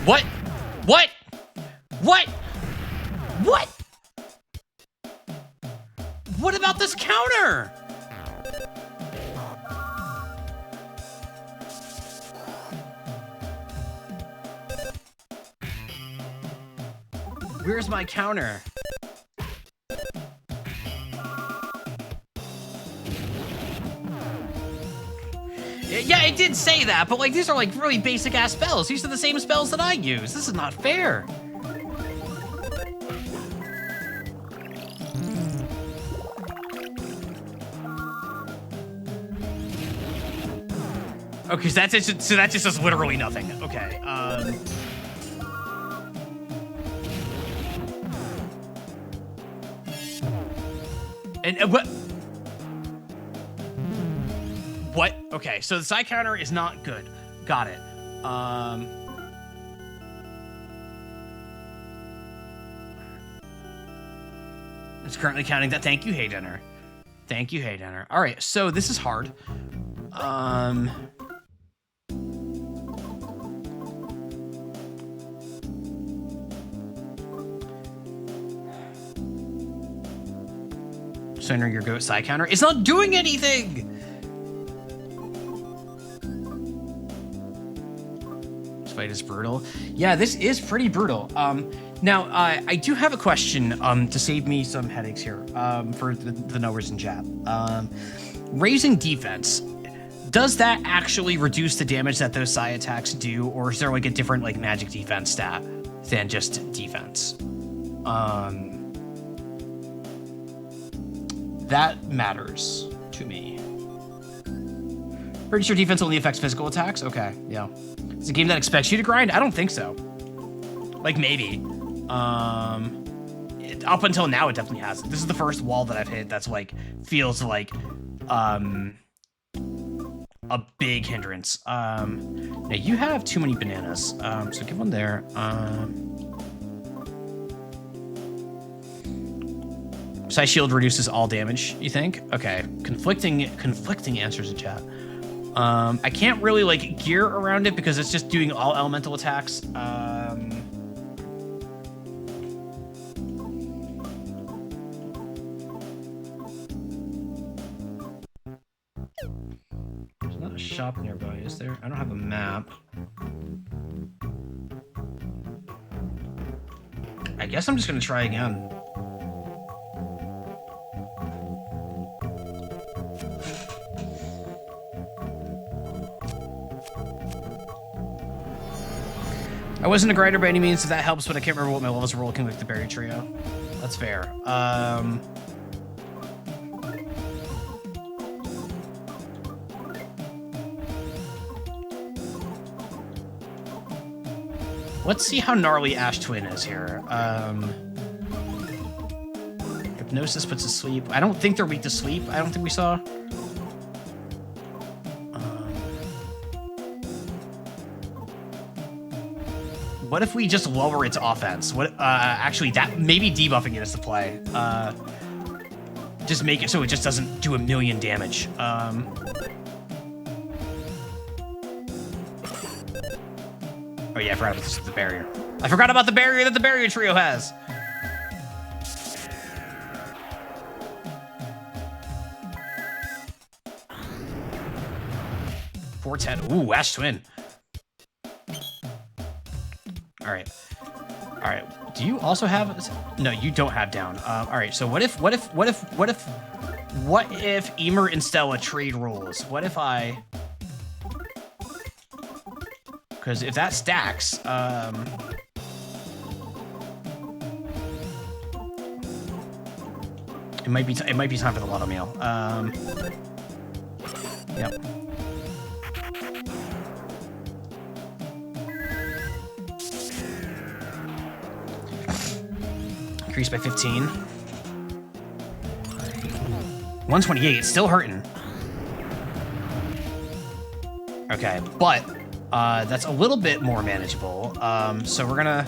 What? What? What? What? What about this counter? Where's my counter? Yeah, it did say that, but like these are like really basic ass spells. These are the same spells that I use. This is not fair. Okay, so that just does literally nothing. Okay. And what? What? Okay, so the psi counter is not good. Got it. It's currently counting that. Thank you, Haydenner. Thank you, Haydenner. All right, so this is hard. Center your goat psi counter. It's not doing anything. This fight is brutal. Yeah, this is pretty brutal. Now, I do have a question to save me some headaches here for the knowers in chat. Raising defense, does that actually reduce the damage that those psi attacks do, or is there like a different like magic defense stat than just defense? That matters to me. Pretty sure defense only affects physical attacks? Okay, yeah. It's a game that expects you to grind? I don't think so. Like, maybe. up until now, it definitely hasn't. This is the first wall that I've hit that's like feels like a big hindrance. Now you have too many bananas, so give one there. Psi shield reduces all damage, you think? Okay, conflicting answers in chat. I can't really like gear around it because it's just doing all elemental attacks. There's not a shop nearby, is there? I don't have a map. I guess I'm just gonna try again. I wasn't a grinder by any means, if that helps, but I can't remember what my levels were looking like the berry trio. That's fair. Let's see how gnarly Ash Twin is here. Hypnosis puts to sleep. I don't think they're weak to sleep. I don't think we saw. What if we just lower its offense? What? Actually, that maybe debuffing it is the play. Just make it so it just doesn't do a million damage. Oh yeah, I forgot about the barrier. I forgot about the barrier that the barrier trio has. $410. Ooh, Ash Twin. All right. Do you also have? No, you don't have down. All right. So what if Emer and Stella trade roles? What if I? Because if that stacks, it might be time for the lotto meal. Yep. Increased by 15. 128, it's still hurting. Okay, but that's a little bit more manageable. So we're gonna...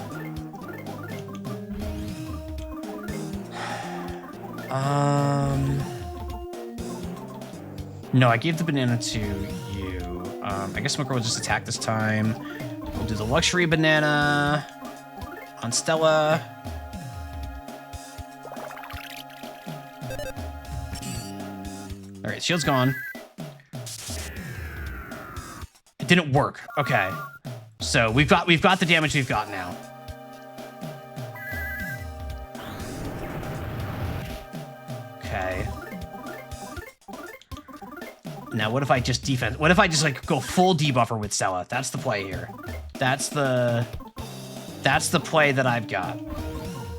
No, I gave the banana to you. I guess Smoker will just attack this time. We'll do the luxury banana on Stella. All right, shield's gone. It didn't work. Okay, so we've got the damage we've got now. Okay. Now what if I just defense? What if I just like go full debuffer with Stella? That's the play here. That's the play that I've got.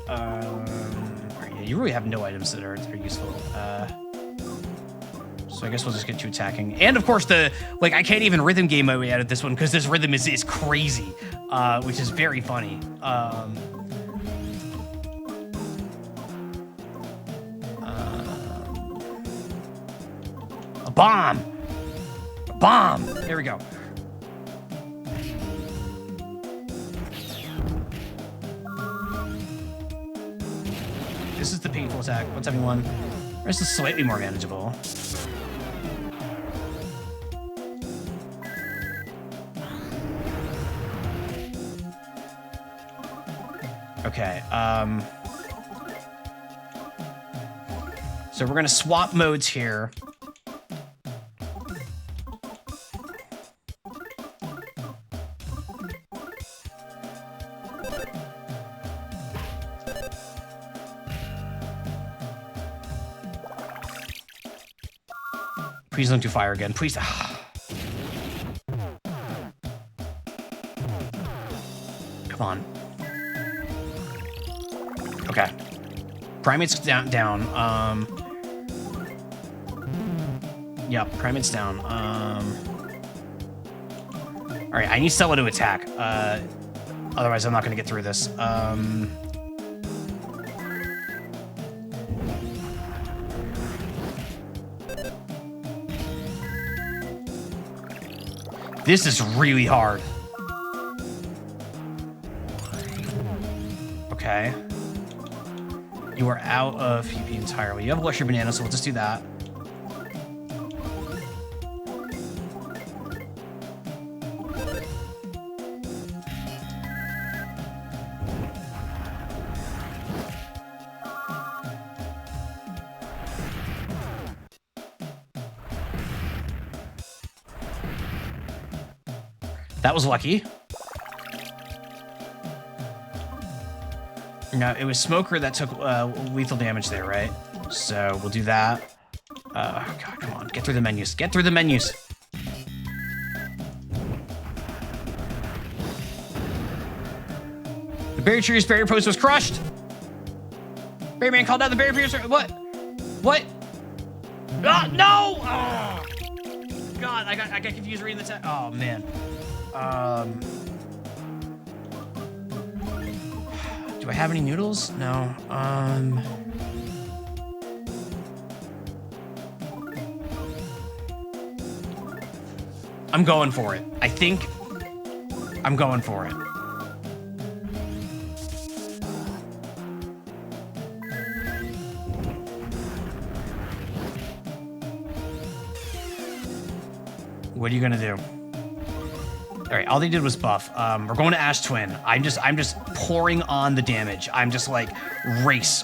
Yeah, you really have no items that are useful. So I guess we'll just get you attacking. And of course I can't even rhythm game my way out of this one because this rhythm is crazy, which is very funny. A bomb! A bomb! There we go. This is the painful attack, 171. This is slightly more manageable. Okay, so we're gonna swap modes here. Please don't do fire again, please. Come on. Okay. Primate's down. Yep, Primate's down. Alright, I need Stella to attack. Otherwise, I'm not gonna get through this. This is really hard. Okay. You are out of PP entirely. You have luxury banana, so we'll just do that. That was lucky. No, it was Smoker that took lethal damage there, right? So we'll do that. God, come on. Get through the menus. Get through the menus. The berry tree's berry post was crushed. Berry man called out the berry tree's. What? What? Ah, no! Oh. God, I got confused reading the text. Oh, man. Do I have any noodles? No. I'm going for it. I think I'm going for it. What are you gonna do? All right, all they did was buff. We're going to Ash Twin. I'm just pouring on the damage. I'm just like race.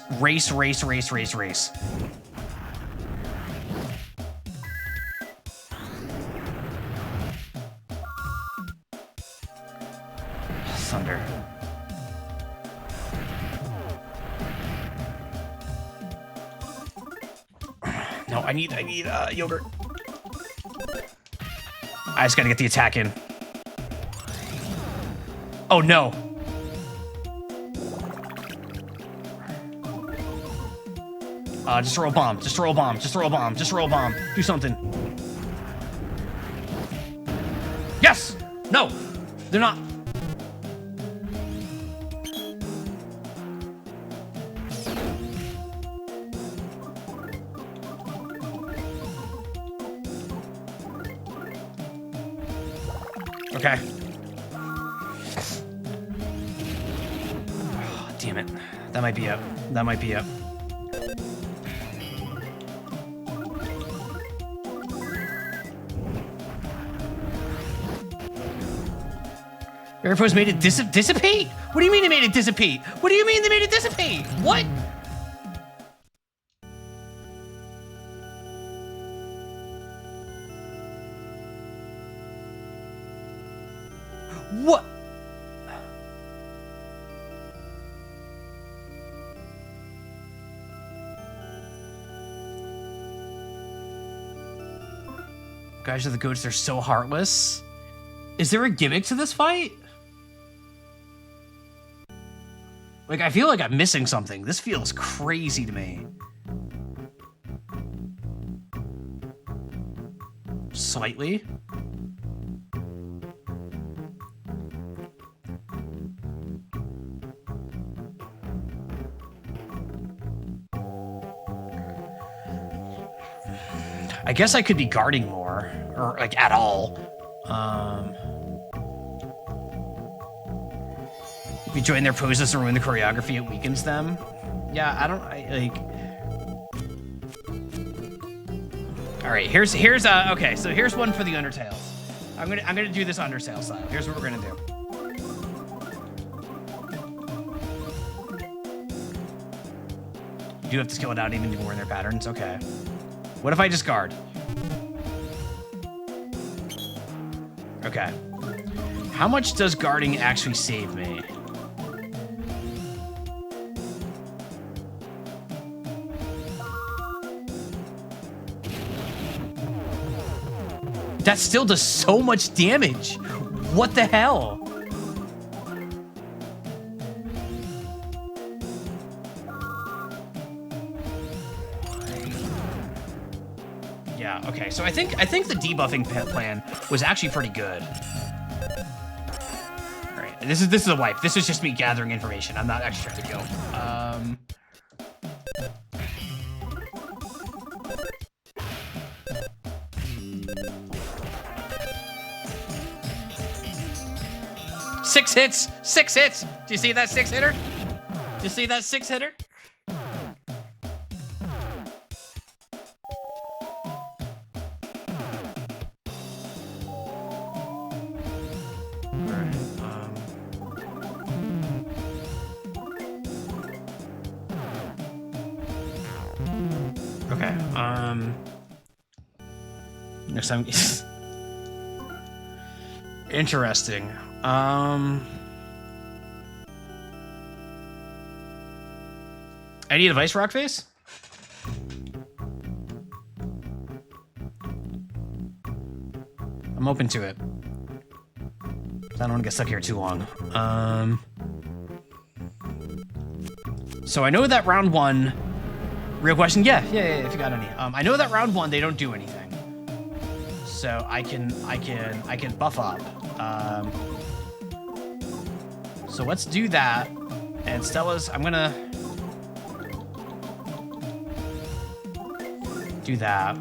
Thunder. No, I need yogurt. I just gotta get the attack in. Oh no. Just throw a bomb. Just throw a bomb. Just throw a bomb. Just throw a bomb. Do something. Yes! No! They're not. Okay. Oh, damn it. That might be it. That might be it. Air Force made it dissipate? What do you mean it made it dissipate? What do you mean they made it dissipate? What? What? Guys are the goats, they're so heartless. Is there a gimmick to this fight? Like, I feel like I'm missing something. This feels crazy to me. Slightly. I guess I could be guarding more, or like at all. If you join their poses and ruin the choreography, it weakens them. Yeah, All right, here's okay. So here's one for the Undertales. I'm gonna do this Undertale style. Here's what we're gonna do. You do have to skill it out even more in their patterns. Okay. What if I just guard? Okay. How much does guarding actually save me? That still does so much damage. What the hell? Yeah, okay. So I think the debuffing plan was actually pretty good. All right. This is a wipe. This is just me gathering information. I'm not actually trying to kill. 6 hits! 6 hits! Do you see that 6-hitter? Do you see that 6-hitter? Okay, next time. Interesting. I need a Vice Rock face? I'm open to it. I don't want to get stuck here too long. So I know that round 1. Real question? Yeah, if you got any. I know that round 1 they don't do anything. So I can buff up. So let's do that. And Stella's, I'm gonna do that.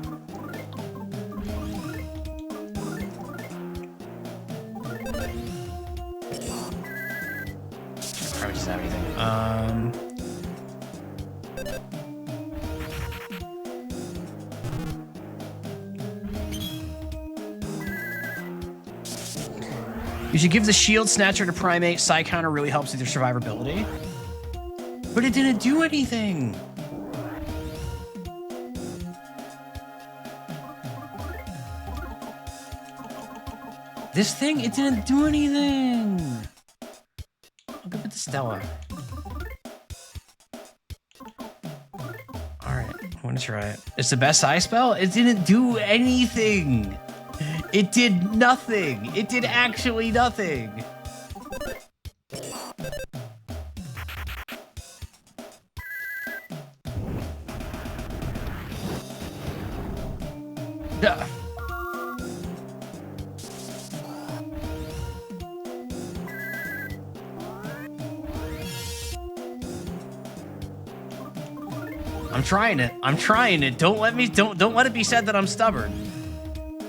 Probably doesn't have anything. You should give the Shield Snatcher to Primate. Psi Counter really helps with your survivability. But it didn't do anything. This thing, it didn't do anything. I'll give it to Stella. All right, I want to try it. It's the best Psi spell? It didn't do anything. It did nothing. It did actually nothing. Yeah. I'm trying it. I'm trying it. Don't let it be said that I'm stubborn.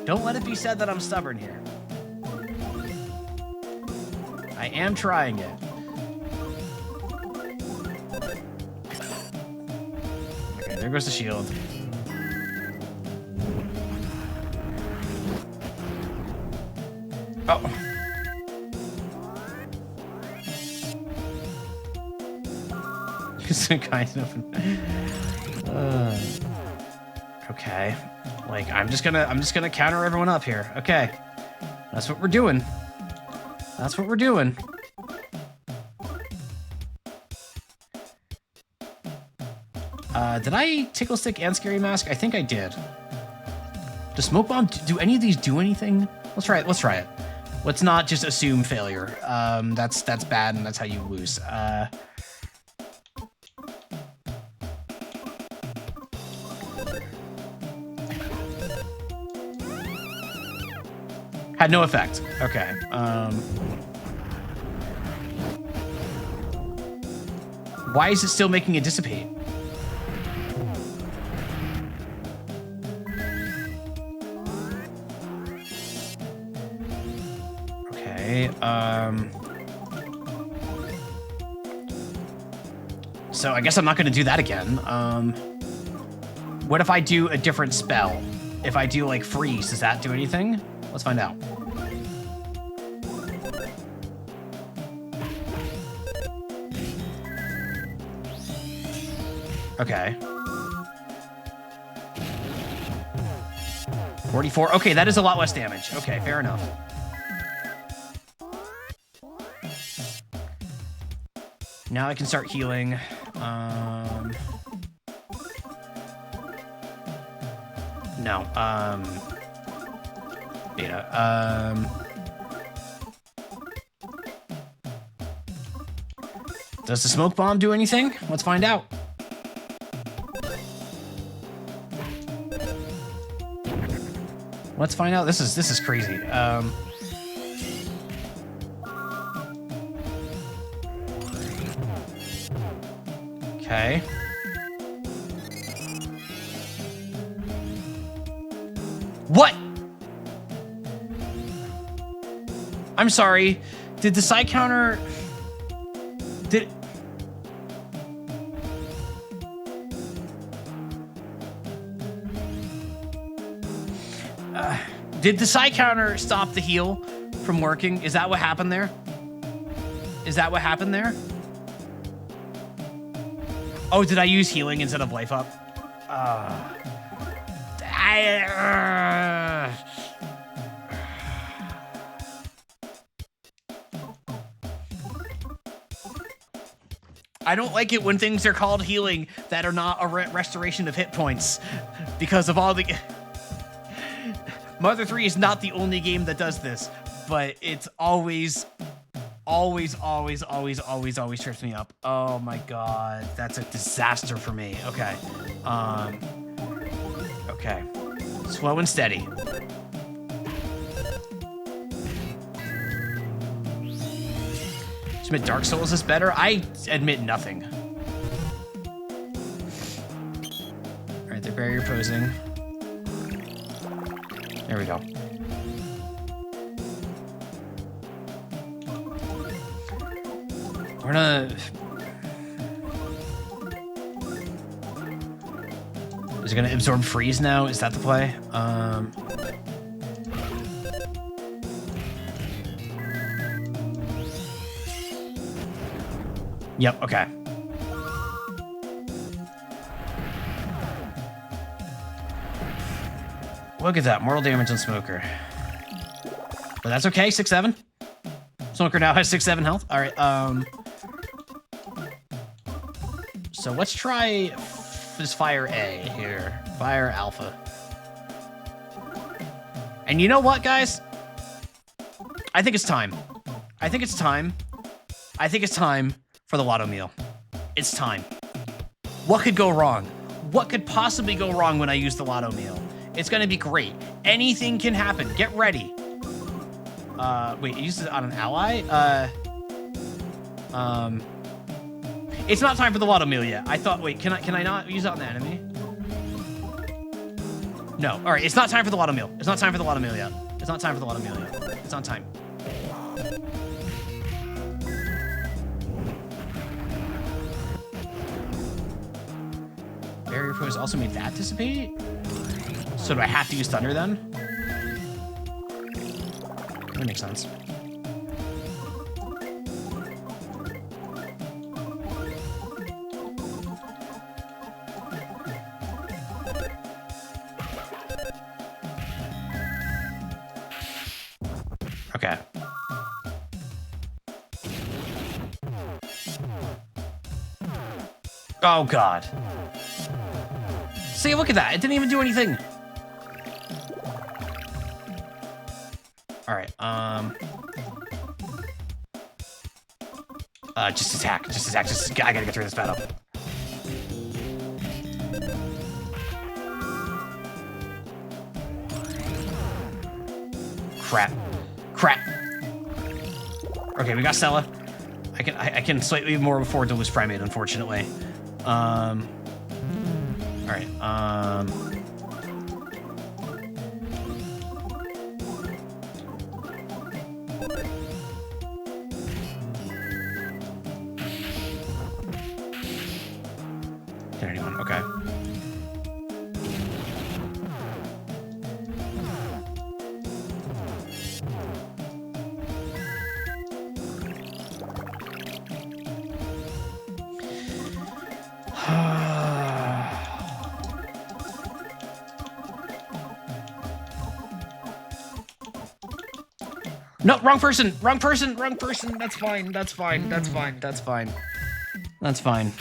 Don't let it be said that I'm stubborn here. I am trying it. Okay, there goes the shield. Oh. It's kind of. Okay. Like, I'm just gonna counter everyone up here. Okay. That's what we're doing. That's what we're doing. Did I Tickle Stick and Scary Mask? I think I did. Does Smoke Bomb, do any of these do anything? Let's try it. Let's try it. Let's not just assume failure. That's bad, and that's how you lose. Had no effect. Okay. Why is it still making it dissipate? Okay. So I guess I'm not going to do that again. What if I do a different spell? If I do like freeze, does that do anything? Let's find out. Okay. 44. Okay, that is a lot less damage. Okay, fair enough. Now I can start healing. No. Beta. Does the Smoke Bomb do anything? Let's find out. Let's find out. This is crazy. Okay. What? I'm sorry. Did the side counter... Did... Did the side counter stop the heal from working? Is that what happened there? Is that what happened there? Oh, did I use healing instead of life up? I don't like it when things are called healing that are not a restoration of hit points because of all the... Mother 3 is not the only game that does this, but it's always trips me up. Oh my god, that's a disaster for me. Okay. Okay. Slow and steady. Admit Dark Souls is better? I admit nothing. Alright, they're barrier posing. There we go. We're gonna... Is it gonna absorb freeze now? Is that the play? Yep, okay. Look at that, mortal damage on Smoker. But that's okay, 6-7. Smoker now has 6-7 health. All right, so let's try this Fire A here. Fire Alpha. And you know what, guys? I think it's time. I think it's time for the Lotto Meal. It's time. What could go wrong? What could possibly go wrong when I use the Lotto Meal? It's gonna be great. Anything can happen. Get ready. Wait, use it on an ally? It's not time for the Lotto Meal yet. I thought, wait, can I not use it on the enemy? No, all right, it's not time for the Lotto Meal. It's not time for the Lotto Meal yet. It's not time for the Lotto Meal yet. It's on time. Barrier pose also made that dissipate? So do I have to use Thunder then? That makes sense. Okay. Oh, God. See, look at that. It didn't even do anything. All right. Just attack. Just attack. I gotta get through this battle. Crap. Okay, we got Stella. I can slightly more afford to lose Primate, unfortunately. All right. Hit anyone? Okay. No, wrong person. That's fine.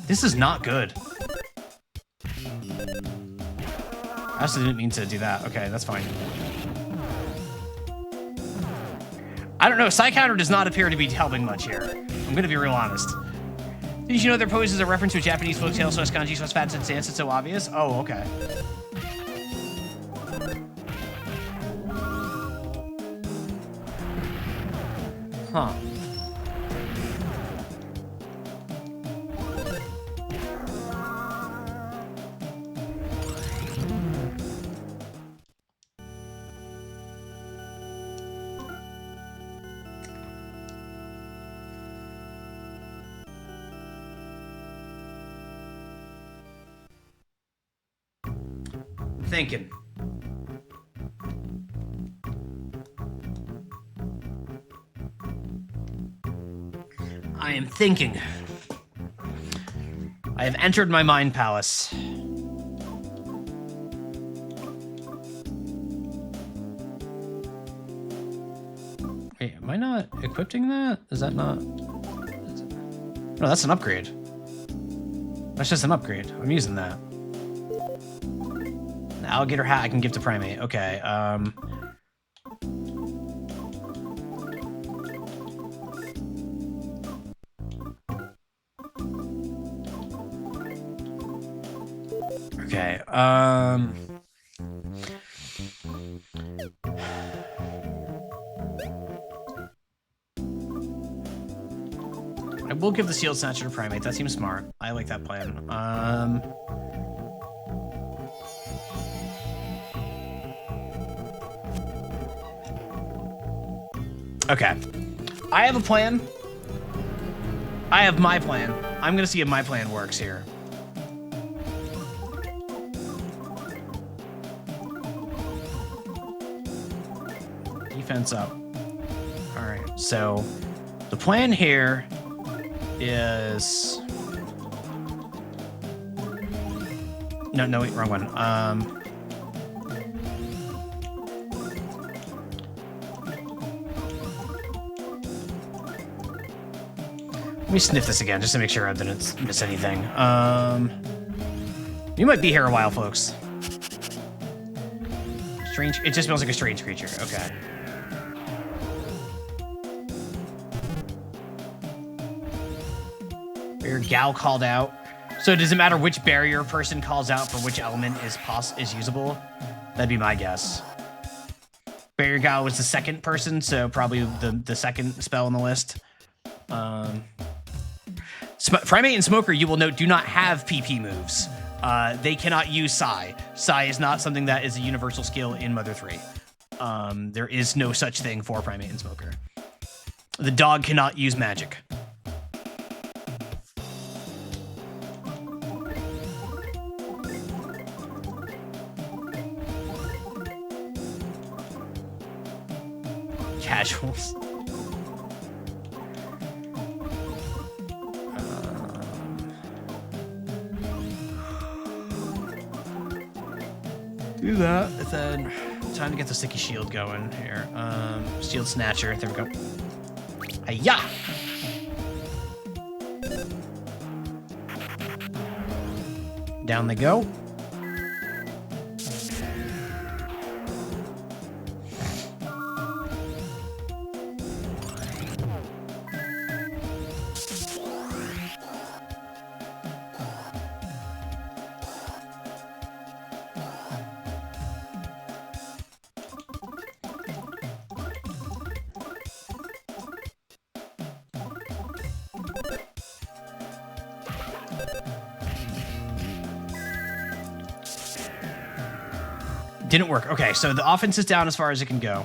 This is not good. I also didn't mean to do that. Okay, that's fine. I don't know. Side counter does not appear to be helping much here. I'm going to be real honest. Did you know their pose is a reference to a Japanese folktale, so as kanji, so as fats and dance, it's so obvious? Oh, okay. Huh. thinking. I am thinking. I have entered my mind palace. Wait, am I not equipping that? Is that not? No, that's an upgrade. That's just an upgrade. I'm using that. The alligator hat I can give to Primate. Okay, Okay, I will give the Shield Snatcher to Primate. That seems smart. I like that plan. Okay. I have a plan. I have my plan. I'm gonna see if my plan works here. Defense up. Alright, so the plan here is... No, wait, wrong one. Let me sniff this again, just to make sure I didn't miss anything. You might be here a while, folks. Strange. It just smells like a strange creature. Okay. Barrier Gal called out. So does it matter which barrier person calls out for which element is usable? That'd be my guess. Barrier Gal was the second person, so probably the second spell on the list. Primate and Smoker, you will note, do not have PP moves. They cannot use Psi. Psi is not something that is a universal skill in Mother 3. There is no such thing for Primate and Smoker. The dog cannot use magic. Casuals. Do that, and then time to get the sticky shield going here. Shield Snatcher, there we go. Hi-ya! Down they go. Didn't work. Okay, so the offense is down as far as it can go.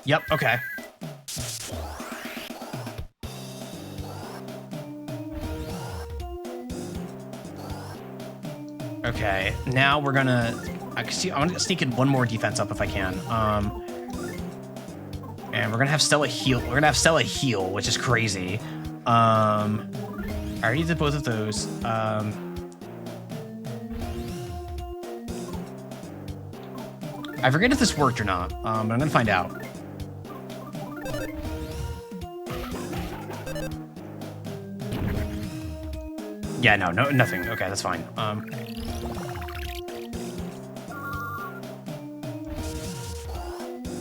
Yep, okay. Okay, now we're gonna... I want to sneak in one more defense up if I can. And we're gonna have Stella heal. We're gonna have Stella heal, which is crazy. I already did both of those. I forget if this worked or not, but I'm gonna find out. Yeah, no, nothing. Okay, that's fine.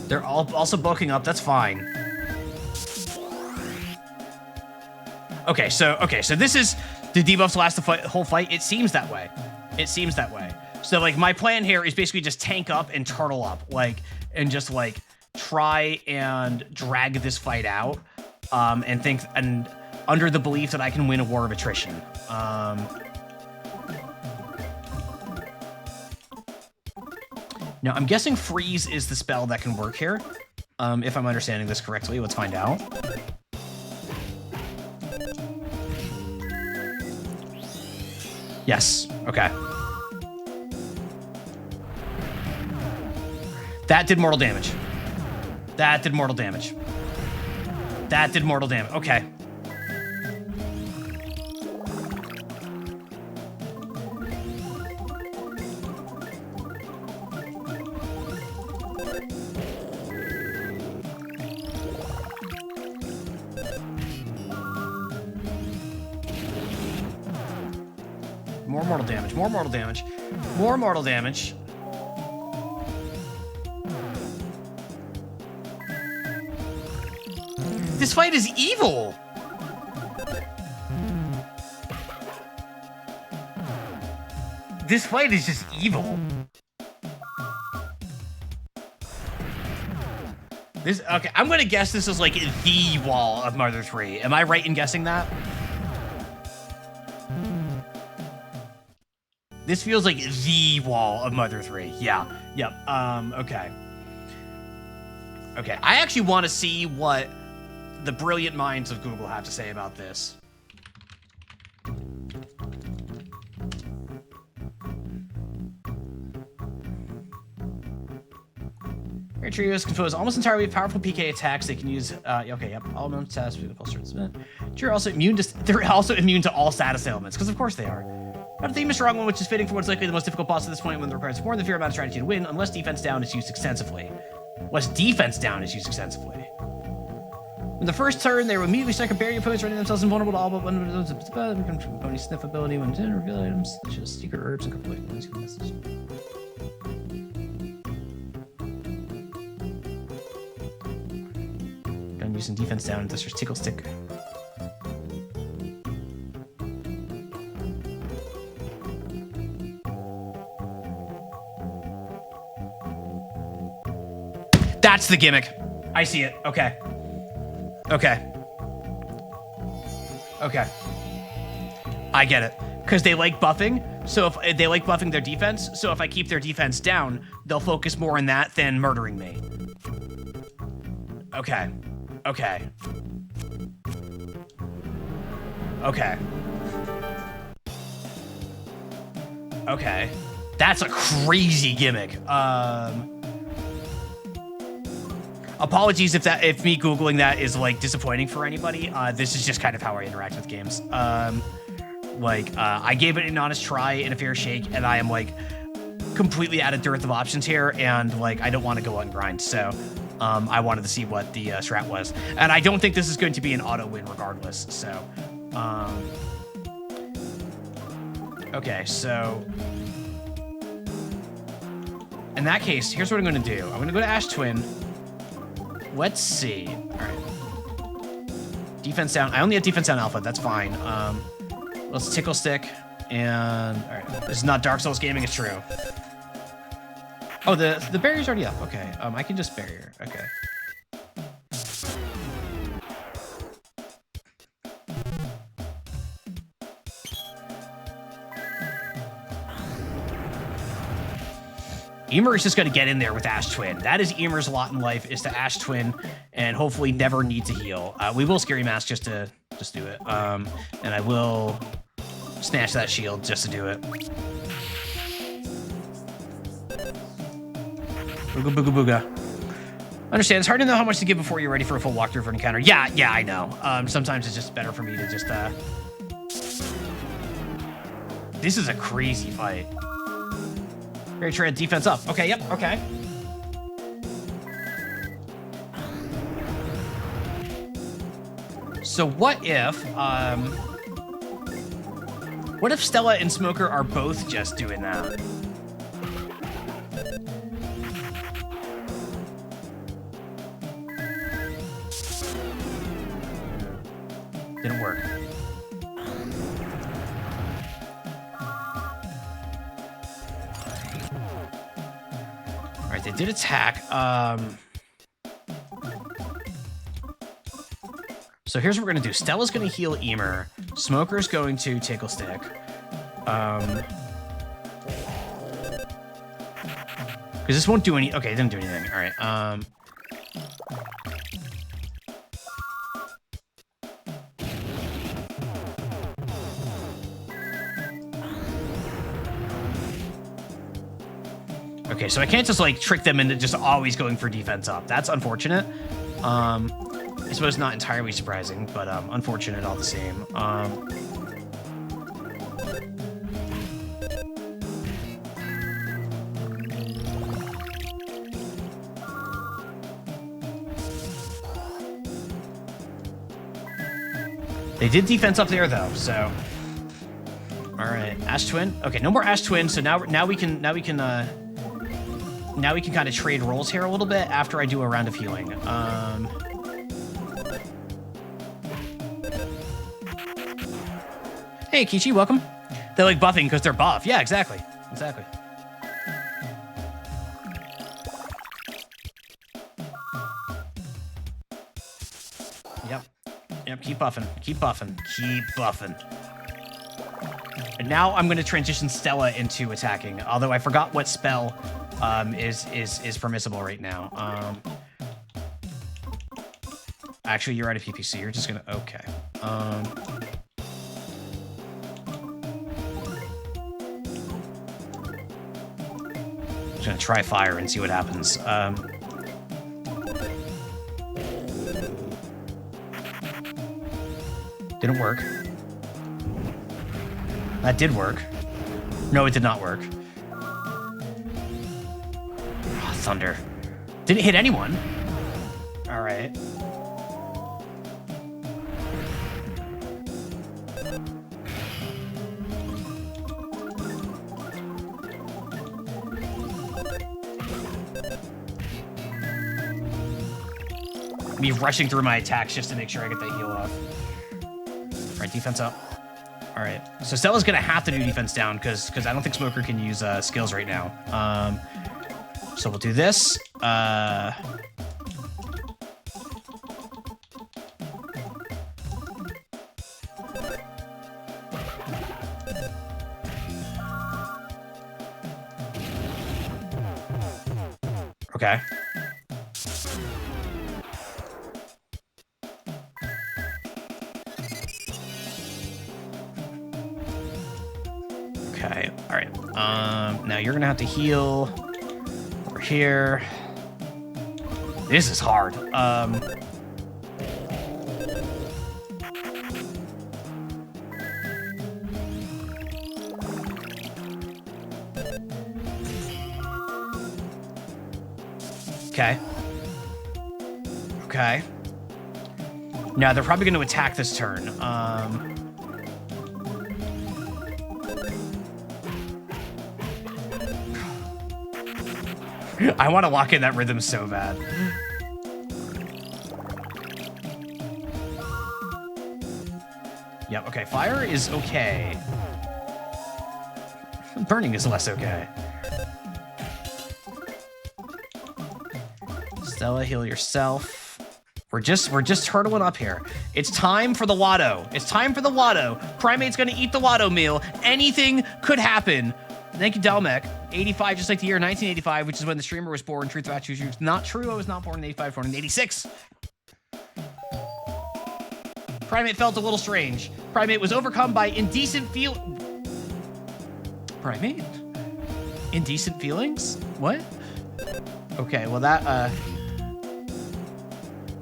They're all also bulking up. That's fine. Okay, so this is the debuff to last the whole fight. It seems that way. It seems that way. So, like, my plan here is basically just tank up and turtle up, like, and just, like, try and drag this fight out, and under the belief that I can win a war of attrition. Now, I'm guessing Freeze is the spell that can work here, if I'm understanding this correctly. Let's find out. Yes, okay. That did mortal damage. That did mortal damage. That did mortal damage. Okay. More mortal damage. More mortal damage. More mortal damage. This fight is evil. This fight is just evil. This, okay, I'm gonna guess this is like the wall of Mother 3. Am I right in guessing that? This feels like the wall of Mother 3. Yeah. Yep. Okay. Okay. I actually want to see what the brilliant minds of Google have to say about this. Your trio is composed almost entirely of powerful PK attacks. They can use, okay, yep, all known stats, they're also immune to all status ailments, because of course they are. But the theme is strong one, which is fitting for what's likely the most difficult boss at this point, when it requires more than fair amount of strategy to win, unless defense down is used extensively. Unless defense down is used extensively. In the first turn, they will immediately strike a barrier opponents, rendering themselves invulnerable to all but one of those. Pony sniff ability when reveal items, such as secret herbs and complete messages. Gun using defense down, thus there's tickle stick. That's the gimmick. I see it. Okay. Okay. Okay. I get it. Because they like buffing. So if they like buffing their defense, so if I keep their defense down, they'll focus more on that than murdering me. Okay. Okay. Okay. Okay. That's a crazy gimmick. Apologies if me Googling that is like disappointing for anybody. This is just kind of how I interact with games. I gave it an honest try and a fair shake, and I am like completely at a dearth of options here, and like I don't want to go on grind. So I wanted to see what the strat was, and I don't think this is going to be an auto win regardless. So okay, so in that case, here's what I'm going to do. I'm going to go to Ash Twin. Let's see. All right. Defense down. I only have defense down alpha. That's fine. Let's tickle stick. And all right. This is not Dark Souls gaming. It's true. Oh, the barrier's already up. Okay. I can just barrier. Okay. Emer is just going to get in there with Ash Twin. That is Emer's lot in life, is to Ash Twin and hopefully never need to heal. We will Scary Mask just to do it. And I will snatch that shield just to do it. Booga booga booga. Understand, it's hard to know how much to give before you're ready for a full walkthrough for an encounter. Yeah, I know. Sometimes it's just better for me to just, This is a crazy fight. Very trade defense up. Okay, yep, okay. So what if Stella and Smoker are both just doing that? Didn't work. They did attack. So here's what we're gonna do. Stella's gonna heal Emer. Smoker's going to tickle stick. Because this won't do any. Okay, it didn't do anything. All right. Okay, so I can't just like trick them into just always going for defense up. That's unfortunate. I suppose not entirely surprising, but unfortunate all the same. They did defense up there though, so. All right, Ash Twin. Okay, no more Ash Twin. So now we can kind of trade roles here a little bit after I do a round of healing. Hey, Kichi, welcome. They're like buffing because they're buff. Yeah, exactly. Exactly. Yep, keep buffing. Keep buffing. Keep buffing. And now I'm going to transition Stella into attacking, although I forgot what spell is permissible right now. Actually, you're out of PPC. You're just going to... Okay. Just going to try fire and see what happens. Didn't work. That did work. No, it did not work. Oh, thunder. Didn't hit anyone. All right. Me rushing through my attacks just to make sure I get that heal off. All right, defense up. All right, so Stella's gonna have to do defense down because I don't think Smoker can use skills right now. So we'll do this. Okay. Okay, all right. Now you're gonna have to heal over here. This is hard. Okay. Okay. Now they're probably going to attack this turn. I want to lock in that rhythm so bad. Yep, okay. Fire is okay. Burning is less okay. Stella, heal yourself. We're just hurdling up here. It's time for the Watto. It's time for the Watto. Primate's gonna eat the Watto meal. Anything could happen. Thank you, Delmec. 85, just like the year 1985, which is when the streamer was born. Truth about you. Not true. I was not born in 85, born in 86. Primate felt a little strange. Primate was overcome by indecent Primate? Indecent feelings? What? Okay, well that,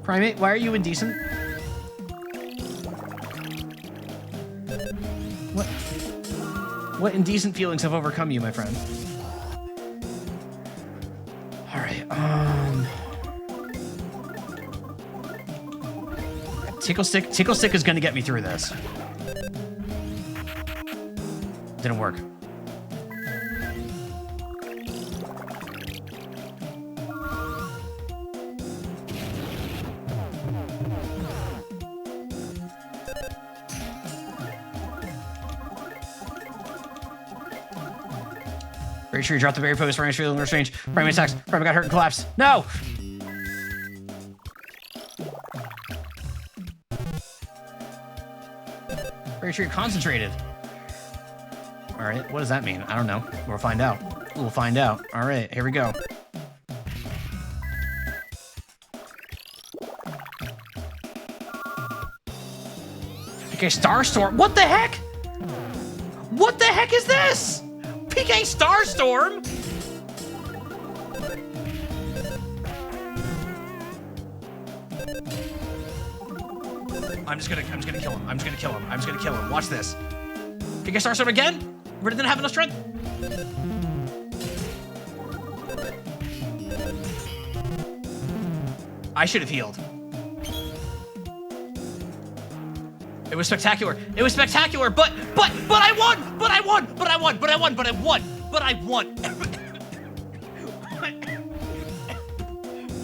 Primate, why are you indecent? What indecent feelings have overcome you, my friend? All right, Tickle Stick is gonna get me through this. Didn't work. Very sure you dropped the berry focus. Primate feeling restrained. Primate attacks. Primate got hurt and collapsed. No! Very sure you're concentrated. All right, what does that mean? I don't know. We'll find out. We'll find out. All right, here we go. PK Starstorm. What the heck? What the heck is this? PK Starstorm? I'm just gonna kill him. I'm just gonna kill him. I'm just gonna kill him. Watch this. Can I get Starstorm again? Really didn't have enough strength. I should have healed. It was spectacular. It was spectacular, but I won! But I won! But I won! But I won! But I won! But I won!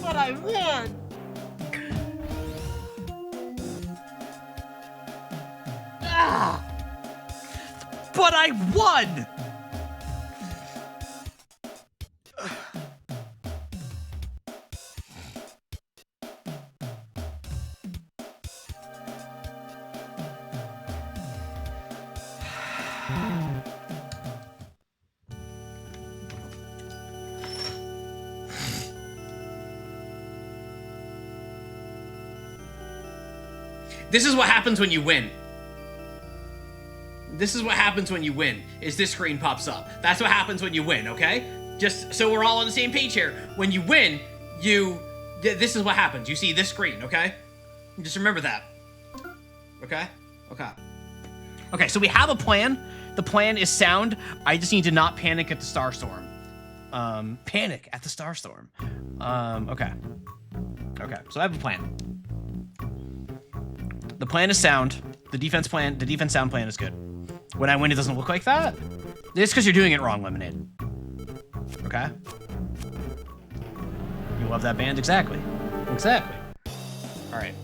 But I won! Ah! But I won! This is what happens when you win. This is what happens when you win, is this screen pops up. That's what happens when you win, okay? Just so we're all on the same page here. When you win, this is what happens. You see this screen, okay? Just remember that. Okay? Okay. Okay, so we have a plan. The plan is sound. I just need to not panic at the Starstorm. Panic at the Starstorm. Okay. Okay, so I have a plan. The plan is sound. The defense sound plan is good. When I win, it doesn't look like that. It's because you're doing it wrong, Lemonade. Okay? You love that band? Exactly. Exactly. Alright.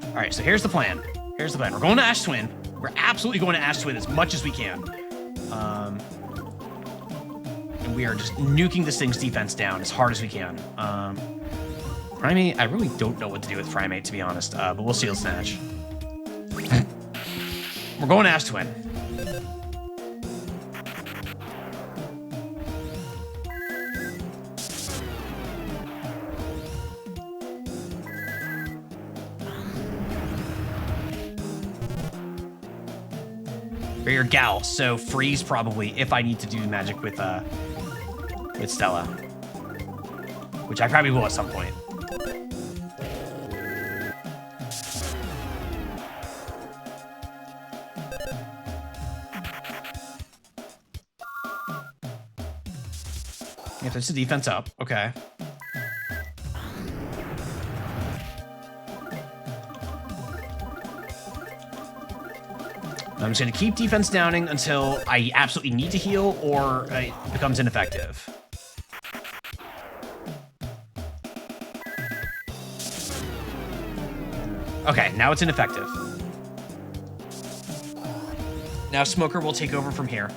Alright, so here's the plan. Here's the plan. We're going to Ash Twin. We're absolutely going to Ash Twin as much as we can. And we are just nuking this thing's defense down as hard as we can. Primate, I really don't know what to do with Primate, to be honest, but we'll Seal Snatch. We're going Ash Twin. For your Gal, so freeze probably if I need to do magic with Stella, which I probably will at some point. If it's the defense up, okay. I'm just gonna keep defense downing until I absolutely need to heal or it becomes ineffective. Okay, now it's ineffective. Now Smoker will take over from here.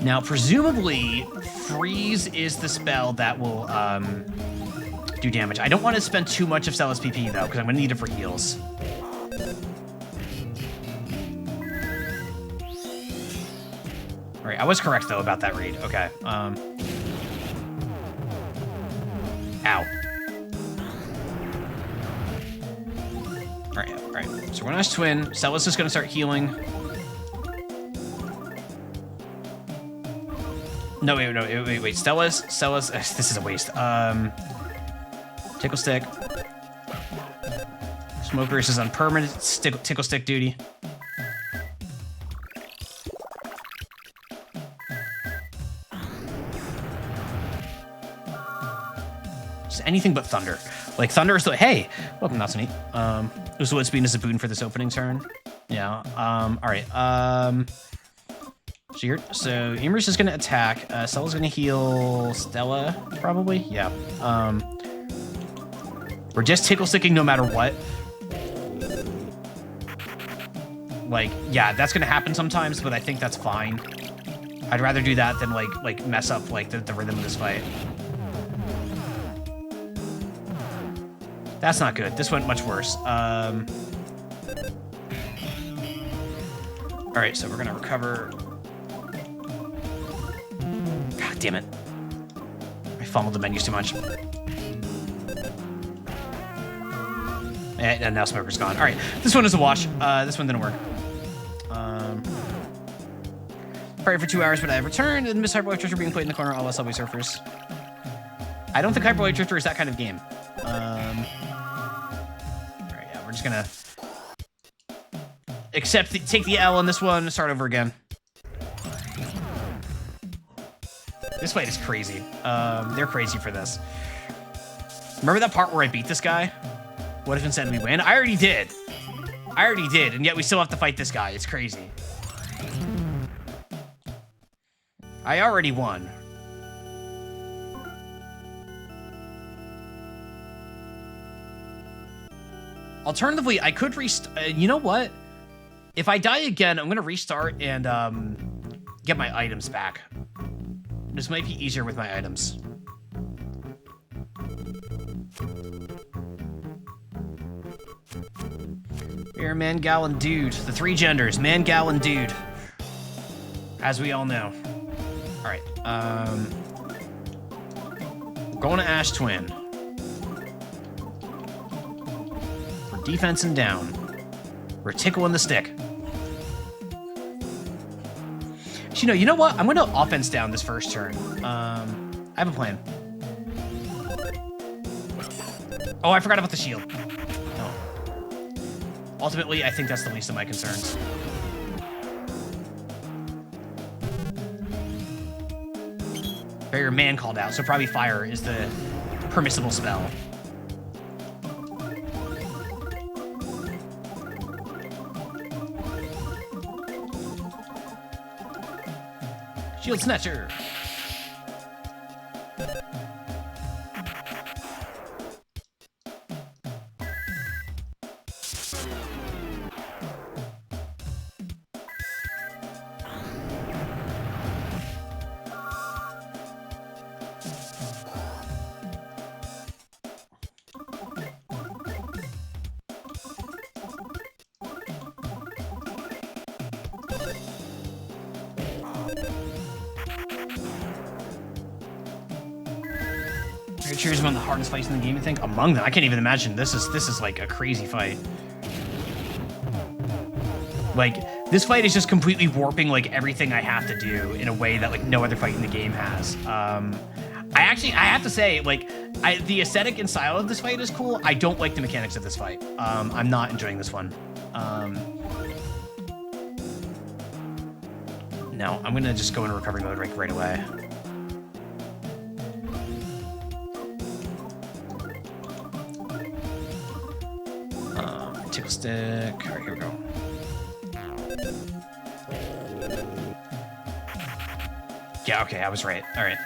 Now, presumably, Freeze is the spell that will do damage. I don't want to spend too much of Stella's PP, though, because I'm going to need it for heals. All right, I was correct, though, about that read. Okay. Ow. All right. So we're going to Ash Twin. Stella's just going to start healing. No, wait. Stella's, this is a waste. Tickle Stick. Smokers is on permanent Tickle Stick duty. Just anything but Thunder. Like, Thunder is the, hey, welcome, not so neat. This would speed is a boon for this opening turn. Yeah, all right, so Imrus is going to attack. Stella's going to heal Stella, probably. Yeah. We're just tickle sticking no matter what. Like, yeah, that's going to happen sometimes, but I think that's fine. I'd rather do that than like mess up like the rhythm of this fight. That's not good. This went much worse. All right, so we're going to recover. God damn it. I fumbled the menus too much. And now Smoker's gone. All right, this one is a wash. This one didn't work. Pray for 2 hours, but I have returned, and Miss Hardboy Treasure being played in the corner, all us Subway Surfers. I don't think Hyperlight Drifter is that kind of game. Alright, yeah, we're just gonna take the L on this one and start over again. This fight is crazy. They're crazy for this. Remember that part where I beat this guy? What if instead we win? I already did. And yet we still have to fight this guy. It's crazy. I already won. Alternatively, I could restart. You know what? If I die again, I'm going to restart and get my items back. This might be easier with my items. You're man, gal, and dude. The three genders. Man, gal, and dude. As we all know. Alright. We're going to Ash Twin. For defense and down. We're tickling the stick. You know what? I'm going to offense down this first turn. I have a plan. Oh, I forgot about the shield. No. Ultimately, I think that's the least of my concerns. Barrier Man called out, so probably fire is the permissible spell. Shield Snatcher. Cheers, one of the hardest fights in the game, I think. Among them, I can't even imagine. This is like a crazy fight. Like, this fight is just completely warping like everything I have to do in a way that like no other fight in the game has. I have to say, like, the aesthetic and style of this fight is cool. I don't like the mechanics of this fight. I'm not enjoying this one. No, I'm gonna just go into recovery mode right away. Tickle stick. All right, here we go. Yeah, okay, I was right. All right.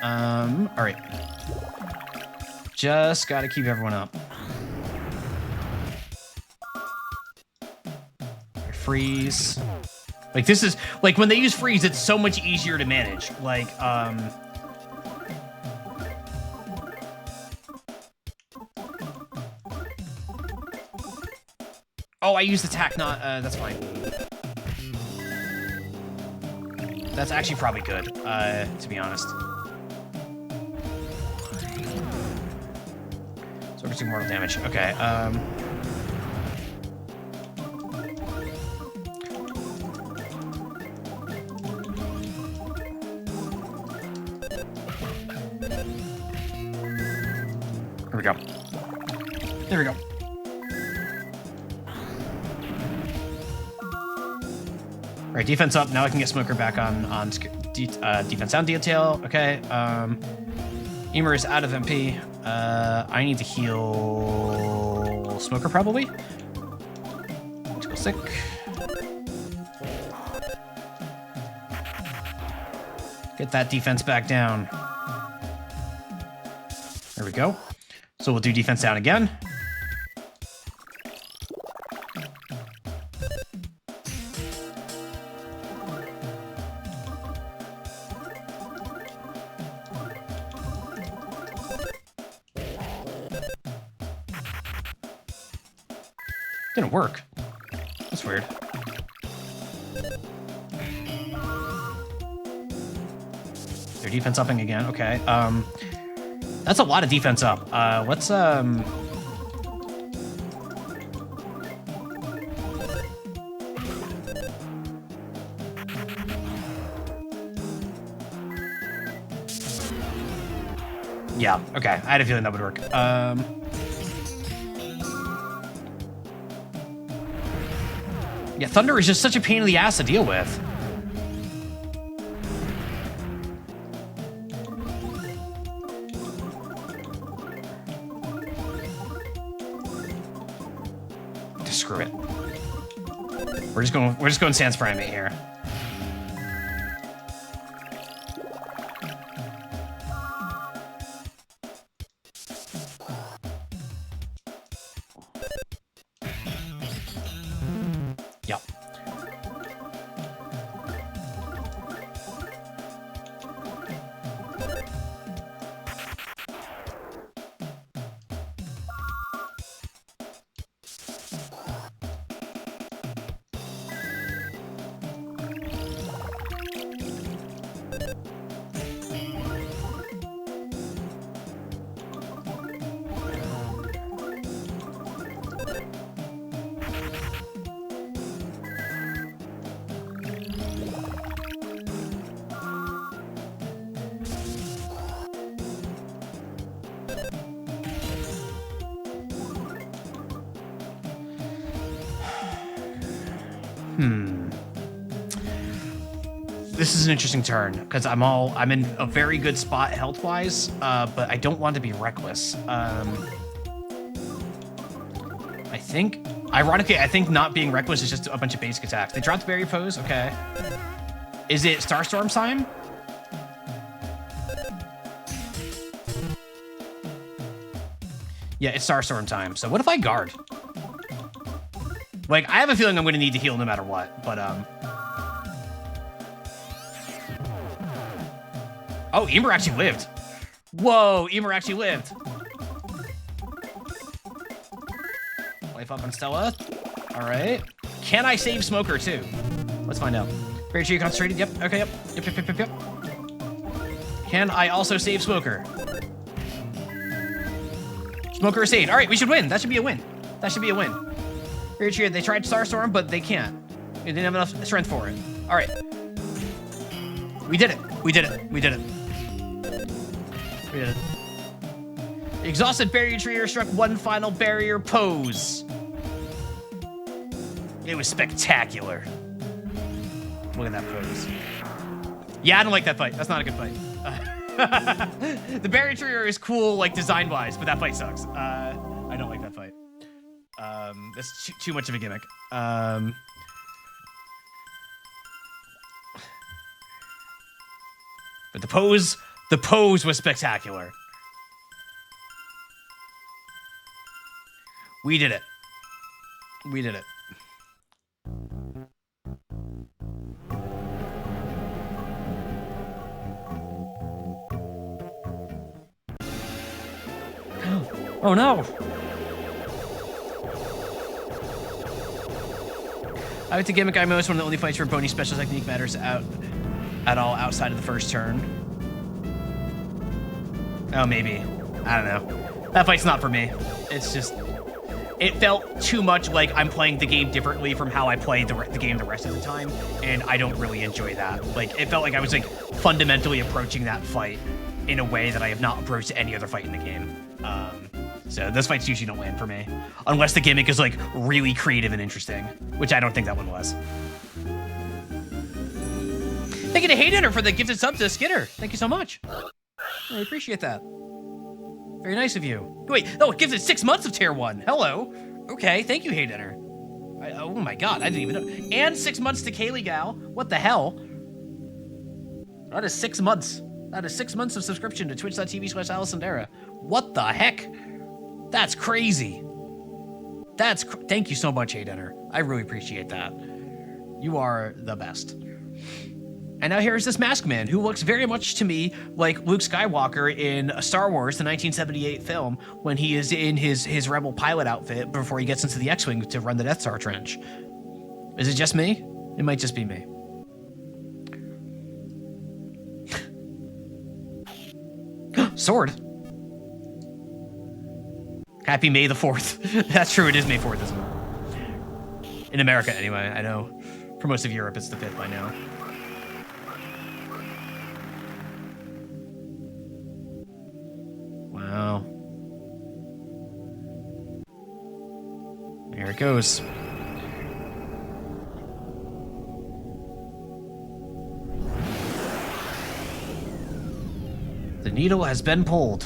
All right. Just gotta keep everyone up. Freeze. Like, this is like when they use freeze, it's so much easier to manage. Like, oh, I used attack, not, that's fine. That's actually probably good, to be honest. So we're doing mortal damage. Okay, Here we go. There we go. All right, defense up. Now I can get Smoker back on defense down detail. Okay. Emer is out of MP. I need to heal Smoker probably. Let's go sick. Get that defense back down. There we go. So we'll do defense down again. Didn't work. That's weird. Their defense upping again. Okay. That's a lot of defense up. Let's Yeah, okay. I had a feeling that would work. Yeah, thunder is just such a pain in the ass to deal with. Screw it. We're just going sans primate here. Yep. This is an interesting turn because I'm in a very good spot health wise, but I don't want to be reckless. I think, ironically, I think not being reckless is just a bunch of basic attacks. They dropped Barrier Pose, okay. Is it Starstorm time? Yeah, it's Starstorm time. So what if I guard? Like, I have a feeling I'm going to need to heal no matter what, but oh, Emer actually lived. Whoa, Emer actually lived. Life up on Stella. All right. Can I save Smoker too? Let's find out. Very true, concentrated. Yep. Okay. Yep. Can I also save Smoker? Smoker is saved. All right, we should win. That should be a win. That should be a win. Very true. They tried Starstorm, but they can't. They didn't have enough strength for it. All right. We did it. We did it. We did it. We did it. Exhausted Barrier Treater struck one final barrier pose. It was spectacular. Look at that pose. Yeah, I don't like that fight. That's not a good fight. The Barrier Treater is cool, like, design-wise, but that fight sucks. I don't like that fight. That's too much of a gimmick. But the pose was spectacular. We did it. We did it. Oh no! I like the gimmick I most one of the only fights where Boney's special technique matters at all outside of the first turn. Oh, maybe. I don't know. That fight's not for me. It's just... It felt too much like I'm playing the game differently from how I played the game the rest of the time, and I don't really enjoy that. Like, it felt like I was, like, fundamentally approaching that fight in a way that I have not approached any other fight in the game. So those fights usually don't land for me. Unless the gimmick is, like, really creative and interesting, which I don't think that one was. Thank you to Haydenner for the gifted sub to Skinner. Thank you so much. I appreciate that. Very nice of you. Wait, oh, it gives it 6 months of Tier 1. Hello. Okay, thank you, Haydenner. Oh my god, I didn't even know. And 6 months to Kaylee Gal. What the hell? That is 6 months. That is 6 months of subscription to twitch.tv/AlisonDara. What the heck? That's crazy. Thank you so much, Haydenner. I really appreciate that. You are the best. And now here's this masked man who looks very much to me like Luke Skywalker in Star Wars, the 1978 film, when he is in his rebel pilot outfit before he gets into the X-Wing to run the Death Star trench. Is it just me? It might just be me. Sword. Happy May the 4th. That's true, it is May 4th, isn't it? In America, anyway. I know for most of Europe, it's the 5th by now. goes. The needle has been pulled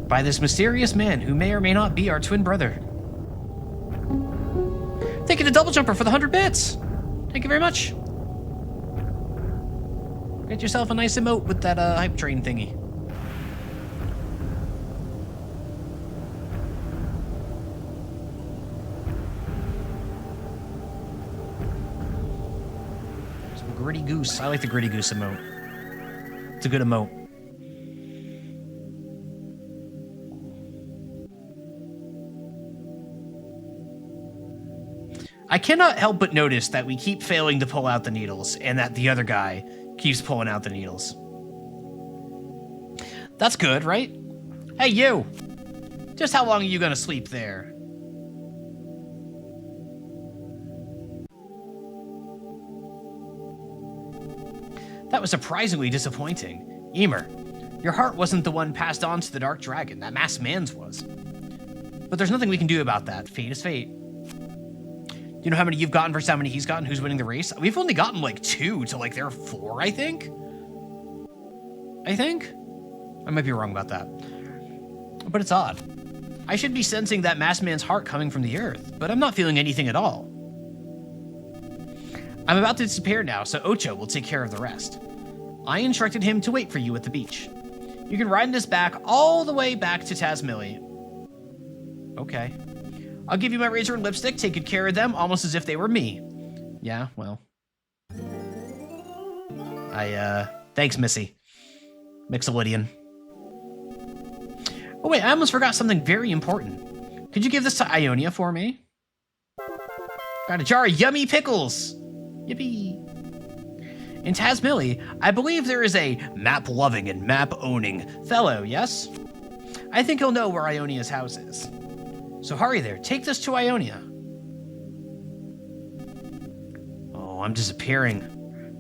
by this mysterious man who may or may not be our twin brother. Thank you to Double Jumper for the 100 bits. Thank you very much. Get yourself a nice emote with that hype train thingy. Some gritty goose. I like the gritty goose emote. It's a good emote. I cannot help but notice that we keep failing to pull out the needles, and that the other guy keeps pulling out the needles. That's good, right? Hey, you! Just how long are you gonna sleep there? That was surprisingly disappointing. Emer, your heart wasn't the one passed on to the Dark Dragon. That masked man's was. But there's nothing we can do about that. Fate is fate. Do you know how many you've gotten versus how many he's gotten? Who's winning the race? We've only gotten like 2 to like their 4, I think. I might be wrong about that. But it's odd. I should be sensing that masked man's heart coming from the earth, but I'm not feeling anything at all. I'm about to disappear now, so Ocho will take care of the rest. I instructed him to wait for you at the beach. You can ride this back all the way back to Tazmily. Okay. I'll give you my razor and lipstick. Take good care of them, almost as if they were me. Yeah, well. Thanks, Missy. Mixolydian. Oh, wait, I almost forgot something very important. Could you give this to Ionia for me? Got a jar of yummy pickles. Yippee. In Tazmily, I believe there is a map-loving and map-owning fellow, yes? I think he'll know where Ionia's house is. So hurry there, take this to Ionia. Oh, I'm disappearing.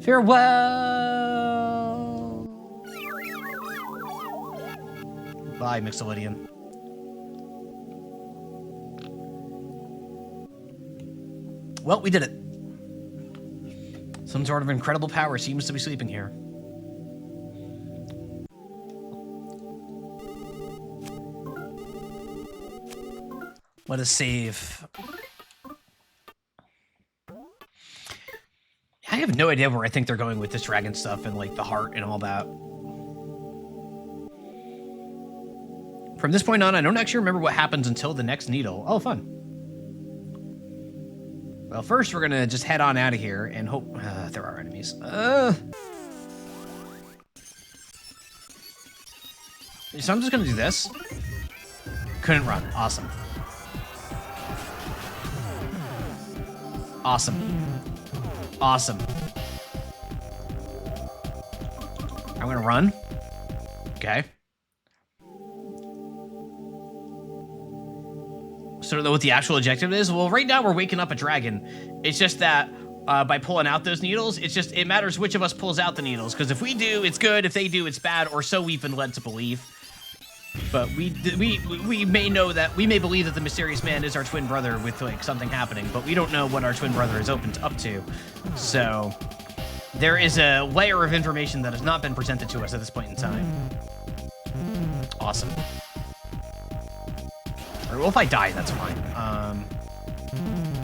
Farewell! Bye, Mixolydian. Well, we did it. Some sort of incredible power seems to be sleeping here. Let us save. I have no idea where I think they're going with this dragon stuff and like the heart and all that. From this point on, I don't actually remember what happens until the next needle. Oh, fun. Well, first we're gonna just head on out of here and hope there are enemies. So I'm just gonna do this. Couldn't run. Awesome. Awesome. Awesome. I'm gonna run. Okay. So I don't know what the actual objective is. Well, right now we're waking up a dragon. It's just that by pulling out those needles, it matters which of us pulls out the needles. Because if we do, it's good. If they do, it's bad. Or so we've been led to believe. But we may know that, we may believe that the mysterious man is our twin brother with like something happening, but we don't know what our twin brother is up to. So there is a layer of information that has not been presented to us at this point in time. Awesome. Or, well, if I die, that's fine.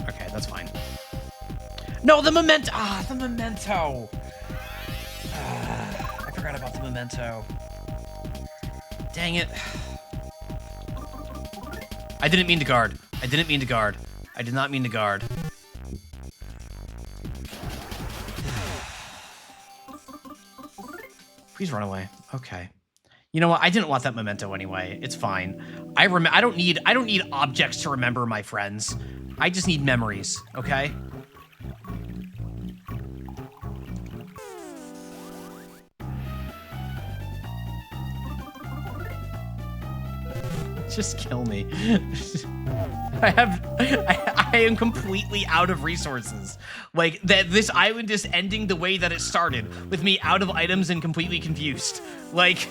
Okay, that's fine. No, the memento! Ah, the memento! I forgot about the memento. Dang it. I didn't mean to guard. I didn't mean to guard. I did not mean to guard. Please run away. Okay. You know what? I didn't want that memento anyway. It's fine. I don't need objects to remember my friends. I just need memories, okay? Just kill me. I am completely out of resources. Like, this island is ending the way that it started, with me out of items and completely confused. Like,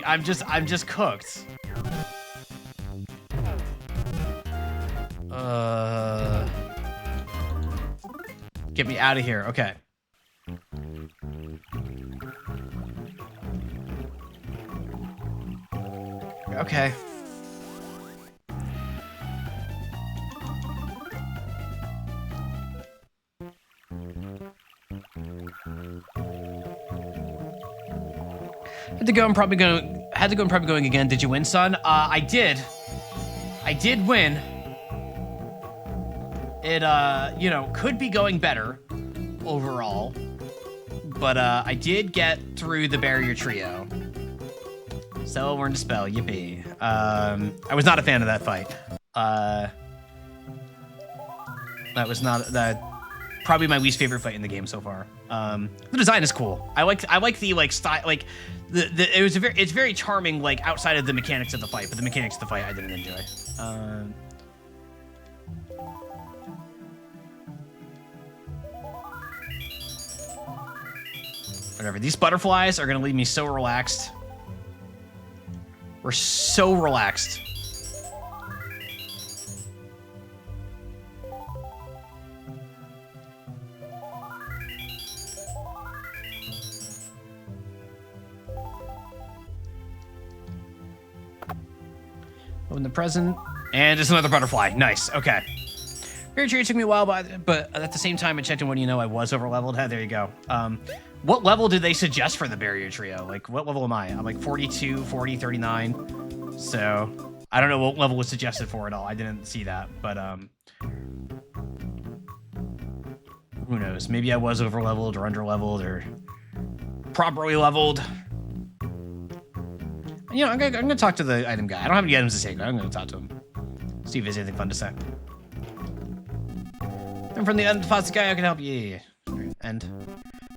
I'm just cooked. Get me out of here. Okay. Okay. Had to go and probably going again. Did you win, son? I did. I did win. It, you know, could be going better overall. But, I did get through the barrier trio. So, learn to spell. Yippee. I was not a fan of that fight. That was not, probably my least favorite fight in the game so far. The design is cool. I like the, like, style, like, it's very charming, like, outside of the mechanics of the fight, but the mechanics of the fight I didn't enjoy. Whatever. These butterflies are gonna leave me so relaxed. We're so relaxed. Open the present, and just another butterfly. Nice. Okay. Very true. It took me a while, but at the same time, I checked, and what do you know? I was over-leveled. There you go. What level did they suggest for the barrier trio? Like, what level am I? I'm like 42, 40, 39. So, I don't know what level was suggested for it all. I didn't see that, but, who knows? Maybe I was over-leveled or under-leveled or properly leveled. You know, I'm gonna talk to the item guy. I don't have any items to take, but I'm gonna talk to him. See if there's anything fun to say. I'm from the undeposit guy. I can help you. And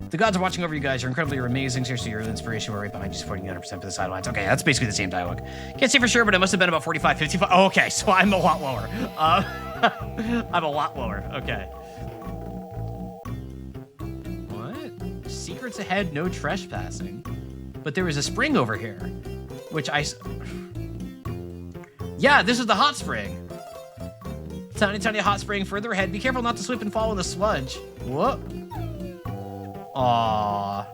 the gods are watching over you guys. You're incredibly amazing. Seriously, you're the inspiration. We're right behind you, supporting you 100% for the sidelines. Okay, that's basically the same dialogue. Can't say for sure, but it must have been about 45, 55. Oh, okay, so I'm a lot lower. I'm a lot lower. Okay. What? Secrets ahead, no trespassing. But there was a spring over here, which yeah, this is the hot spring. Tiny, tiny hot spring further ahead. Be careful not to slip and fall in the sludge. Whoop. Aww.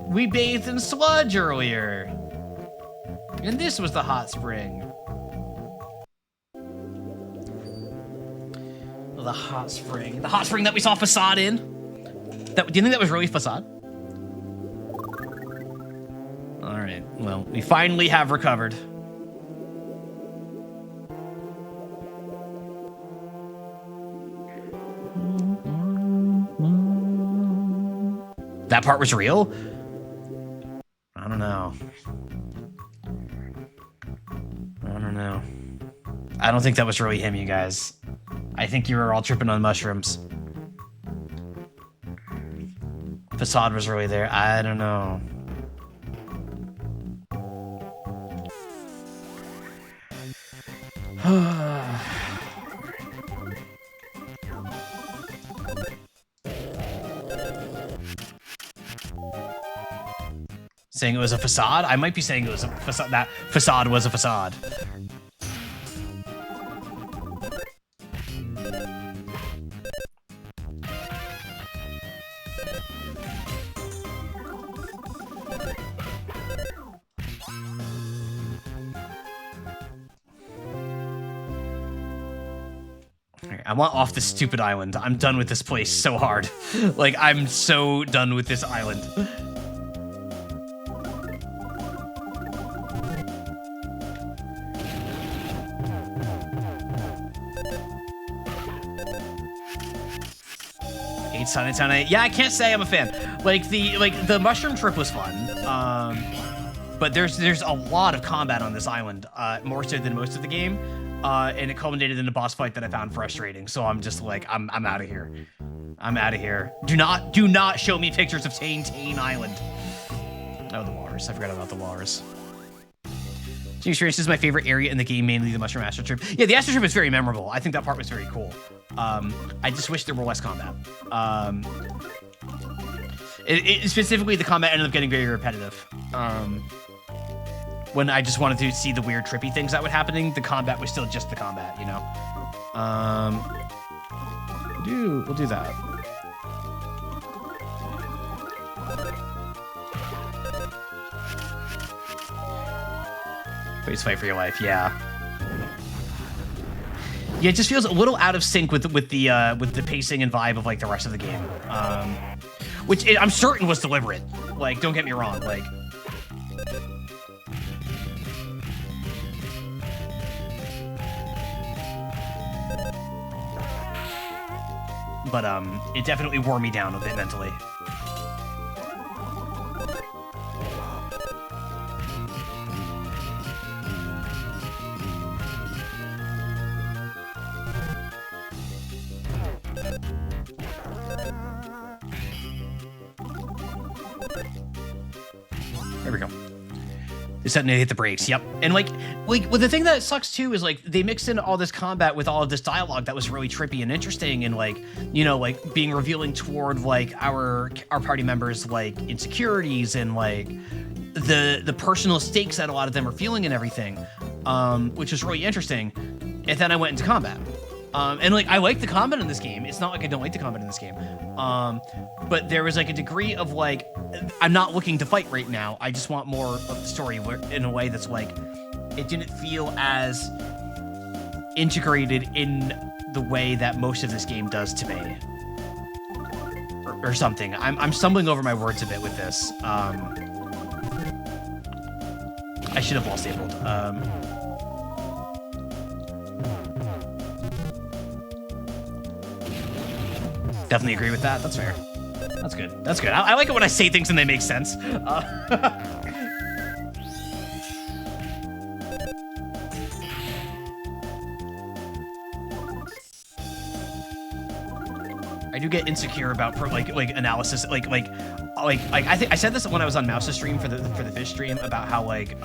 We bathed in sludge earlier. And this was the hot spring. The hot spring. The hot spring that we saw Facade in. Do you think that was really Facade? Alright, well, we finally have recovered. That part was real? I don't know. I don't know. I don't think that was really him, you guys. I think you were all tripping on mushrooms. Facade was really there. I don't know. Saying it was a facade? I might be saying it was a facade. That facade was a facade. I want off this stupid island. I'm done with this place so hard. Like, I'm so done with this island. Yeah, I can't say I'm a fan. Like the mushroom trip was fun. But there's a lot of combat on this island, more so than most of the game. And it culminated in a boss fight that I found frustrating. So I'm just like, I'm out of here. I'm out of here. Do not show me pictures of Tane Island. Oh, the walrus. I forgot about the walrus. Team Experience is my favorite area in the game, mainly the Mushroom Astro Trip. Yeah, the Astro Trip is very memorable. I think that part was very cool. I just wish there were less combat. Specifically, the combat ended up getting very repetitive. when I just wanted to see the weird trippy things that were happening, the combat was still just the combat, you know? We'll do that. Please fight for your life, yeah. Yeah, it just feels a little out of sync with the pacing and vibe of like the rest of the game, which I'm certain was deliberate. Like, don't get me wrong, like. But it definitely wore me down a bit mentally. There we go. They suddenly hit the brakes. Yep. And like well, the thing that sucks too is like they mixed in all this combat with all of this dialogue that was really trippy and interesting and like, you know, like being revealing toward like our party members like insecurities and like the personal stakes that a lot of them are feeling and everything, which was really interesting. And then I went into combat. And like I like the combat in this game. It's not like I don't like the combat in this game. But there was like a degree of like, I'm not looking to fight right now. I just want more of the story in a way that's like, it didn't feel as integrated in the way that most of this game does to me. Or something. I'm stumbling over my words a bit with this. I should have wall stapled. Definitely agree with that. That's fair. That's good. That's good. I like it when I say things and they make sense. I do get insecure about like analysis. Like I think I said this when I was on Mouse's stream for the fish stream about how like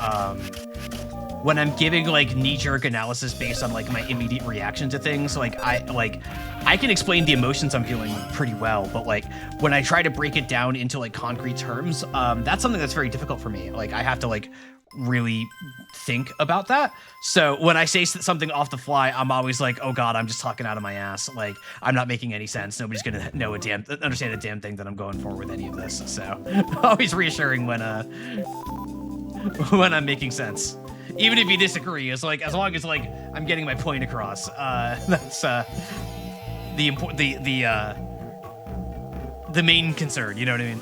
when I'm giving like knee-jerk analysis based on like my immediate reaction to things, like I can explain the emotions I'm feeling pretty well, but like when I try to break it down into like concrete terms, that's something that's very difficult for me. Like I have to like really think about that. So when I say something off the fly, I'm always like, oh god, I'm just talking out of my ass. Like I'm not making any sense. Nobody's gonna understand a damn thing that I'm going for with any of this. So always reassuring when I'm making sense. Even if you disagree, it's like as long as like I'm getting my point across. That's the main concern. You know what I mean?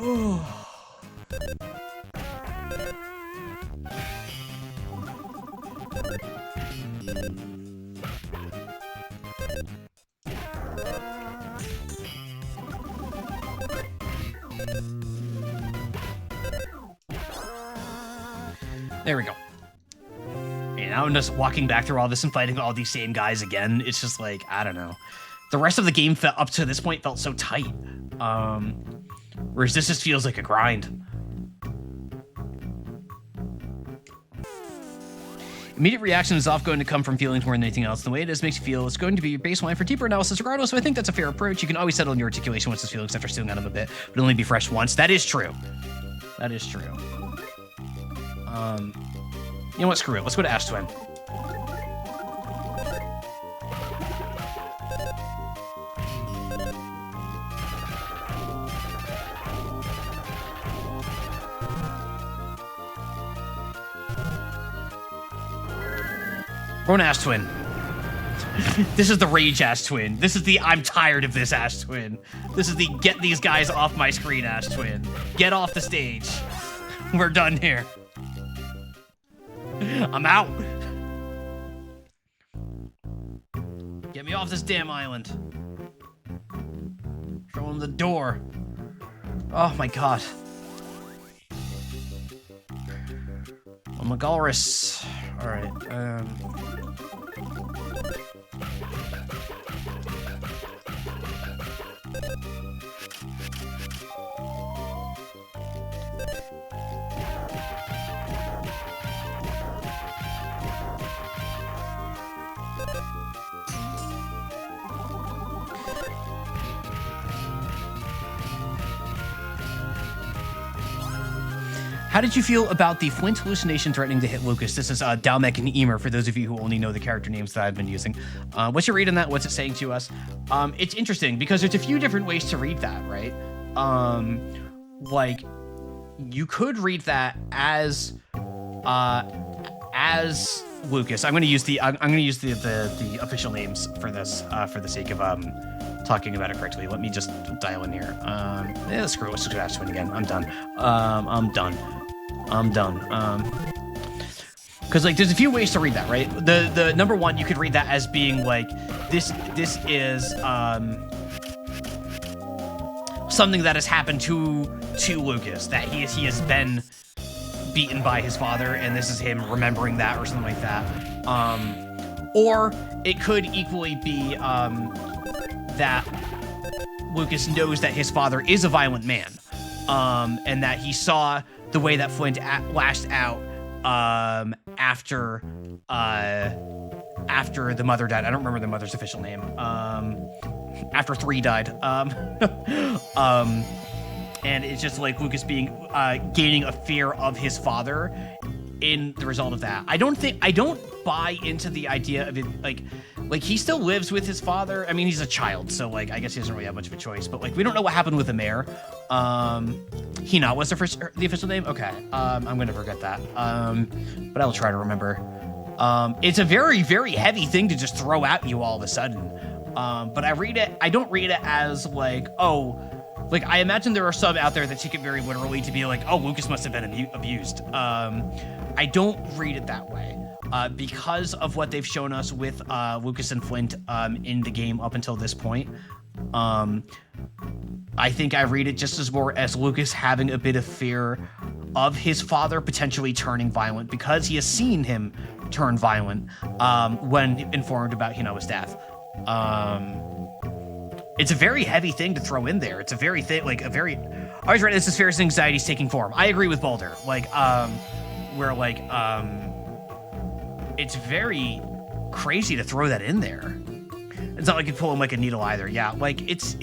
Oh. There we go. And now I'm just walking back through all this and fighting all these same guys again. It's just like, I don't know. The rest of the game up to this point felt so tight. Whereas this just feels like a grind. Immediate reaction is often going to come from feelings more than anything else. The way it is makes you feel it's going to be your baseline for deeper analysis regardless, so I think that's a fair approach. You can always settle in your articulation once this feelings after stewing on them a bit, but only be fresh once. That is true. That is true. You know what? Screw it. Let's go to Ash Twin. We're on Ash Twin. This is the Rage Ash Twin. This is the I'm tired of this Ash Twin. This is the get these guys off my screen Ash Twin. Get off the stage. We're done here. I'm out. Get me off this damn island. Show him the door. Oh my god. Oh, Megalorus. Alright, How did you feel about the Flint hallucination threatening to hit Lucas? This is Dalmek and Emer, for those of you who only know the character names that I've been using. What's your read on that? What's it saying to us? It's interesting because there's a few different ways to read that, right? Like, you could read that as Lucas. I'm going to use the official names for this for the sake of talking about it correctly. Let me just dial in here. Yeah, screw it. Let's just ask one again. I'm done. Because like, there's a few ways to read that, right? The number one, you could read that as being like this is something that has happened to Lucas, that he has been beaten by his father, and this is him remembering that or something like that. Or it could equally be that Lucas knows that his father is a violent man, and that he saw the way that Flint lashed out after the mother died. I don't remember the mother's official name. After 3 died. And it's just like Lucas gaining a fear of his father in the result of that. I don't buy into the idea of it, like he still lives with his father. I mean, he's a child, so like I guess he doesn't really have much of a choice. But like, we don't know what happened with the mayor. Hina was the official name. Okay, I'm gonna forget that. But I'll try to remember. It's a very, very heavy thing to just throw at you all of a sudden. But I don't read it as like, oh. Like, I imagine there are some out there that take it very literally to be like, oh, Lucas must have been abused. I don't read it that way. Because of what they've shown us with Lucas and Flint in the game up until this point. I think I read it just as more as Lucas having a bit of fear of his father potentially turning violent, because he has seen him turn violent when informed about Hinoa's death. It's a very heavy thing to throw in there. It's a very I always read this as fear and anxieties taking form. I agree with Boulder. It's very crazy to throw that in there. It's not like you pull him like a needle either. Yeah, like it's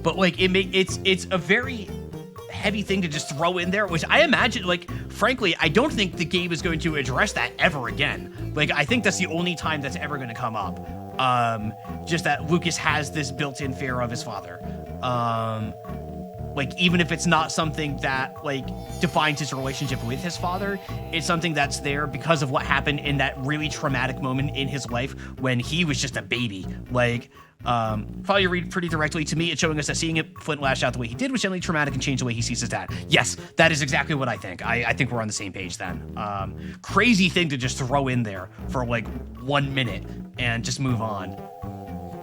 but like it's a very heavy thing to just throw in there, which I imagine, like, frankly, I don't think the game is going to address that ever again. Like, I think that's the only time that's ever going to come up. Just that Lucas has this built-in fear of his father. Like, even if it's not something that, like, defines his relationship with his father, it's something that's there because of what happened in that really traumatic moment in his life when he was just a baby. Like, probably read pretty directly to me, it's showing us that seeing Flint lash out the way he did was generally traumatic and changed the way he sees his dad. Yes, that is exactly what I think. I think we're on the same page then. Crazy thing to just throw in there for, like, 1 minute and just move on.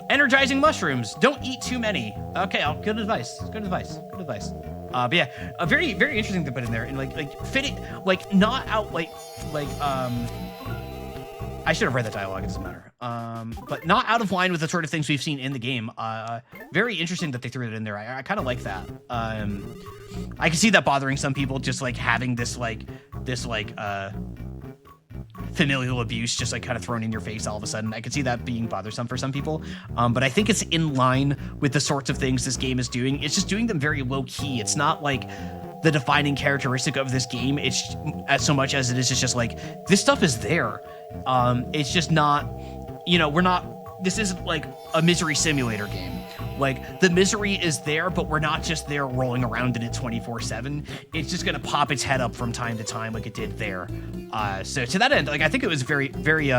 Energizing mushrooms. Don't eat too many. Okay, good advice. Good advice. Good advice. But yeah, a very, very interesting to put in there, and like fit it, like not out like I should have read the dialogue. It doesn't matter. But not out of line with the sort of things we've seen in the game. Very interesting that they threw it in there. I kind of like that. I can see that bothering some people, just like having this familial abuse just like kind of thrown in your face all of a sudden. I could see that being bothersome for some people, but I think it's in line with the sorts of things this game is doing. It's just doing them very low key. It's not like the defining characteristic of this game. It's as so much as it is just like, this stuff is there. It's just not, this isn't like a misery simulator game. Like, the misery is there, but we're not just there rolling around in it 24/7. It's just gonna pop its head up from time to time like it did there. So to that end, like, I think it was very, very,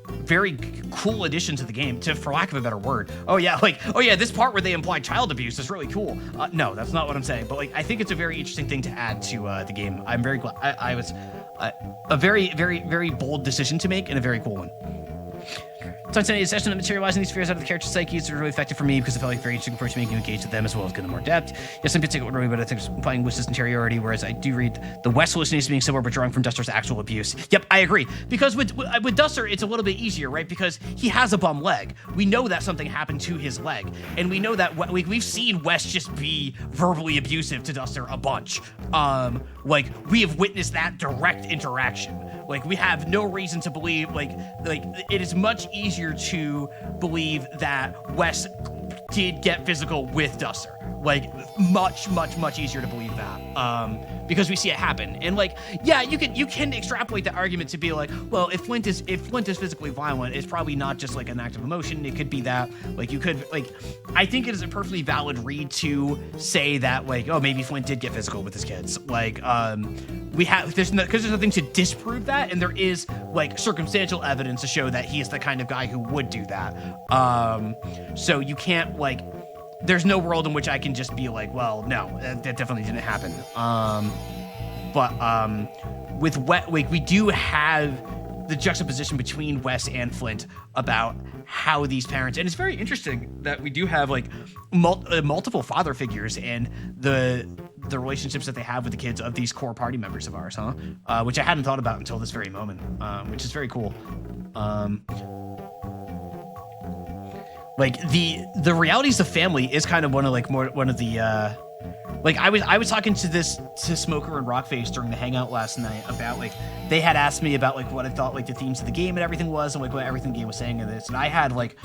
very cool addition to the game, for lack of a better word. Oh yeah, this part where they imply child abuse is really cool. No, that's not what I'm saying, but like, I think it's a very interesting thing to add to the game. I'm very glad. I was a very, very, very bold decision to make, and a very cool one. So today's session of materializing these fears out of the character's psyche is really effective for me because it felt like a very interesting approach to making you engage with them as well as getting more depth. Yes, some people take it literally, but I think it's implying West's interiority, whereas I do read the West hallucinations being similar but drawing from Duster's actual abuse. Yep, I agree. Because with Duster, it's a little bit easier, right? Because he has a bum leg. We know that something happened to his leg, and we know that we've seen West just be verbally abusive to Duster a bunch. Like, we have witnessed that direct interaction. Like, we have no reason to believe, like it is much easier to believe that Wes did get physical with Duster. Like, much easier to believe that, because we see it happen. And like, yeah, you can extrapolate the argument to be like, well, if Flint is physically violent, it's probably not just like an act of emotion. It could be that, like, you could, like, I think it is a perfectly valid read to say that, like, oh, maybe Flint did get physical with his kids. Like, there's nothing to disprove that, and there is like circumstantial evidence to show that he is the kind of guy who would do that. So you can't, like, there's no world in which I can just be like, well, no, that definitely didn't happen. With we do have the juxtaposition between Wes and Flint about how these parents, and it's very interesting that we do have like multiple father figures and the relationships that they have with the kids of these core party members of ours, which I hadn't thought about until this very moment, which is very cool. Like the realities of family is kind of one of the like I was talking to Smoker and Rockface during the hangout last night about, like, they had asked me about like what I thought like the themes of the game and everything was, and like what everything the game was saying in this, and I had like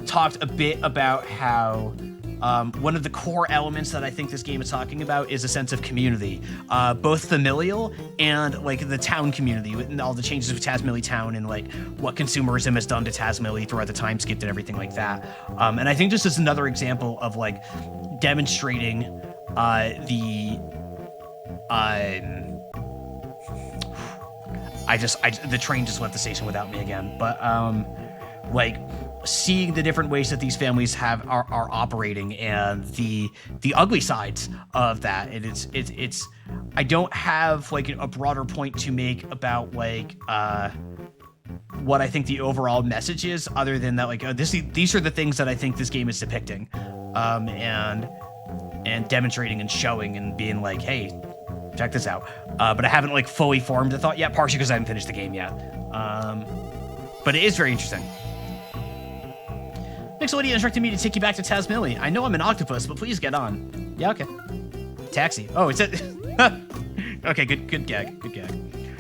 talked a bit about how one of the core elements that I think this game is talking about is a sense of community, both familial and like the town community, and all the changes with Tazmily Town and like what consumerism has done to Tazmily throughout the time skip and everything like that. And I think this is another example of like demonstrating the train just left the station without me again, but like seeing the different ways that these families are operating and the ugly sides of that. And it's I don't have like a broader point to make about like what I think the overall message is, other than that, like, these are the things that I think this game is depicting, and demonstrating and showing and being like, hey, check this out. But I haven't like fully formed a thought yet, partially because I haven't finished the game yet. But it is very interesting. Mixolydia instructed me to take you back to Tazmily. I know I'm an octopus, but please get on. Yeah, okay. Taxi. Oh, it's a... Okay, good gag. Good gag.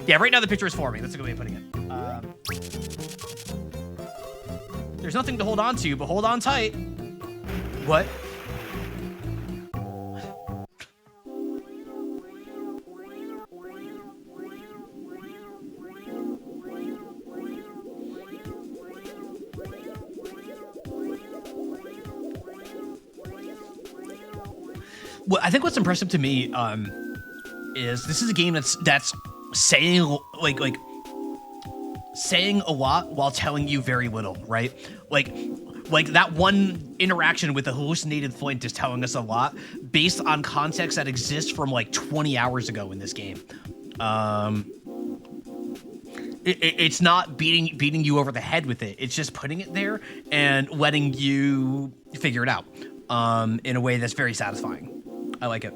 Yeah, right now the picture is forming. That's a good way of putting it. There's nothing to hold on to, but hold on tight. What? Well, I think what's impressive to me is this is a game that's saying saying a lot while telling you very little, right? Like that one interaction with the hallucinated Flint is telling us a lot based on context that exists from like 20 hours ago in this game. It's not beating you over the head with it. It's just putting it there and letting you figure it out in a way that's very satisfying. I like it.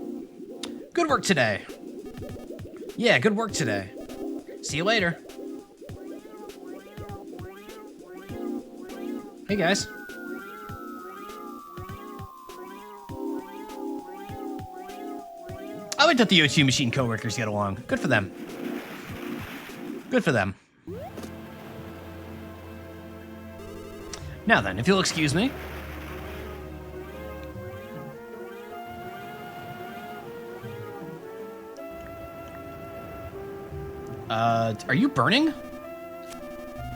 Good work today. Yeah, good work today. See you later. Hey, guys. I like that the O2 machine coworkers get along. Good for them. Good for them. Now then, if you'll excuse me. Are you burning?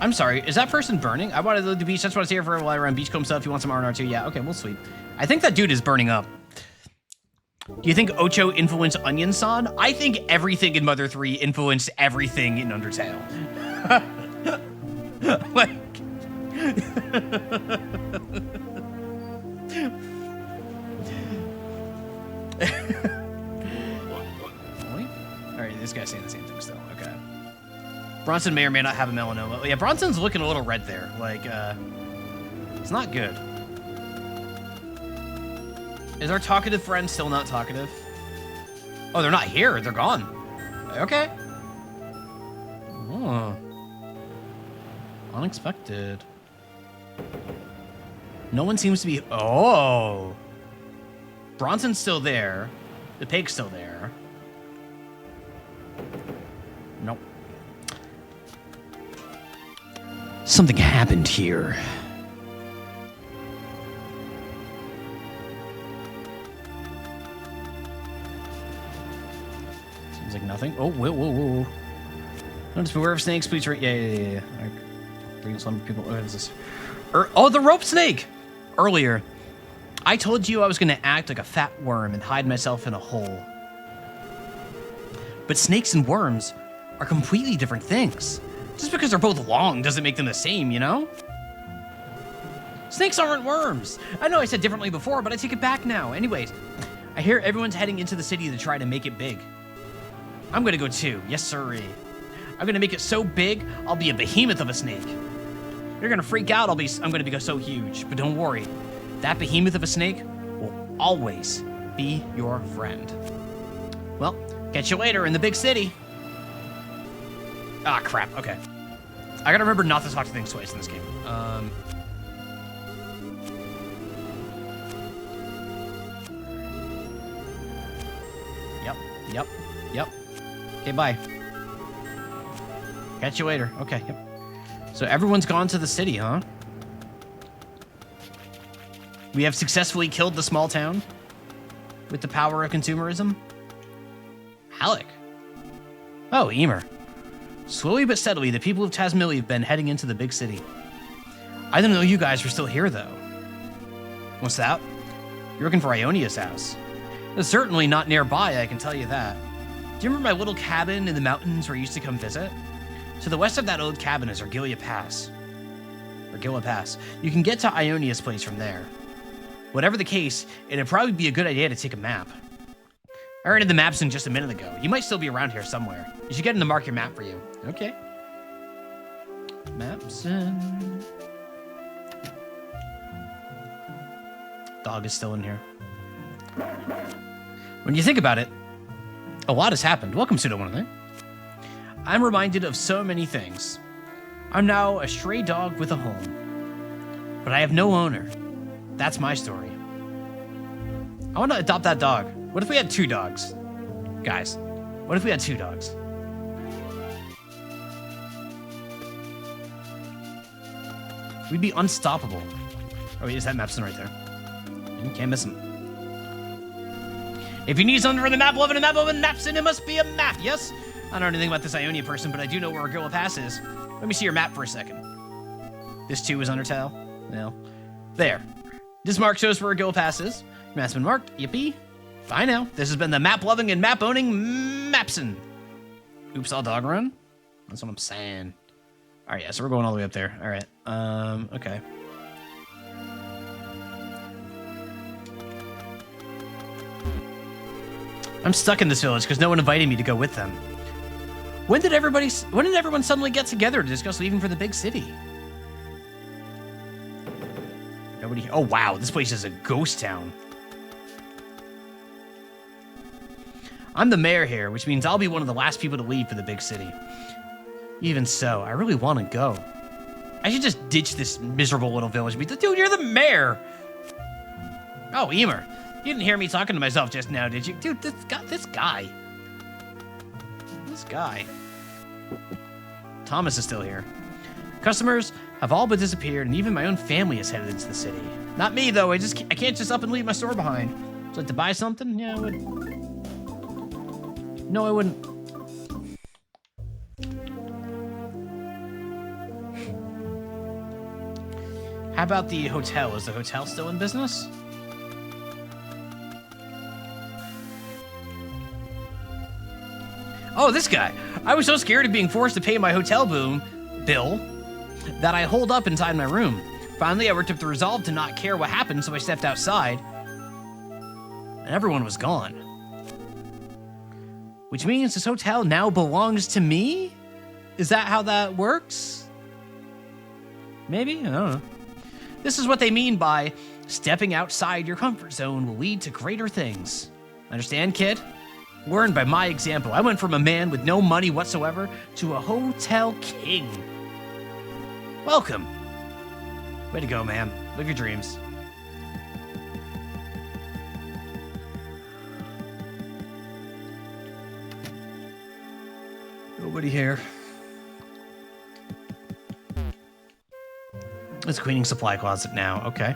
I'm sorry, is that person burning? I wanted to leave the beach, that's what I was here for while I run beachcomb stuff. You want some R&R too? Yeah, okay, well, sweet. I think that dude is burning up. Do you think Ocho influenced Onion-san? I think everything in Mother 3 influenced everything in Undertale. Like... Alright, this guy's saying the same thing still. Okay. Bronson may or may not have a melanoma. Yeah, Bronson's looking a little red there. Like, it's not good. Is our talkative friend still not talkative? Oh, they're not here. They're gone. Okay. Oh. Unexpected. No one seems to be... Oh. Bronson's still there. The pig's still there. Nope. Something happened here. thing. Oh, whoa, whoa, whoa, whoa. Notice beware of snakes, please. Yeah. Like, bring some people. What is this? Oh, the rope snake! Earlier, I told you I was going to act like a fat worm and hide myself in a hole. But snakes and worms are completely different things. Just because they're both long doesn't make them the same, you know? Snakes aren't worms. I know I said differently before, but I take it back now. Anyways, I hear everyone's heading into the city to try to make it big. I'm going to go too. Yes, sirree. I'm going to make it so big, I'll be a behemoth of a snake. You're going to freak out. I'm going to be so huge. But don't worry. That behemoth of a snake will always be your friend. Well, catch you later in the big city. Ah, crap. Okay. I gotta remember not to talk to things twice in this game. Yep. Okay, bye. Catch you later. Okay, yep. So everyone's gone to the city, huh? We have successfully killed the small town with the power of consumerism. Halleck. Oh, Emer. Slowly but steadily, the people of Tasmillia have been heading into the big city. I didn't know you guys were still here, though. What's that? You're looking for Ionia's house. It's certainly not nearby, I can tell you that. Do you remember my little cabin in the mountains where you used to come visit? To the west of that old cabin is Argilla Pass. You can get to Ionia's place from there. Whatever the case, it'd probably be a good idea to take a map. I already did the maps in just a minute ago. You might still be around here somewhere. You should get him to mark your map for you. Okay. Maps in. Dog is still in here. When you think about it, a lot has happened. Welcome, Pseudo-109. I'm reminded of so many things. I'm now a stray dog with a home. But I have no owner. That's my story. I want to adopt that dog. What if we had 2 dogs? Guys, what if we had 2 dogs? We'd be unstoppable. Oh, wait, is that Mapson right there? You can't miss him. If you need something for the map, loving a map, loving Mapson, it must be a map, yes? I don't know anything about this Ionia person, but I do know where Argilla Pass is. Let me see your map for a second. This too is Undertale? No. There. This mark shows where Argilla Pass is. Map's been marked. Yippee. Bye now. This has been the map-loving and map-owning Mapson. Oops, all dog run? That's what I'm saying. All right, yeah, so we're going all the way up there. All right. Okay. I'm stuck in this village because no one invited me to go with them. When did everyone suddenly get together to discuss leaving for the big city? Nobody. Oh, wow. This place is a ghost town. I'm the mayor here, which means I'll be one of the last people to leave for the big city. Even so, I really want to go. I should just ditch this miserable little village. Dude, you're the mayor. Oh, Emer. You didn't hear me talking to myself just now, did you? Dude, this guy. Thomas is still here. Customers have all but disappeared, and even my own family is headed into the city. Not me, though. I can't just up and leave my store behind. So, like, to buy something? Yeah, I would. No, I wouldn't. How about the hotel? Is the hotel still in business? Oh, this guy. I was so scared of being forced to pay my hotel bill that I holed up inside my room. Finally, I worked up the resolve to not care what happened, so I stepped outside. And everyone was gone. Which means this hotel now belongs to me? Is that how that works? Maybe? I don't know. This is what they mean by stepping outside your comfort zone will lead to greater things. Understand, kid? Learn by my example. I went from a man with no money whatsoever to a hotel king. Welcome. Way to go, man. Live your dreams. Nobody here. It's cleaning supply closet now. Okay.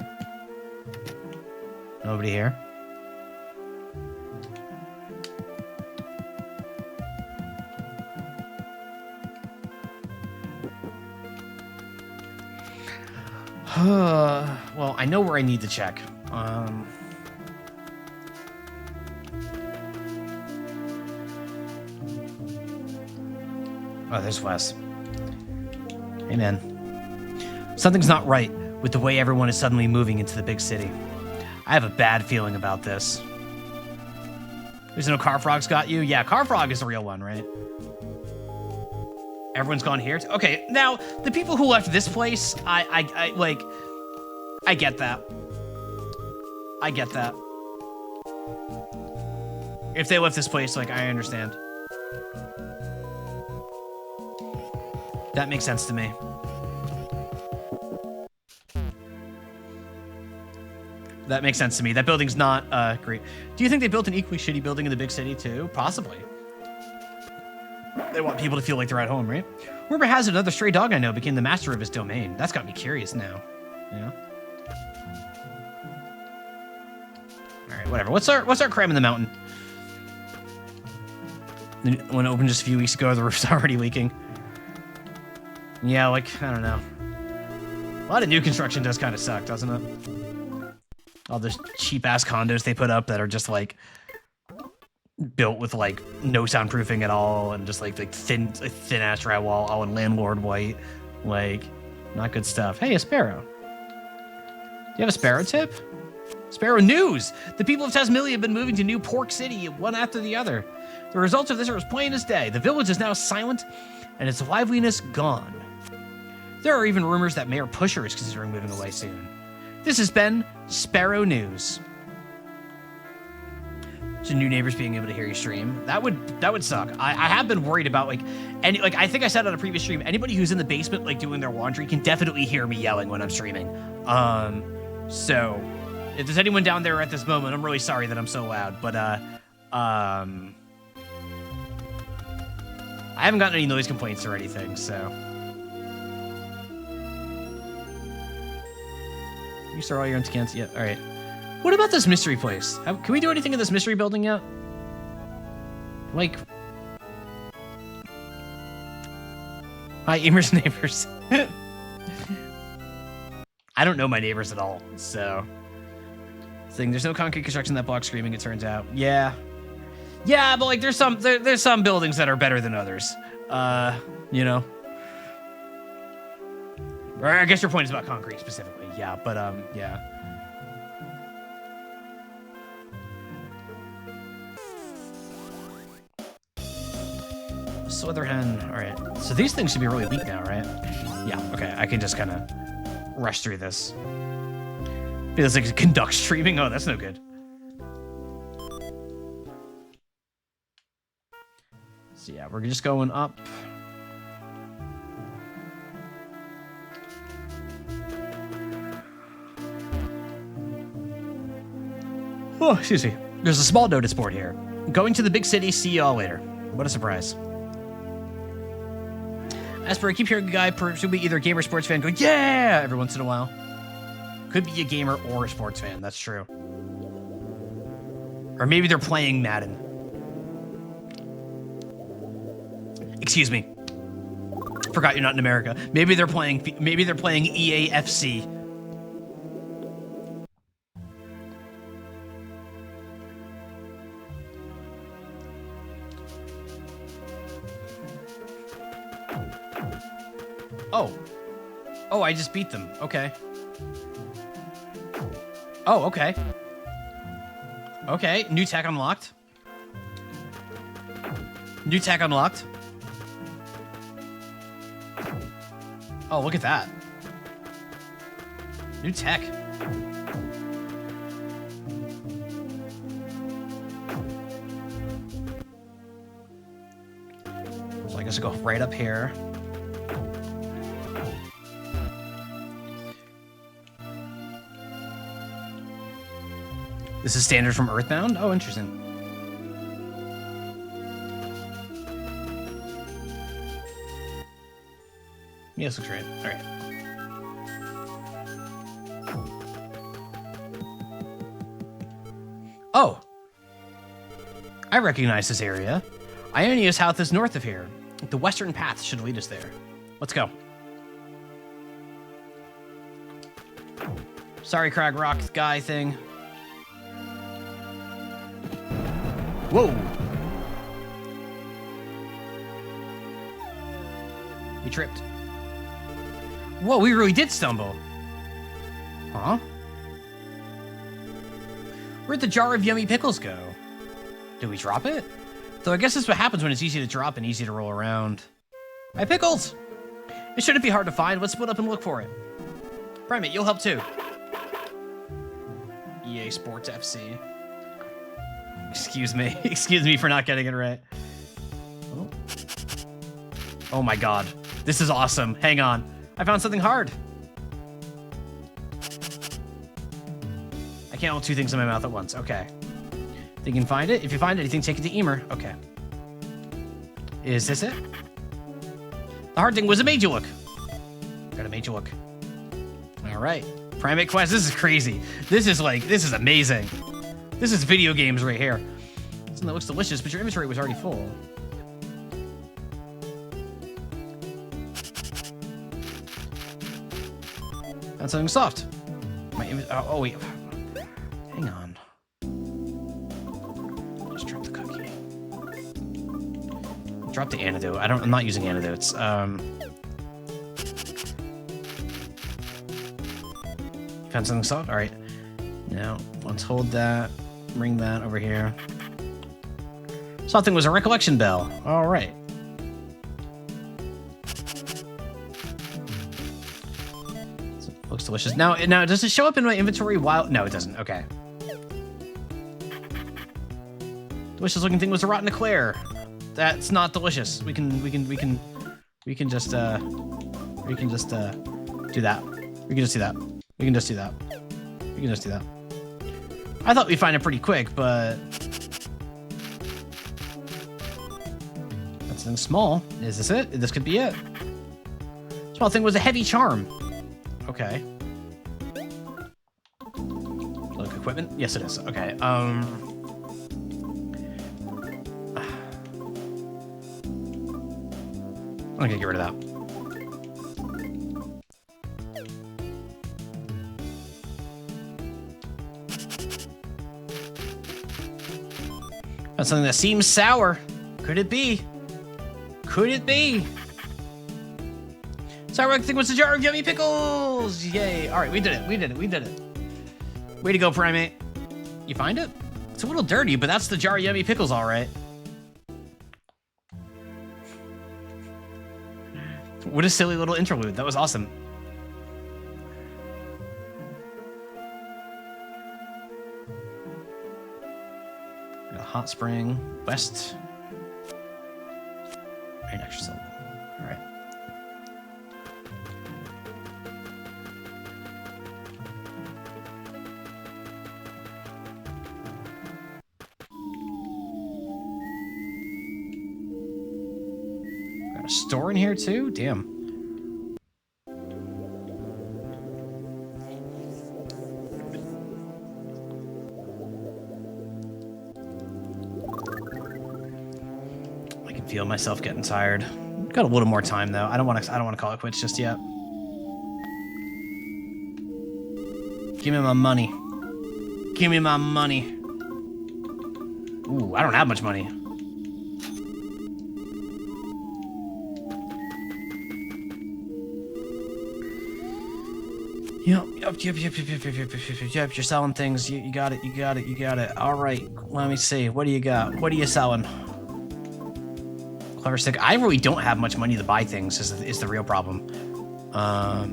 Nobody here. Well, I know where I need to check. Oh, there's Wes. Hey, man. Something's not right with the way everyone is suddenly moving into the big city. I have a bad feeling about this. There's no Carfrog's got you? Yeah, Carfrog is the real one, right? Everyone's gone here? Okay, now, the people who left this place, I get that. I get that. If they left this place, like, I understand. That makes sense to me. That makes sense to me. That building's not great. Do you think they built an equally shitty building in the big city too? Possibly. They want people to feel like they're at home, right? Rumor has it another stray dog I know became the master of his domain. That's got me curious now. Yeah. All right, whatever. What's our crime in the mountain? When it opened just a few weeks ago, the roof's already leaking. Yeah, like, I don't know. A lot of new construction does kind of suck, doesn't it? All those cheap-ass condos they put up that are just, like, built with, like, no soundproofing at all and just, like thin-ass drywall, all in landlord white. Like, not good stuff. Hey, a sparrow. Do you have a sparrow tip? Sparrow news! The people of Tasmania have been moving to New Pork City, one after the other. The results of this are as plain as day. The village is now silent, and its liveliness gone. There are even rumors that Mayor Pusher is considering moving away soon. This has been Sparrow News. So new neighbors being able to hear you stream. That would suck. I have been worried about I think I said on a previous stream, anybody who's in the basement like doing their laundry can definitely hear me yelling when I'm streaming. So if there's anyone down there at this moment, I'm really sorry that I'm so loud, but I haven't gotten any noise complaints or anything, so. You start all your empty cans? Yeah, all right. What about this mystery place? Can we do anything in this mystery building yet? Like... Hi, Emer's neighbors. I don't know my neighbors at all, so... There's no concrete construction that blocks screaming, it turns out. Yeah. Yeah, but like there's some buildings that are better than others. You know. Or I guess your point is about concrete specifically. Yeah, but yeah. Slitherhen. All right. So these things should be really weak now, right? Yeah. Okay. I can just kind of rush through this. Feels like conduct streaming. Oh, that's no good. So yeah, we're just going up. Oh, excuse me. There's a small notice board here. Going to the big city, see y'all later. What a surprise. As for I keep hearing a guy, presumably either a gamer or sports fan, go, yeah, every once in a while. Could be a gamer or a sports fan, that's true. Or maybe they're playing Madden. Excuse me. Forgot you're not in America. Maybe they're playing EAFC. Oh, I just beat them. Okay. Oh, okay. Okay, new tech unlocked. New tech unlocked. Oh, look at that. New tech. So I guess I'll go right up here. This is standard from Earthbound? Oh, interesting. Yeah, this looks right. All right. Oh! I recognize this area. Ionia's house is north of here. The western path should lead us there. Let's go. Sorry, Crag Rock guy thing. Whoa. We tripped. Whoa, we really did stumble. Huh? Where'd the jar of yummy pickles go? Did we drop it? Though I guess that's what happens when it's easy to drop and easy to roll around. My pickles! It shouldn't be hard to find. Let's split up and look for it. Primate, you'll help too. EA Sports FC. Excuse me. Excuse me for not getting it right. Oh. Oh my god. This is awesome. Hang on. I found something hard. I can't hold two things in my mouth at once. Okay. Think you can find it? If you find anything, take it to Emer. Okay. Is this it? The hard thing was it made you look. Gotta make you look. All right. Primate Quest. This is crazy. This is amazing. This is video games right here. Something that looks delicious, but your inventory was already full. Found something soft. Oh, wait. Hang on. Just drop the cookie. Drop the antidote. I'm not using antidotes. Found something soft? All right. Now, let's hold that. Bring that over here. Something was a recollection bell. All right. Looks delicious. Now, does it show up in my inventory while? No, it doesn't. Okay. Delicious looking thing was a rotten eclair. That's not delicious. We can just do that. We can just do that. We can just do that. We can just do that. I thought we'd find it pretty quick, but that's something small. Is this it? This could be it. Small thing was a heavy charm. Okay. Look, equipment? Yes, it is. Okay. I'm gonna get rid of that. That's something that seems sour. Could it be? Could it be? Sour thing was a jar of yummy pickles! Yay. All right, we did it. We did it. Way to go, Primate. You find it? It's a little dirty, but that's the jar of yummy pickles, all right. What a silly little interlude. That was awesome. Hot spring, west. Right next to syllable. All right. Got a store in here too? Damn. Feel myself getting tired. Got a little more time though. I don't want to call it quits just yet. Give me my money. Give me my money. Ooh, I don't have much money. Yep. You're selling things. You got it. All right. Let me see. What do you got? What are you selling? Clever stick. I really don't have much money to buy things. Is the real problem. I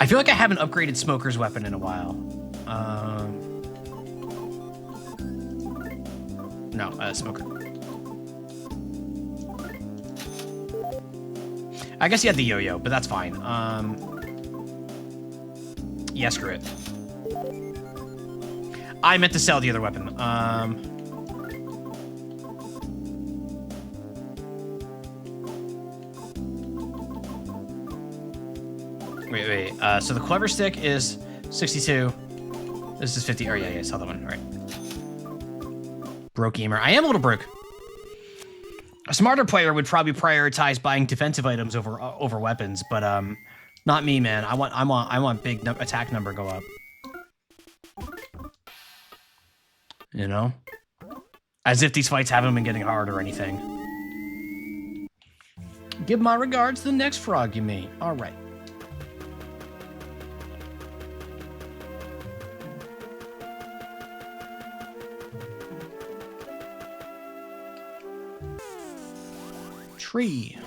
feel like I haven't upgraded Smoker's weapon in a while. No, Smoker. I guess he had the yo-yo, but that's fine. Yeah, screw it. I meant to sell the other weapon. Wait. So the clever stick is 62. This is 50. Oh, yeah, saw that one. All right. Broke gamer. I am a little broke. A smarter player would probably prioritize buying defensive items over weapons, but Not me, man. I want big attack number go up. You know? As if these fights haven't been getting hard or anything. Give my regards to the next frog you meet. All right. Tree.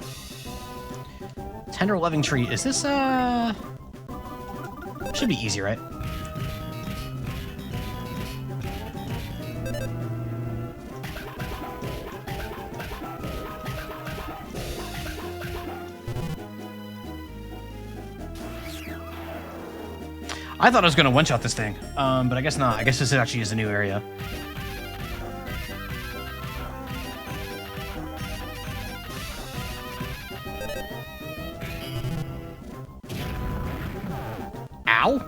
Tender loving tree. Is this should be easy, right? I thought I was gonna one-shot this thing, but I guess not. I guess this actually is a new area. Ow!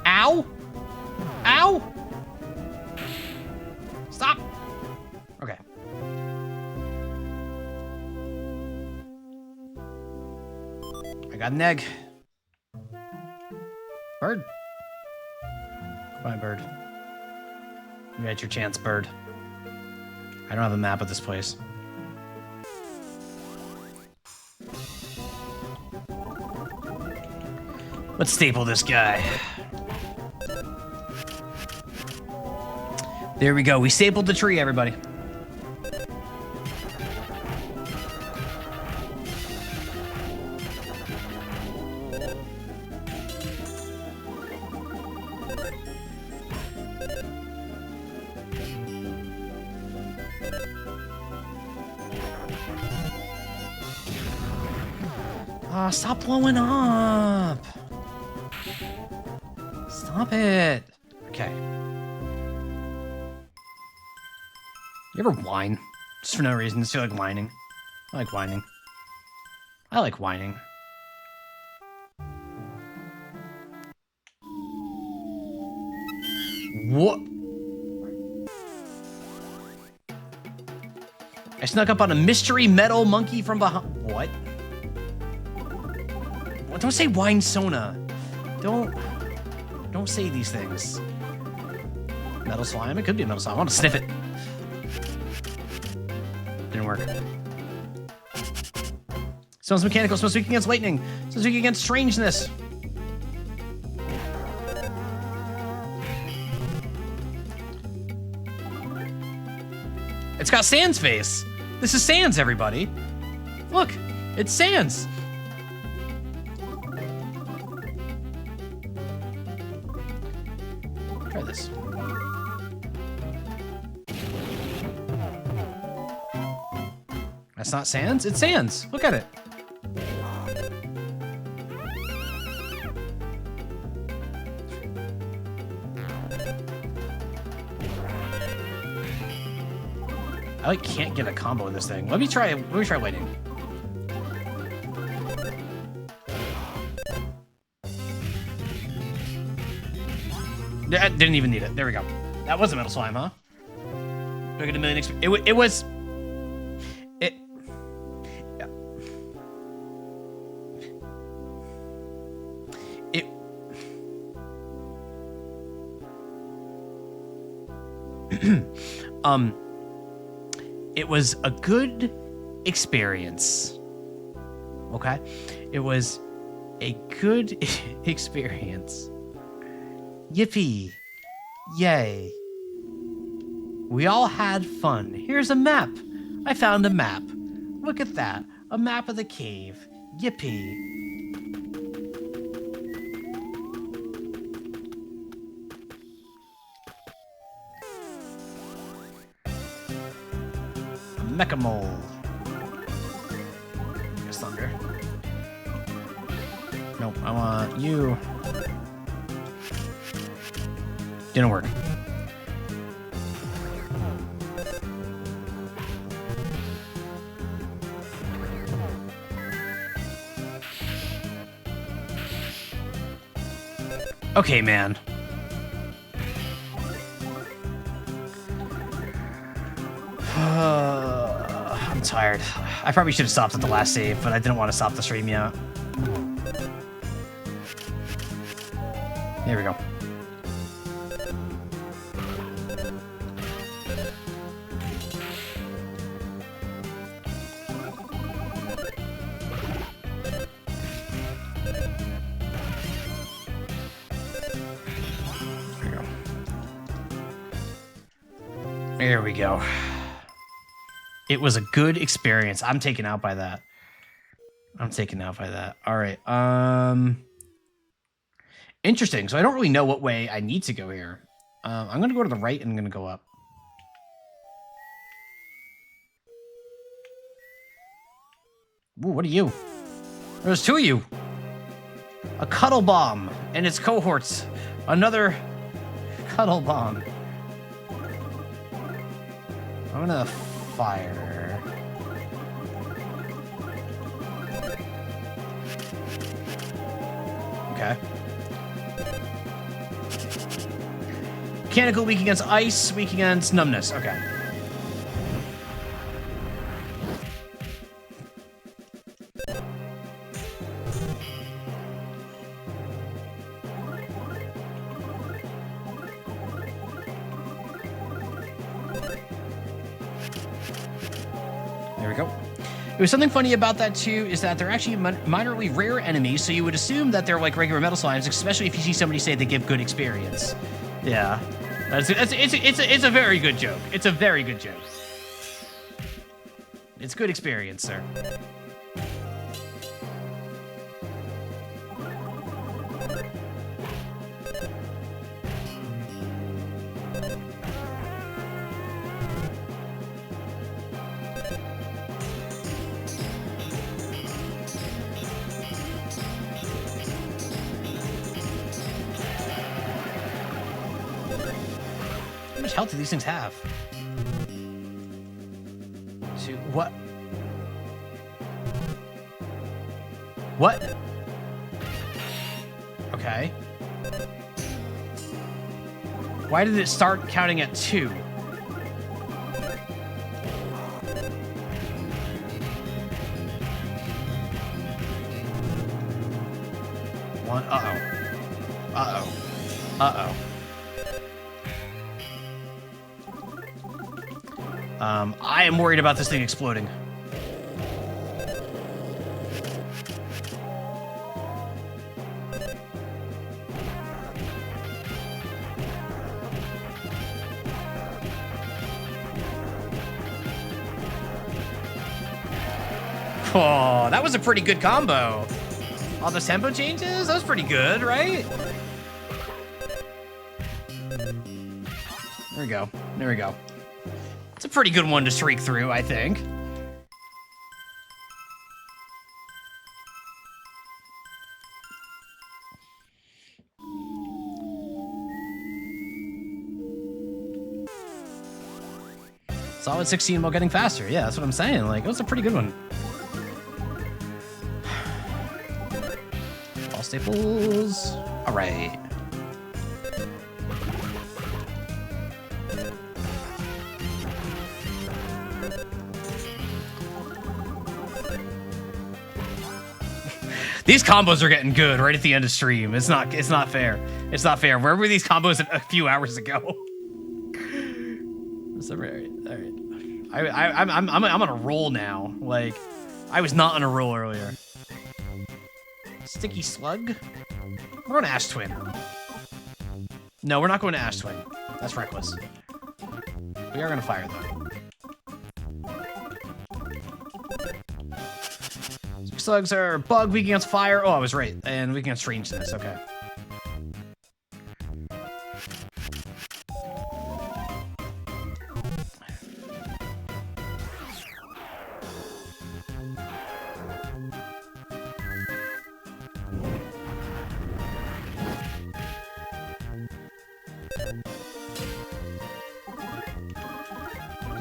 Ow! Ow! Stop! Okay. I got an egg. Bird. Come on, bird. You had your chance, bird. I don't have a map of this place. Let's staple this guy. There we go. We stapled the tree, everybody. Ah, stop blowing up. Stop it. Okay. You ever whine? Just for no reason. Just feel like whining. I like whining. I like whining. What? I snuck up on a mystery metal monkey from behind. What? Don't say wine Sona. Don't say these things. Metal slime? It could be a metal slime. I want to sniff it. Didn't work. Smells mechanical. Smells weak against lightning. Smells weak against strangeness. It's got Sans face. This is Sans, everybody. Look, it's Sans. Try this. That's not Sans, it's Sans. Look at it. I like can't get a combo in this thing. Let me try lightning. I didn't even need it. There we go. That was a metal slime, huh? Look at a million. It was. It. Yeah. It. It was a good experience. Okay? It was a good experience. Yippee. Yay. We all had fun. Here's a map. I found a map. Look at that. A map of the cave. Yippee. Mecha Mole. Guess thunder. Nope, I want you. Didn't work. Okay, man. I'm tired. I probably should have stopped at the last save, but I didn't want to stop the stream yet. There we go. There we go. It was a good experience. I'm taken out by that. I'm taken out by that. All right. Interesting. So I don't really know what way I need to go here. I'm going to go to the right and I'm going to go up. Ooh, what are you? There's two of you. A cuddle bomb and its cohorts. Another cuddle bomb. I'm gonna fire. Okay. Mechanical, weak against ice, weak against numbness. Okay. There we go. There was something funny about that too, is that they're actually minorly rare enemies, so you would assume that they're like regular metal slimes, especially if you see somebody say they give good experience. Yeah, it's a very good joke. It's a very good joke. It's good experience, sir. How much health do these things have? So, what? What? Okay. Why did it start counting at 2? One. Uh-oh. Uh-oh. Uh-oh. I am worried about this thing exploding. Oh, that was a pretty good combo. All the tempo changes? That was pretty good, right? There we go. There we go. It's a pretty good one to shriek through, I think. Solid 16 while getting faster. Yeah, that's what I'm saying. Like, it was a pretty good one. All staples. All right. These combos are getting good right at the end of stream. It's not fair. It's not fair. Where were these combos a few hours ago? All right. I'm on a roll now. Like, I was not on a roll earlier. Sticky Slug? We're going to Ash Twin. No, we're not going to Ash Twin. That's reckless. We are going to fire, though. Slugs are bug, weak against fire. Oh, I was right. And weak against strangeness. Okay.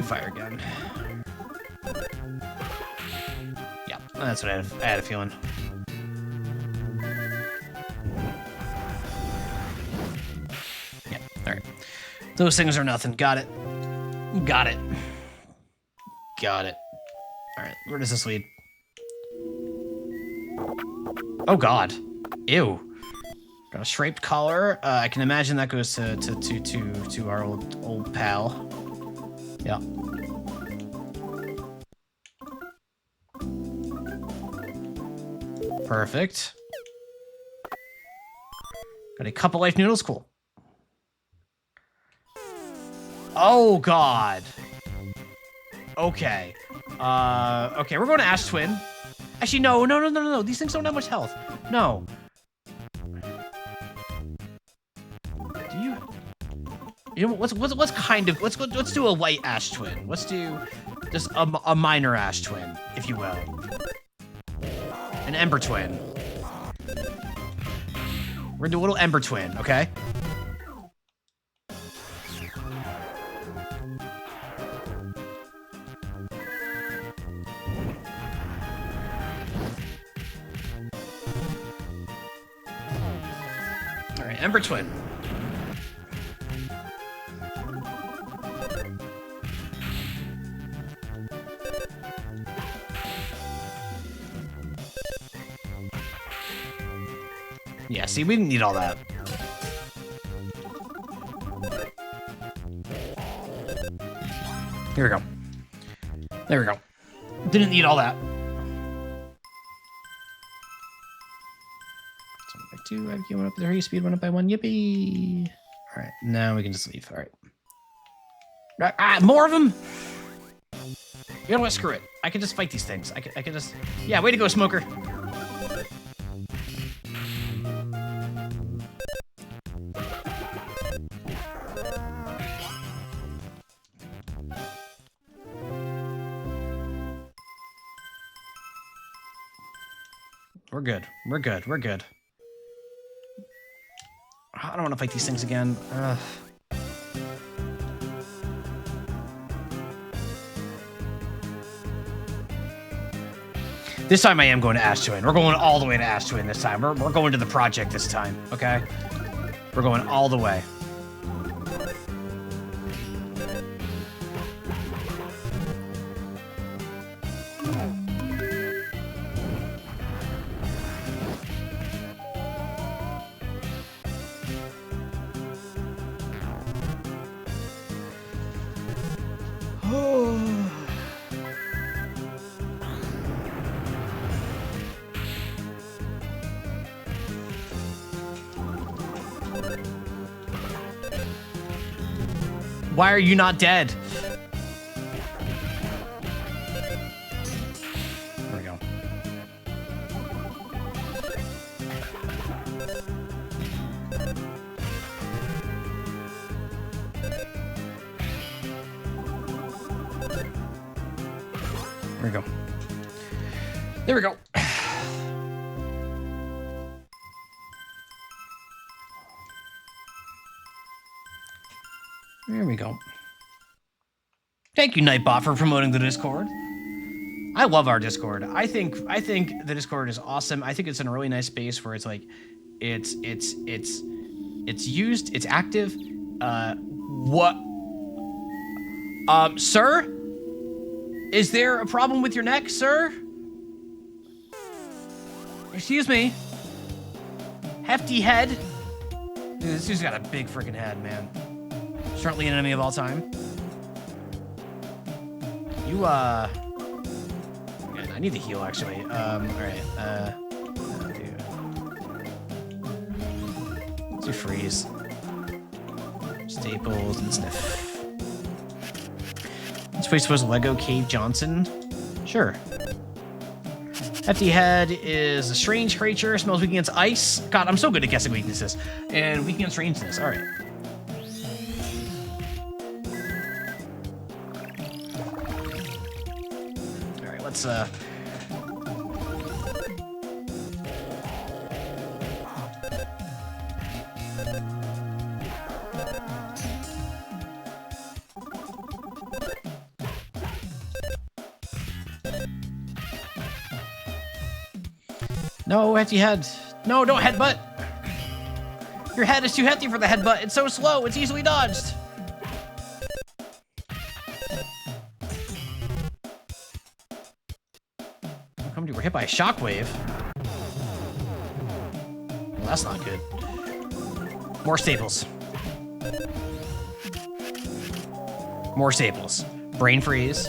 Fire again. Yeah, that's what I had a feeling. Yeah, alright. Those things are nothing. Got it. Got it. Got it. Alright, where does this lead? Oh god. Ew. Got a striped collar. I can imagine that goes to our old pal. Yeah. Perfect. Got a couple life noodles. Cool. Oh God. Okay. Okay, we're going to Ash Twin. Actually, no. These things don't have much health. No. Do you? You know what's kind of let's do a light Ash Twin. Let's do just a minor Ash Twin, if you will. An Ember Twin. We're gonna do a little Ember Twin, okay? All right, Ember Twin. Yeah, see, we didn't need all that. Here we go. There we go. Didn't need all that. So back 2, IQ went up 3, speed went up by 1, yippee! Alright, now we can just leave, alright. More of them? You know what, screw it. I can just fight these things. I can just... Yeah, way to go, Smoker. We're good. We're good. We're good. I don't want to fight these things again. This time I am going to Ash Twin. We're going all the way to Ash Twin this time. We're going to the project this time, okay? We're going all the way. Why are you not dead? There we go. There we go. There we go. There we go. Thank you, Nightbot, for promoting the Discord. I love our Discord. I think the Discord is awesome. I think it's in a really nice space where it's like, it's used, it's active. What? Sir? Is there a problem with your neck, sir? Excuse me. Hefty head. Dude, this dude's got a big freaking head, man. Certainly an enemy of all time. You, man, I need to heal, actually. Alright, let's do freeze. Staples and sniff. This place was Lego Cave Johnson? Sure. Hefty Head is a strange creature, smells weak against ice. God, I'm so good at guessing weaknesses. And weak against strangeness, alright. Let's No, hefty head. No, don't headbutt. Your head is too hefty for the headbutt. It's so slow, it's easily dodged. How come you were hit by a shockwave? Well, that's not good. More staples. More staples. Brain freeze.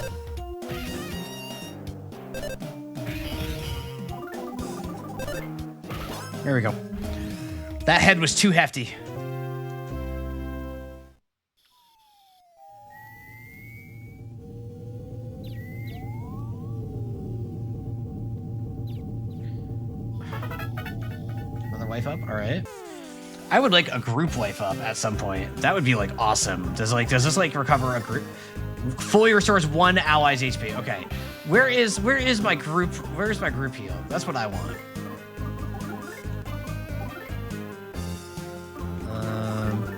There we go. That head was too hefty. Another life up? All right. I would like a group life up at some point. That would be like awesome. Does this like recover a group? Fully restores one ally's HP. Okay. Where is my group? Where's my group heal? That's what I want.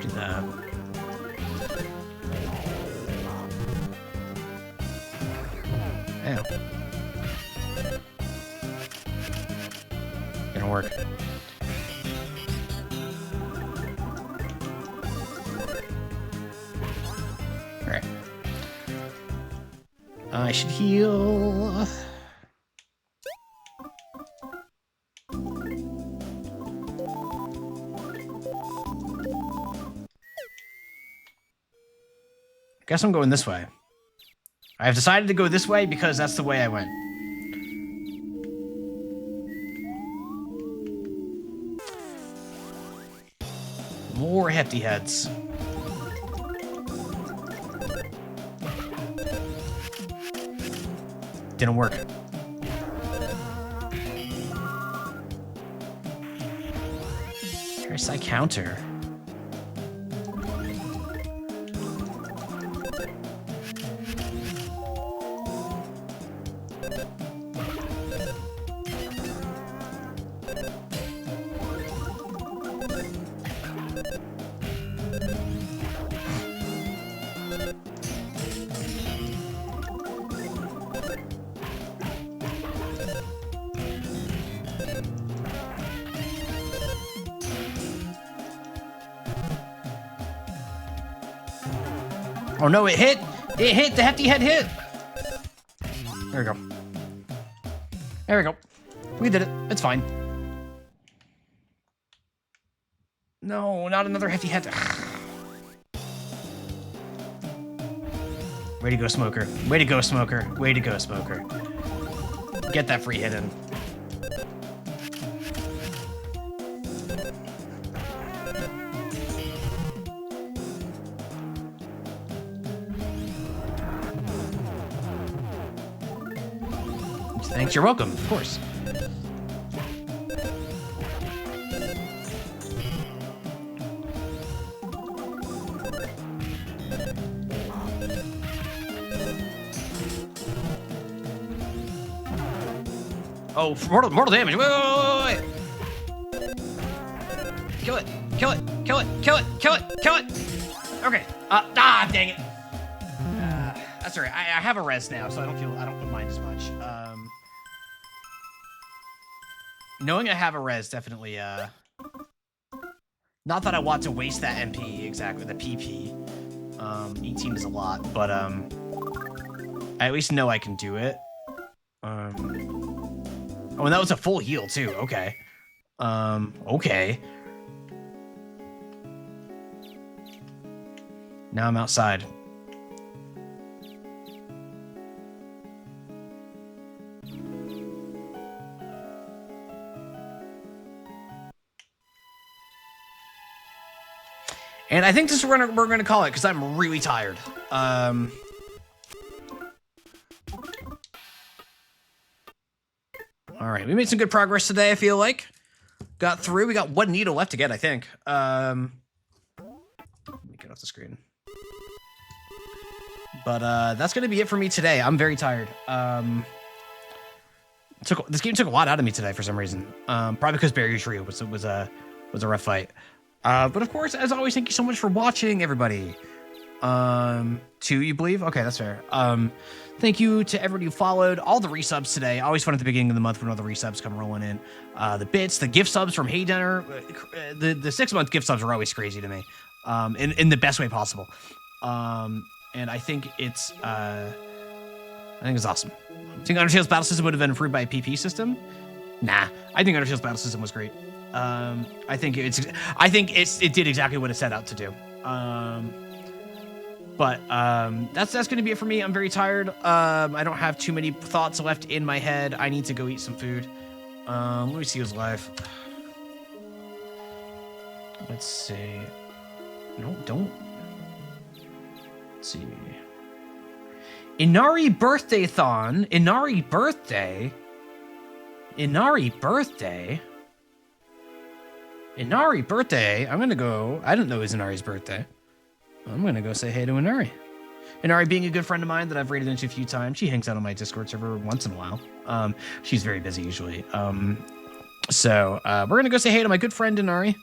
Do that. Ow. Gonna work. Alright. I should heal. Guess I'm going this way. I have decided to go this way because that's the way I went. More hefty heads. Didn't work. Here's my counter. Oh no, it hit! It hit! The hefty head hit! There we go. There we go. We did it. It's fine. No, not another hefty head. Way to go, Smoker. Way to go, Smoker. Way to go, Smoker. Get that free hit in. Thanks, you're welcome, of course. Oh, mortal damage. Wait. Kill it. Kill it. Kill it. Kill it. Kill it. Kill it. Okay. Dang it. That's all right. I have a res now, so I don't mind as much. Knowing I have a res definitely, not that I want to waste that MP, exactly, the PP. 18 is a lot, but, I at least know I can do it. Oh, and that was a full heal, too, okay. Okay. Now I'm outside. And I think this is what we're gonna call it, because I'm really tired. All right, we made some good progress today, I feel like. Got through. We got one needle left to get, I think. Let me get off the screen. But that's gonna be it for me today. I'm very tired. This game took a lot out of me today for some reason. Probably because Barrier Trio was a rough fight. But of course, as always, thank you so much for watching, everybody. 2, you believe? Okay, that's fair. Thank you to everybody who followed. All the resubs today. Always fun at the beginning of the month when all the resubs come rolling in. The bits, the gift subs from Hey Dinner. The 6-month gift subs are always crazy to me. In the best way possible. And I think it's awesome. I think Undertale's battle system would have been improved by a PP system. Nah, I think Undertale's battle system was great. I think it did exactly what it set out to do. That's going to be it for me. I'm very tired. I don't have too many thoughts left in my head. I need to go eat some food. Let me see who's live. Let's see. No, don't. Let's see. Inari birthday-thon. Inari birthday. Inari birthday. Inari birthday. I'm gonna go. I don't know it's Inari's birthday. I'm gonna go say hey to Inari. Inari being a good friend of mine that I've raided into a few times. She hangs out on my Discord server once in a while. She's very busy usually. So we're gonna go say hey to my good friend Inari.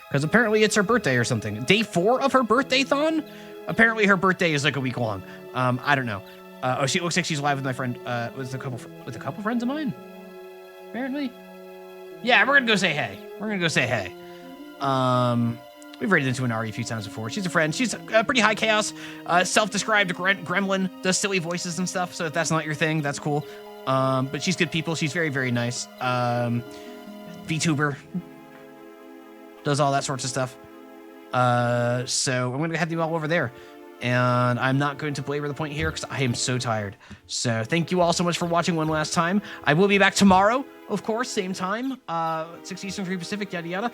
Because apparently it's her birthday or something. Day 4 of her birthday-thon? Apparently her birthday is like a week long. I don't know. Oh, she looks like she's live with my friend. With a couple friends of mine. Apparently. Yeah, we're gonna go say hey. We're gonna go say hey. We've raided into Inari a few times before. She's a friend. She's pretty high chaos. Self-described gremlin. Does silly voices and stuff. So if that's not your thing, that's cool. But she's good people. She's very, very nice. VTuber. Does all that sorts of stuff. So I'm going to head you all over there. And I'm not going to belabor the point here because I am so tired. So thank you all so much for watching one last time. I will be back tomorrow, of course, same time, 6 Eastern, 3 Pacific, yada yada,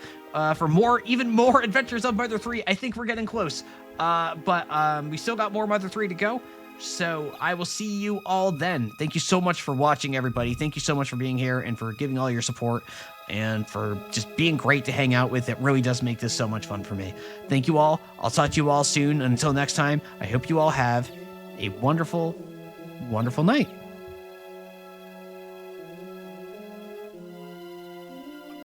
for even more adventures of Mother 3. I think we're getting close. But we still got more Mother 3 to go. So I will see you all then. Thank you so much for watching, everybody. Thank you so much for being here and for giving all your support and for just being great to hang out with. It really does make this so much fun for me. Thank you all. I'll talk to you all soon. And until next time, I hope you all have a wonderful, wonderful night.